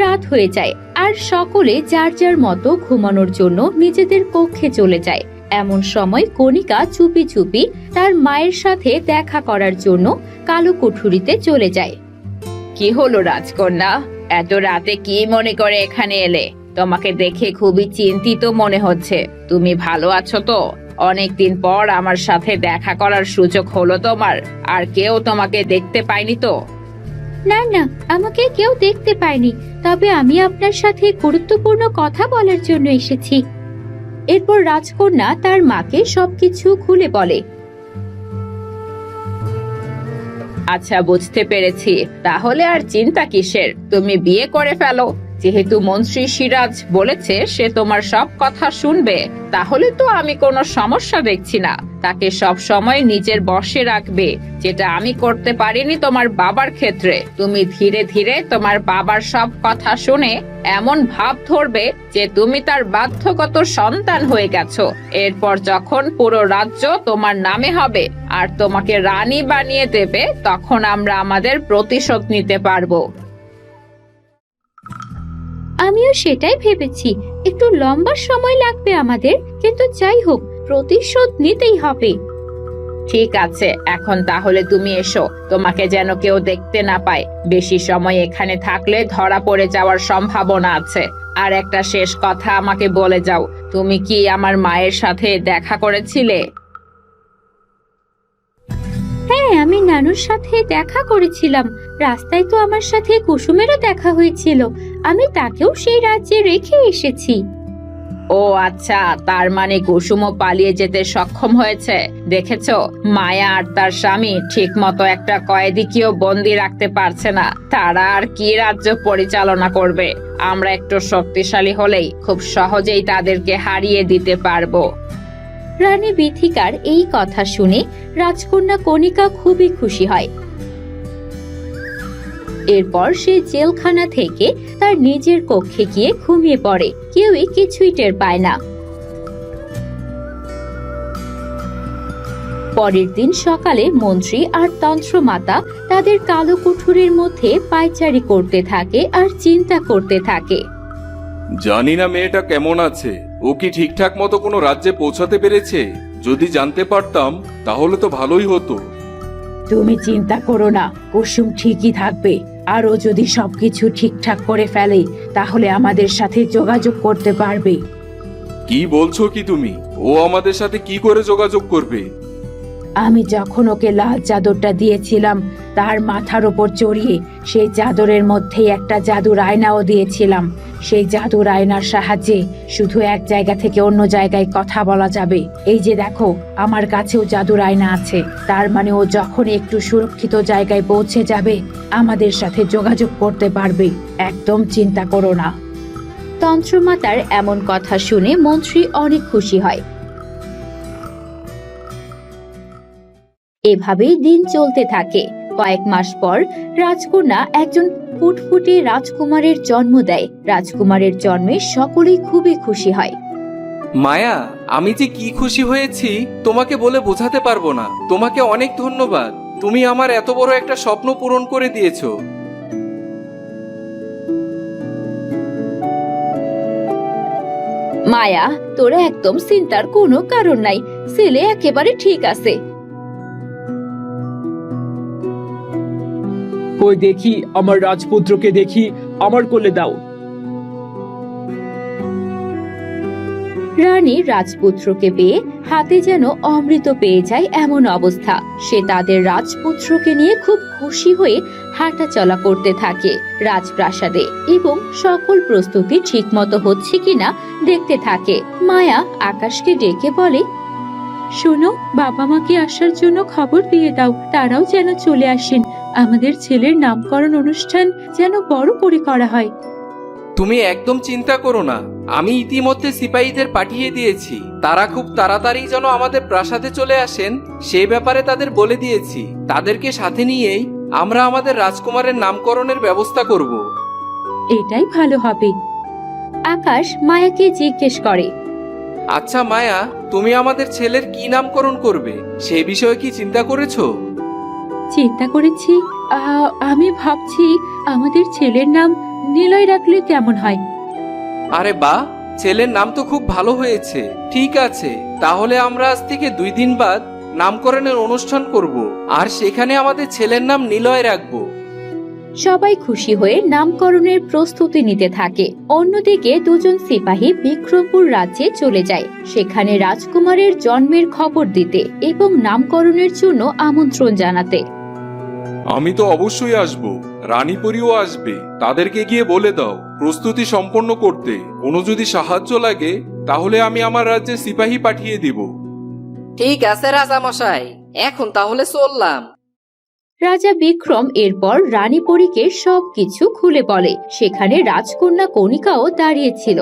রাত হয়ে যায় আর সকলে যার যার মতো ঘুমানোর জন্য নিজেদের কক্ষে চলে যায়। এমন সময় কণিকা চুপি চুপি তার মায়ের সাথে দেখা করার জন্য কালো কুঠুরিতে চলে যায়। কি হলো রাজকন্যা, এত রাতে কি মনে করে এখানে এলে? তোমাকে দেখে খুবই চিন্তিত মনে হচ্ছে। তুমি ভালো আছো তো? অনেকদিন পর আমার সাথে দেখা করার সুযোগ হলো তোমার। আর কেউ তোমাকে দেখতে পায়নি তো? না না, আমাকে কেউ দেখতে পায়নি, তবে আমি আপনার সাথে গুরুত্বপূর্ণ কথা বলার জন্য এসেছি। এরপর রাজকন্যা তার মাকে সবকিছু খুলে বলে। আচ্ছা, বুঝতে পেরেছি। তাহলে আর চিন্তা কিসের? তুমি বিয়ে করে ফেলো। যেহেতু মন্ত্রী সিরাজ বলেছে সে তোমার সব কথা শুনবে, তাহলে তো আমি কোনো সমস্যা দেখছি না। তাকে সব সময় নিজের বশে রাখবে, যেটা আমি করতে পারিনি তোমার বাবার ক্ষেত্রে। তুমি ধীরে ধীরে তোমার বাবার সব কথা শুনে এমন ভাব ধরবে যে তুমি তার বাধ্যগত সন্তান হয়ে গেছো। এরপর যখন পুরো রাজ্য তোমার নামে হবে আর তোমাকে রানী বানিয়ে দেবে, তখন আমরা আমাদের প্রতিশোধ নিতে পারবো। আমিও সেটাই ভেবেছি, একটু লম্বা সময় লাগবে আমাদের, কিন্তু যাই হোক, প্রতিশোধ নিতেই হবে। ঠিক আছে, এখন তাহলে তুমি এসো। তোমাকে যেন কেউ দেখতে না পায়। বেশি সময় এখানে থাকলে ধরা পড়ে যাওয়ার সম্ভাবনা আছে। আর একটা শেষ কথা আমাকে বলে যাও, তুমি কি আমার মায়ের সাথে দেখা করেছিলে? হ্যাঁ, আমি নানুর সাথে দেখা করেছিলাম। রাস্তায় তো আমার সাথে কুসুমেরও দেখা হয়েছিল। আমি তাকেও সেই রাজ্যে রেখে এসেছি। ও আচ্ছা, তার মানে কুসুমও পালিয়ে যেতে সক্ষম হয়েছে। দেখেছো, মায়া আর তার স্বামী ঠিক মতো একটা কয়েদিকেও বন্দি রাখতে পারছে না। তারা আর কি রাজ্য পরিচালনা করবে? আমরা একটু শক্তিশালী হলেই খুব সহজেই তাদেরকে হারিয়ে দিতে পারবো। রানী বিথিকার এই কথা শুনে রাজকন্যা কণিকা খুবই খুশি হয়। এরপর সে জেলখানা থেকে তার নিজের কক্ষে গিয়ে ঘুমিয়ে পড়ে। কেউই কিছুই টের পায় না। পরের দিন সকালে মন্ত্রী আর তন্ত্রমাতা তাদের কালো কুঠুরির মধ্যে পায়চারি করতে থাকে আর চিন্তা করতে থাকে। জানি না মেয়েটা কেমন আছে, ও কি ঠিকঠাক মতো কোনো রাজ্যে পৌঁছাতে পেরেছে? যদি জানতে পারতাম তাহলে তো ভালোই হতো। তুমি চিন্তা করো না, কুসুম ঠিকই থাকবে। আর ও যদি সবকিছু ঠিকঠাক করে ফেলে তাহলে আমাদের সাথে যোগাযোগ করতে পারবে। কি বলছো কি তুমি? ও আমাদের সাথে কি করে যোগাযোগ করবে? আমি যখন ওকে লাল চাদরটা দিয়েছিলাম তার মাথার ওপর চড়িয়ে সেই চাদরের মধ্যেই একটা জাদুর আয়নাও দিয়েছিলাম। সেই জাদুর আয়নার সাহায্যে শুধু এক জায়গা থেকে অন্য জায়গায় কথা বলা যাবে। এই যে দেখো, আমার কাছেও জাদুর আয়না আছে। তার মানে ও যখন একটু সুরক্ষিত জায়গায় পৌঁছে যাবে আমাদের সাথে যোগাযোগ করতে পারবে। একদম চিন্তা করো না। তন্ত্রমাতার এমন কথা শুনে মন্ত্রী অনেক খুশি হয়। এভাবেই দিন চলতে থাকে। কয়েক মাস পর রাজকন্যা একজন ফুটফুটে রাজকুমারের জন্ম দেয়। রাজকুমারের জন্মে সকলেই খুবই খুশি হয়। মায়া, আমি যে কি খুশি হয়েছি তোমাকে বলে বোঝাতে পারবো না। তোমাকে অনেক ধন্যবাদ। তুমি আমার এত বড় একটা স্বপ্ন পূরণ করে দিয়েছো। মায়া, তোরা একদম চিন্তার কোনো কারণ নাই। ছেলে একেবারে ঠিক আছে। কই দেখি আমার রাজপুত্রকে, দেখি আমার কোলে দাও। রানী রাজপুত্রকে পেয়ে হাতে যেন অমৃত পেয়ে যায় এমন অবস্থা। সে তাদের রাজপুত্রকে নিয়ে খুব খুশি হয়ে হাঁটা চলা করতে থাকে রাজপ্রাসাদে এবং সকল প্রস্তুতি ঠিকমতো হচ্ছে কিনা দেখতে থাকে। মায়া আকাশকে ডেকে বলে, শোনো, বাবা মাকে আসার জন্য খবর দিয়ে দাও, তারাও যেন চলে আসেন। আমাদের ছেলের নামকরণ অনুষ্ঠান যেন বড় করে করা হয়। তুমি একদম চিন্তা করো না, আমি ইতিমধ্যে সিপাহীদের পাঠিয়ে দিয়েছি। তারা খুব তাড়াতাড়ি যেন আমাদের প্রাসাদে চলে আসেন সেই ব্যাপারে তাদের বলে দিয়েছি। তাদেরকে সাথে নিয়েই আমরা আমাদের রাজকুমারের নামকরণের ব্যবস্থা করব। এটাই ভালো হবে। আকাশ মায়াকে জিজ্ঞেস করে, আচ্ছা মায়া, তুমি আমাদের ছেলের কি নামকরণ করবে সেই বিষয়ে কি চিন্তা করেছো? চিন্তা করেছি, আমি ভাবছি আমাদের ছেলের নাম নিলয় রাখলে কেমন হয়? আরে বাহ, ছেলের নাম তো খুব ভালো হয়েছে। ঠিক আছে, তাহলে আমরা আজ থেকে 2 দিন বাদ নামকরণের অনুষ্ঠান করব, আর সেখানে আমাদের ছেলের নাম নিলয় রাখবো। সবাই খুশি হয়ে নামকরণের প্রস্তুতি নিতে থাকে। অন্যদিকে দুজন সিপাহী বিক্রমপুর রাজ্যে চলে যায়, সেখানে রাজকুমারের জন্মের খবর দিতে এবং নামকরণের জন্য আমন্ত্রণ জানাতে। আমি তো অবশ্যই আসব, রানীপুরীও আসবে। তাদেরকে গিয়ে বলে দাও প্রস্তুতি সম্পন্ন করতে। কোনো যদি সাহায্য লাগে তাহলে আমি আমার রাজ্যে সিপাহী পাঠিয়ে দিব। ঠিক আছে রাজামশাই, এখন তাহলে চললাম। রাজা বিক্রম এরপর রানীপরীকে সবকিছু খুলে বলে। সেখানে রাজকন্যা কণিকাও দাঁড়িয়েছিল।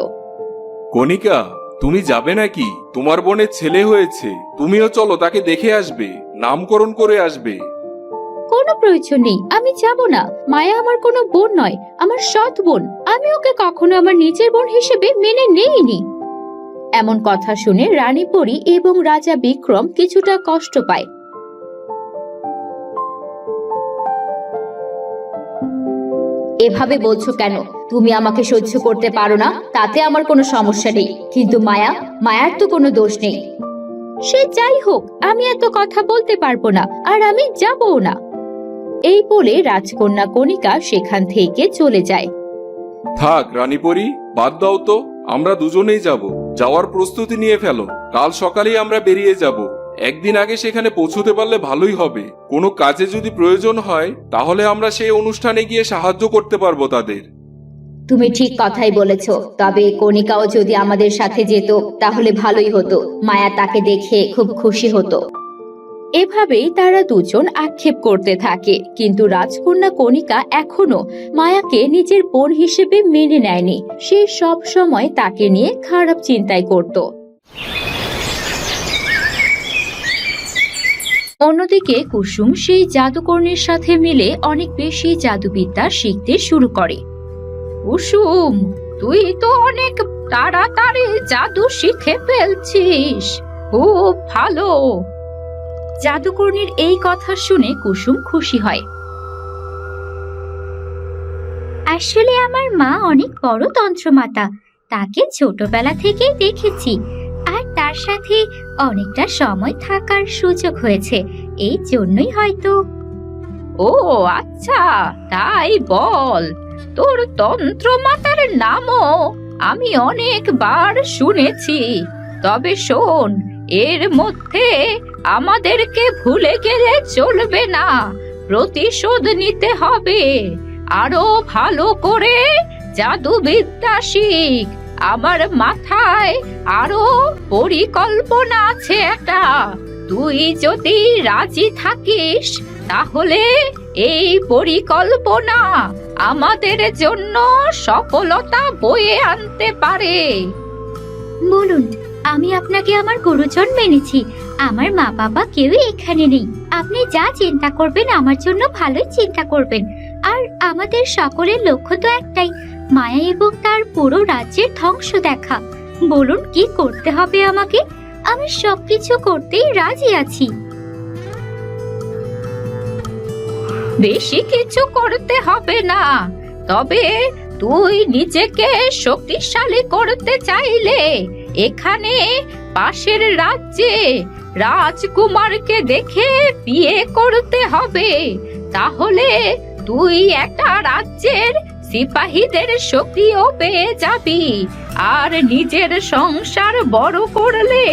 কণিকা, তুমি যাবে নাকি? তোমার বোনের ছেলে হয়েছে, তুমিও চলো তাকে দেখে আসবে, নামকরণ করে আসবে। কোনো প্রয়োজন নেই, আমি যাব না। মায়া আমার কোনো বোন নয়, আমার সৎ বোন। আমি ওকে কখনো আমার নিজের বোন হিসেবে মেনে নেইনি। এমন কথা শুনে রানীপরী এবং রাজা বিক্রম কিছুটা কষ্ট পায়। এভাবে বলছো কেন? তুমি আমাকে সহ্য করতে পারো না, তাতে আমার কোনো সমস্যা নেই, কিন্তু মায়ার তো কোনো দোষ নেই। সে যাই হোক, আমি এত কথা বলতে পারবো না, আর আমি যাবও না। এই বলে রাজকন্যা কণিকা সেখান থেকে চলে যায়। থাক রানীপরি, বাদ দাও তো, আমরা দুজনেই যাব। যাওয়ার প্রস্তুতি নিয়ে ফেলো, কাল সকালেই আমরা বেরিয়ে যাব। একদিন আগে সেখানে পৌঁছতে পারলে ভালোই হবে। কোনো কাজে যদি প্রয়োজন হয় তাহলে আমরা সেই অনুষ্ঠানে গিয়ে সাহায্য করতে পারবো তাদের। তুমি ঠিক কথাই বলেছ, তবে কণিকাও যদি আমাদের সাথে যেত তাহলে ভালোই হতো। মায়া তাকে দেখে খুব খুশি হতো। এভাবেই তারা দুজন আক্ষেপ করতে থাকে, কিন্তু রাজকন্যা কণিকা এখনো মায়াকে নিজের বোন হিসেবে মেনে নেয়নি। সে সব সময় তাকে নিয়ে খারাপ চিন্তাই করত। অন্যদিকে কুসুম সেই জাদুকর্ণীর সাথে মিলে অনেক বেশি জাদুবিদ্যা শিখতে শুরু করে। কুসুম, তুই তো অনেক তাড়াতাড়ি জাদু শিখে ফেলছিস, খুব ভালো। জাদুকর্ণীর এই কথা শুনে কুসুম খুশি হয়। আসলে আমার মা অনেক বড় তন্ত্রমাতা, তাকে ছোটবেলা থেকেই দেখেছি, আর তার সাথে অনেকটা সময় থাকার সুযোগ হয়েছে, এই জন্যই হয়তো। ও আচ্ছা, তাই বল। তোর তন্ত্রমাতার নামও আমি অনেকবার শুনেছি। তবে শোন, এর মধ্যে আমাদেরকে ভুলে গেলে চলবে না, প্রতিশোধ নিতে হবে। আরো ভালো করে জাদুবিদ্যা শিখ। আমার মাথায় আরো পরিকল্পনা আছে একটা। তুই যদি রাজি থাকিস তাহলে এই পরিকল্পনা আমাদের জন্য সফলতা বয়ে আনতে পারে। বলুন, আমি আপনাকে আমার গুরুজন মেনেছি। আমার মা বাবা কেউই এখানে নেই। আপনি যা চিন্তা করবেন আমার জন্য ভালোই চিন্তা করবেন। আর আমাদের সকলের লক্ষ্য তো একটাই, মায়া এবং তার পুরো রাজ্যের ধ্বংস দেখা। বলুন কি করতে হবে আমাকে? আমি সবকিছু করতেই রাজি আছি। বেশি কিছু করতে হবে না, তবে তুই নিজেকে শক্তিশালী করতে চাইলে এখানে পাশের রাজ্যে রাজকুমারকে দেখে বিয়ে করতে হবে। তাহলে তুই একটা রাজ্যের সিপাহীদের শক্তিও পেয়ে যাবি, আর নিজের সংসার বড় করলে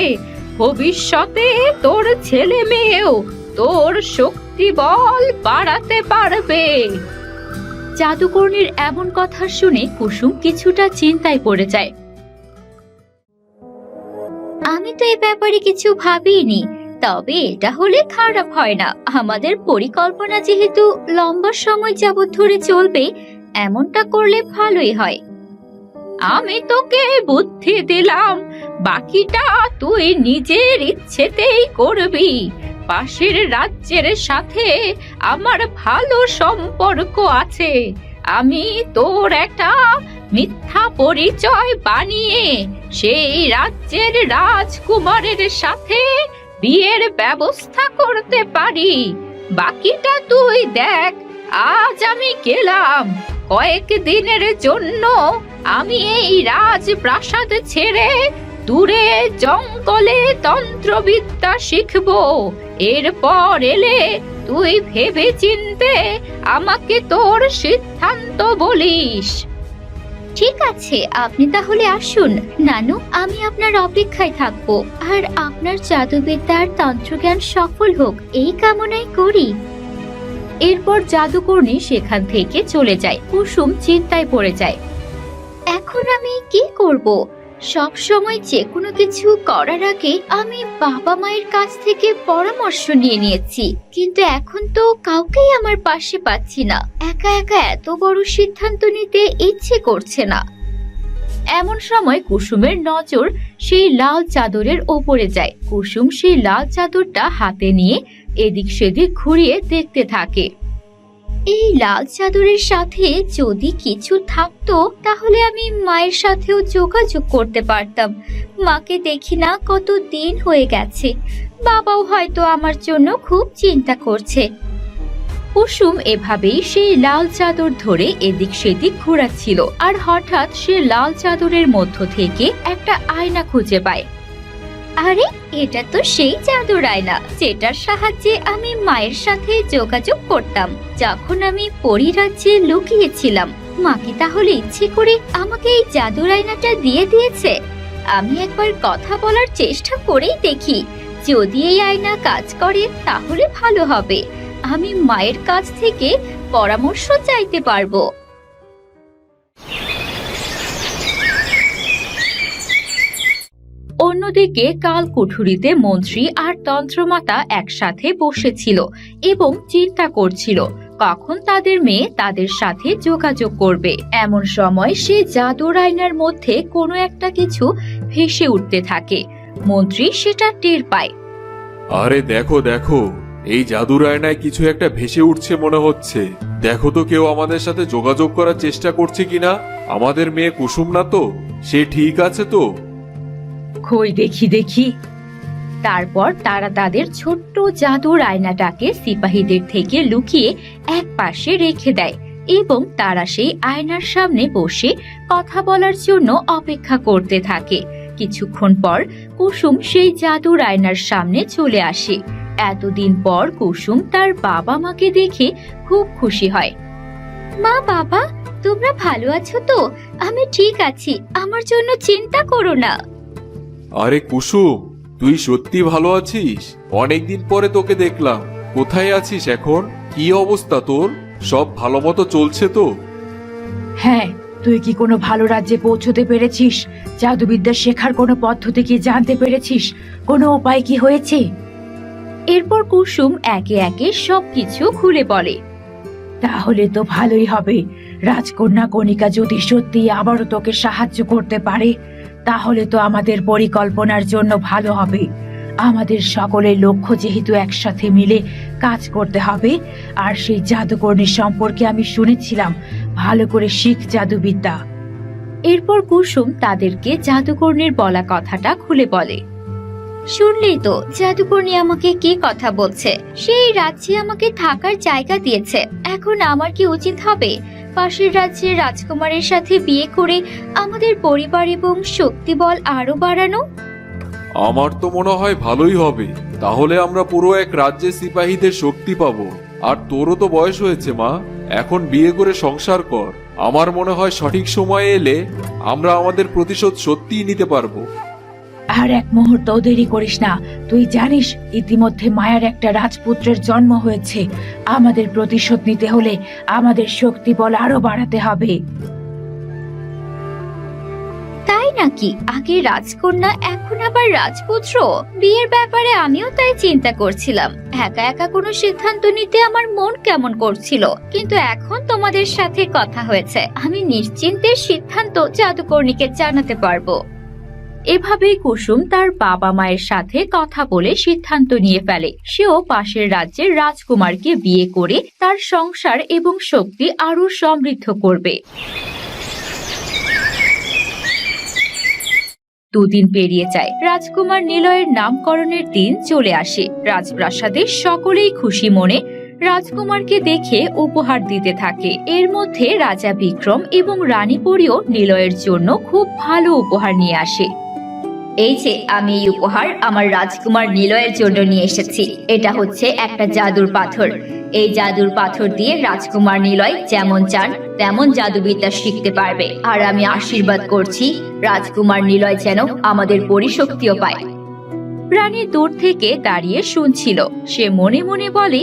ভবিষ্যতে তোর ছেলে মেয়েও তোর শক্তি বল বাড়াতে পারবে। জাদুকর্ণীর এমন কথা শুনে কুসুম কিছুটা চিন্তায় পড়ে যায়। আমি তো এই ব্যাপারে কিছু ভাবিনি, তবে এটা হলে খারাপ হয় না। আমাদের পরিকল্পনা যেহেতু লম্বা সময় যাবত ধরে চলবে, এমনটা করলে ভালোই হয়। আমি তোকে বুদ্ধি দিলাম, বাকিটা তুই নিজের ইচ্ছেতেই করবি। পাশের রাজ্যের সাথে আমার ভালো সম্পর্ক আছে। আমি তোর একটা মিথ্যা পরিচয় বানিয়ে সেই রাজ্যের রাজকুমারের সাথে বিয়ের ব্যবস্থা করতে পারি। বাকিটা তুই দেখ। আজ আমি গেলাম, কয়েক দিনের জন্য আমি এই রাজপ্রাসাদ ছেড়ে দূরে জঙ্গলে তন্ত্রবিদ্যা শিখবো। এরপর এলে তুই ভেবে চিন্তে আমাকে তোর সিদ্ধান্ত বলিস। ঠিক আছে, আপনি তাহলে আসুন নানু, আমি আপনার অপেক্ষায় থাকবো। আর আপনার জাদুবিদ্যার তন্ত্রজ্ঞান সফল হোক এই কামনাই করি। এরপর জাদুকর্ণী সেখান থেকে চলে যায়। কুসুম চিন্তায় পড়ে যায়, এখন আমি কি করব? সব সময় যে কোনো কিছু করার আগে আমি বাবা মায়ের কাছ থেকে পরামর্শ নিয়েছি, কিন্তু এখন তো কাউকেই আমার পাশে পাচ্ছি না। একা একা এত বড় সিদ্ধান্ত নিতে ইচ্ছে করছে না। এমন সময় কুসুমের নজর সেই লাল চাদরের ওপরে যায়। কুসুম সেই লাল চাদরটা হাতে নিয়ে এদিক সেদিক ঘুরিয়ে দেখতে থাকে। এই লাল চাদরের সাথে যদি কিছু থাকতো তাহলে আমি মায়ের সাথেও যোগাযোগ করতে পারতাম। মাকে দেখি না কত দিন হয়ে গেছে, বাবাও হয়তো আমার জন্য খুব চিন্তা করছে। কুসুম এভাবেই সেই লাল চাদর ধরে এদিক সেদিক ঘোরাচ্ছিল, আর হঠাৎ সে লাল চাদরের মধ্য থেকে একটা আয়না খুঁজে পায়। আরে, এটা তো সেই জাদুর আয়না যেটার সাহায্যে আমি মায়ের সাথে যোগাযোগ করতাম যখন আমি পরিরাজ্যে লুকিয়েছিলাম। মা কি তাহলে ইচ্ছে করে আমাকে এই জাদুর আয়নাটা দিয়ে দিয়েছে? আমি একবার কথা বলার চেষ্টা করেই দেখি, যদি এই আয়না কাজ করে তাহলে ভালো হবে। আমি মায়ের কাছ থেকে পরামর্শ চাইতে পারবো। অন্যদিকে কাল কুঠুরিতে মন্ত্রী আর তন্ত্রমাতা একসাথে বসেছিল এবং চিন্তা করছিল কখন তাদের মেয়ে তাদের সাথে যোগাযোগ করবে। এমন সময় সে জাদুর আয়নার মধ্যে কোনো একটা কিছু ভেসে উঠতে থাকে। মন্ত্রী সেটা টের পায়। আরে দেখো দেখো, এই জাদুর আয়নায় কিছু একটা ভেসে উঠছে মনে হচ্ছে। দেখো তো কেউ আমাদের সাথে যোগাযোগ করার চেষ্টা করছে কিনা। আমাদের মেয়ে কুসুম না তো? সে ঠিক আছে তো? কই দেখি দেখি। তারপর তারা তাদের ছোট্ট জাদুর আয়নাটাকে সিপাহীদের থেকে লুকিয়ে এক পাশে রেখে দেয় এবং তারা সেই আয়নার সামনে বসে কথা বলার জন্য অপেক্ষা করতে থাকে। কিছুক্ষণ পর কুসুম সেই জাদুর আয়নার সামনে চলে আসে। এতদিন পর কুসুম তার বাবা মাকে দেখে খুব খুশি হয়। মা, বাবা, তোমরা ভালো আছো তো? আমি ঠিক আছি, আমার জন্য চিন্তা করো না। আরে কুসুম, তুই সত্যি ভালো আছিস? অনেকদিন পরে তোকে দেখলাম। কোথায় আছিস এখন? কি অবস্থা তোর? সব ভালো মতো চলছে তো? হ্যাঁ, তুই কি কোনো ভালো রাজ্যে পৌঁছতে পেরেছিস? জাদুবিদ্যা শেখার কোনো পদ্ধতি কি জানতে পেরেছিস? কোনো উপায় কি হয়েছে? এরপর কুসুম একে একে সবকিছু খুলে বলে। তাহলে তো ভালোই হবে। রাজকন্যা কণিকা যদি সত্যি আবারও তোকে সাহায্য করতে পারে তাহলে তো আমাদের পরিকল্পনার জন্য ভালো হবে। আমাদের সকলের লক্ষ্য যেহেতু একসাথে মিলে কাজ করতে হবে। আর সেই জাদুকর্ণী সম্পর্কে আমি শুনেছিলাম ভালো করে শিখ জাদুবিদ্যা। এরপর কুসুম তাদেরকে জাদুকর্ণীর বলা কথাটা খুলে বলে। শুনলেই তো জাদুকর্ণী আমাকে কি কথা বলছে। সেই রাজ্যে আমাকে থাকার জায়গা দিয়েছে, এখন আমার কি উচিত হবে পাশের রাজ্যের রাজকুমারের সাথে বিয়ে করে আমাদের পরিবার এবং শক্তিবল আরো বাড়ানো? আমার তো মনে হয় ভালোই হবে। তাহলে আমরা পুরো এক রাজ্যের সিপাহীদের শক্তি পাবো। আর তোরও তো বয়স হয়েছে মা, এখন বিয়ে করে সংসার কর। আমার মনে হয় সঠিক সময়ে এলে আমরা আমাদের প্রতিশোধ সত্যিই নিতে পারবো। আর এক মুহূর্ত দেরি করিস না। তুই জানিস ইতিমধ্যে মায়ার একটা রাজপুত্রের জন্ম হয়েছে। আমাদের প্রতিশোধ নিতে হলে আমাদের শক্তি বল আরো বাড়াতে হবে। তাই নাকি? আগে রাজকন্যা, এখন আবার রাজপুত্র। বিয়ের ব্যাপারে আমিও তাই চিন্তা করছিলাম। একা একা কোনো সিদ্ধান্ত নিতে আমার মন কেমন করছিল, কিন্তু এখন তোমাদের সাথে কথা হয়েছে, আমি নিশ্চিন্তে সিদ্ধান্ত জাদুকর্ণীকে জানাতে পারবো। এভাবেই কুসুম তার বাবা মায়ের সাথে কথা বলে সিদ্ধান্ত নিয়ে ফেলে সেও পাশের রাজ্যের রাজকুমারকে বিয়ে করে তার সংসার এবং শক্তি আরো সমৃদ্ধ করবে। দুদিন পেরিয়ে যায়। রাজকুমার নিলয়ের নামকরণের দিন চলে আসে। রাজপ্রাসাদে সকলেই খুশি মনে রাজকুমারকে দেখে উপহার দিতে থাকে। এর মধ্যে রাজা বিক্রম এবং রানী পরীও নিলয়ের জন্য খুব ভালো উপহার নিয়ে আসে। এই যে আমি এই উপহার আমার রাজকুমার নিলয়ের জন্য নিয়ে এসেছি। এটা হচ্ছে একটা জাদুর পাথর। এই জাদুর পাথর দিয়ে রাজকুমার নিলয় যেমন চান তেমন জাদুবিদ্যা শিখতে পারবে। আর আমি আশীর্বাদ করছি রাজকুমার নিলয় যেন আমাদের পরিশক্তিও পায়। রানী দূর থেকে দাঁড়িয়ে শুনছিল। সে মনে মনে বলে,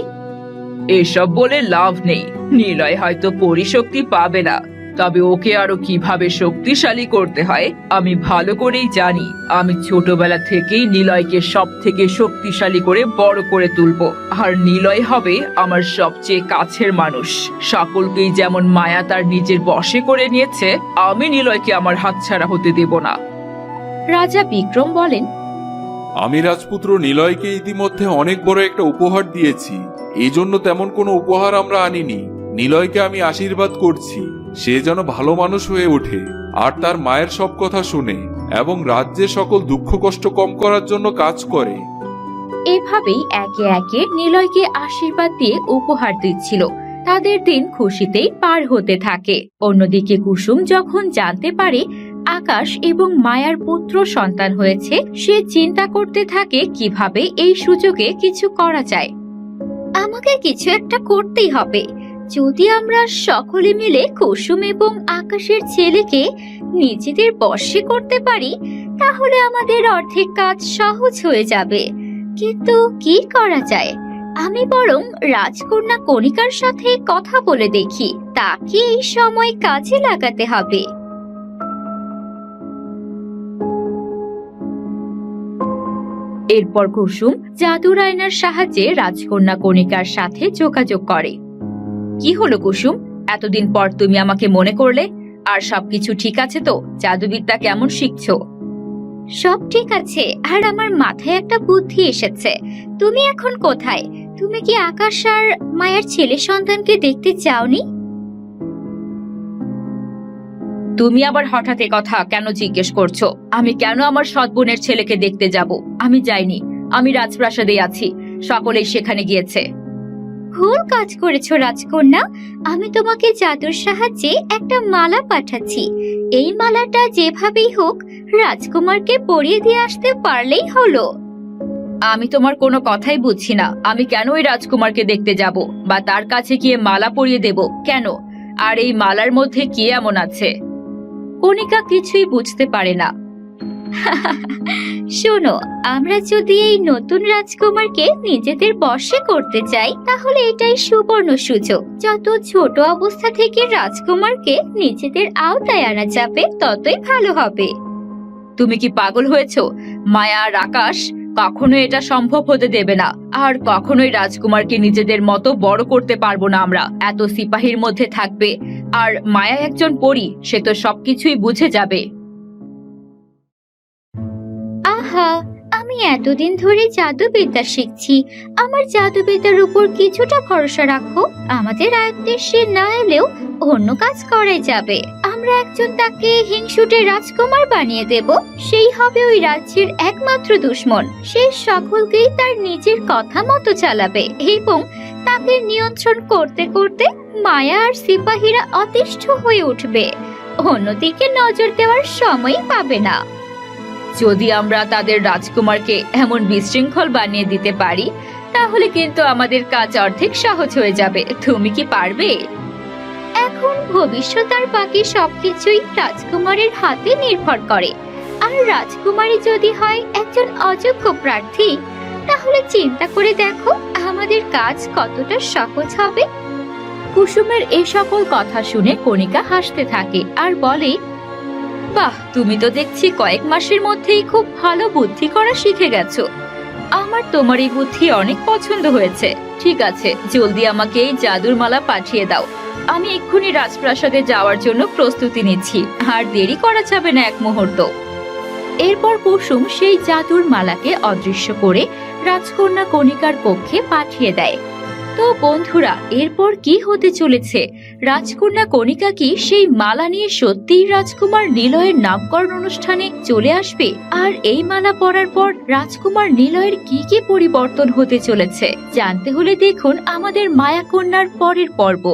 এসব বলে লাভ নেই। নিলয় হয়তো পরিশক্তি পাবে না, তবে ওকে আরো কিভাবে শক্তিশালী করতে হয় আমি ভালো করেই জানি। আমি ছোটবেলা থেকেই নিলয়কে সব থেকে শক্তিশালী করে বড় করে তুলবো। আর নিলয় হবে আমার সবচেয়ে কাছের মানুষ। সকলকেই যেমন মায়া তার নিজের বশে করে নিয়েছে, আমি নিলয়কে আমার হাতছাড়া হতে দেব না। রাজা বিক্রম বলেন, আমি রাজপুত্র নিলয়কে ইতিমধ্যে অনেক বড় একটা উপহার দিয়েছি। এই জন্য তেমন কোনো উপহার আমরা আনিনি। নিলয়কে আমি আশীর্বাদ করছি সে যেন ভালো মানুষ হয়ে ওঠে আর তার মায়ের সব কথা শুনে এবং রাজ্যের সকল দুঃখ কষ্ট কম করার জন্য কাজ করে। এভাবেই একে একে নিলয়কে আশীর্বাদ দিয়ে উপহার দিচ্ছিল। তাদের দিন খুশিতেই পার হতে থাকে। অন্যদিকে কুসুম যখন জানতে পারে আকাশ এবং মায়ার পুত্র সন্তান হয়েছে, সে চিন্তা করতে থাকে কিভাবে এই সুযোগে কিছু করা যায়। আমাকে কিছু একটা করতেই হবে। যদি আমরা সকলে মিলে কুসুম এবং আকাশের ছেলেকে নিজেদের বশে করতে পারি তাহলে আমাদের অর্ধেক কাজ সহজ হয়ে যাবে। কিন্তু কি করা যায়? আমি বরং রাজকন্যা কণিকার সাথে কথা বলে দেখি। তাকে এই সময় কাজে লাগাতে হবে। এরপর কুসুম জাদুর আয়নার সাহায্যে রাজকন্যা কণিকার সাথে যোগাযোগ করে। কি হলো কুসুম, এতদিন পর তুমি আমাকে মনে করলে? আর সবকিছু ঠিক আছে তো? জাদুবিদ্যা কেমন শিখছো? সব ঠিক আছে, আর আমার মাথায় একটা বুদ্ধি এসেছে। তুমি এখন কোথায়? তুমি কি আকাশ আর মায়ের ছেলে সন্তানকে দেখতে চাওনি? তুমি আবার হঠাৎ কথা কেন জিজ্ঞেস করছো? আমি কেন আমার সৎ বোনের ছেলেকে দেখতে যাব? আমি যাইনি, আমি রাজপ্রাসাদে আছি। সকলেই সেখানে গিয়েছে। ভুল কাজ করেছো রাজকন্যা। আমি তোমাকে জাদুর সাহায্যে একটা মালা পাঠাচ্ছি। এই মালাটা যেভাবেই হোক রাজকুমারকে পরিয়ে দিয়ে আসতে পারলেই হলো। আমি তোমার কোনো কথাই বুঝছি না। আমি কেন ওই রাজকুমারকে দেখতে যাব বা তার কাছে গিয়ে মালা পরিয়ে দেব কেন? আর এই মালার মধ্যে কি এমন আছে? কণিকা কিছুই বুঝতে পারে না। শোনো, আমরা যদি এই নতুন রাজকুমারকে নিজেদের বশে করতে চাই তাহলে এটাই সুবর্ণ সুযোগ। যত ছোট অবস্থা থেকে রাজকুমারকে নিজেদের আওতায় আনা যাবে ততই ভালো হবে। তুমি কি পাগল হয়েছো? মায়া আর আকাশ কখনো এটা সম্ভব হতে দেবে না। আর কখনোই রাজকুমারকে নিজেদের মতো বড় করতে পারবো না আমরা। এত সিপাহীর মধ্যে থাকবে আর মায়া একজন পরী, সে তো সবকিছুই বুঝে যাবে। আহা, আমি এতদিন ধরে জাদুবিদ্যা শিখছি। আমার জাদুবিদ্যার উপর কিছুটা ভরসা রাখো। আমাদের আয়ত্তে সে না এলেও অন্য কাজ করাই যাবে। আমরা একজন তাকে হিংসুটে রাজকুমার বানিয়ে দেব। সেই হবে ওই রাজ্যের একমাত্র দুশমন। সে সকলকেই তার নিজের কথা মতো চালাবে এবং তাকে নিয়ন্ত্রণ করতে করতে মায়া আর সিপাহীরা অতিষ্ঠ হয়ে উঠবে। অন্যদিকে নজর দেওয়ার সময় পাবে না। যদি আমরা তাদের রাজকুমারকে এমন বিশৃঙ্খল বানিয়ে দিতে পারি তাহলে কিন্তু আমাদের কাজ অর্ধেক সহজ হয়ে যাবে। তুমি কি পারবে? এখন ভবিষ্যৎ আর বাকি সবকিছুই রাজকুমারের হাতে নির্ভর করে। আর রাজকুমারী যদি হয় একজন অযোগ্য প্রার্থী তাহলে চিন্তা করে দেখো আমাদের কাজ কতটা সহজ হবে। কুসুমের এই সকল কথা শুনে কণিকা হাসতে থাকে আর বলে, বাহ, তুমি তো দেখছি কয়েক মাসের মধ্যেই খুব ভালো বুদ্ধি করা শিখে গেছো। আমার তোমার এই বুদ্ধি অনেক পছন্দ হয়েছে। ঠিক আছে, জলদি আমাকে এই জাদুর মালা পাঠিয়ে দাও। আমি এক্ষুনি রাজপ্রাসাদে যাওয়ার জন্য প্রস্তুতি নিচ্ছি। আর দেরি করা যাবে না এক মুহূর্ত। এরপর কুসুম সেই জাদুর মালাকে অদৃশ্য করে রাজকন্যা কণিকার কক্ষে পাঠিয়ে দেয়। তো বন্ধুরা, এরপর কি হতে চলেছে? রাজকন্যা কণিকা কি সেই মালা নিয়ে সত্যিই রাজকুমার নিলয়ের নামকরণ অনুষ্ঠানে চলে আসবে? আর এই মালা পরার পর রাজকুমার নিলয়ের কি কি পরিবর্তন হতে চলেছে জানতে হলে দেখুন আমাদের মায়া কন্যার পরের পর্ব।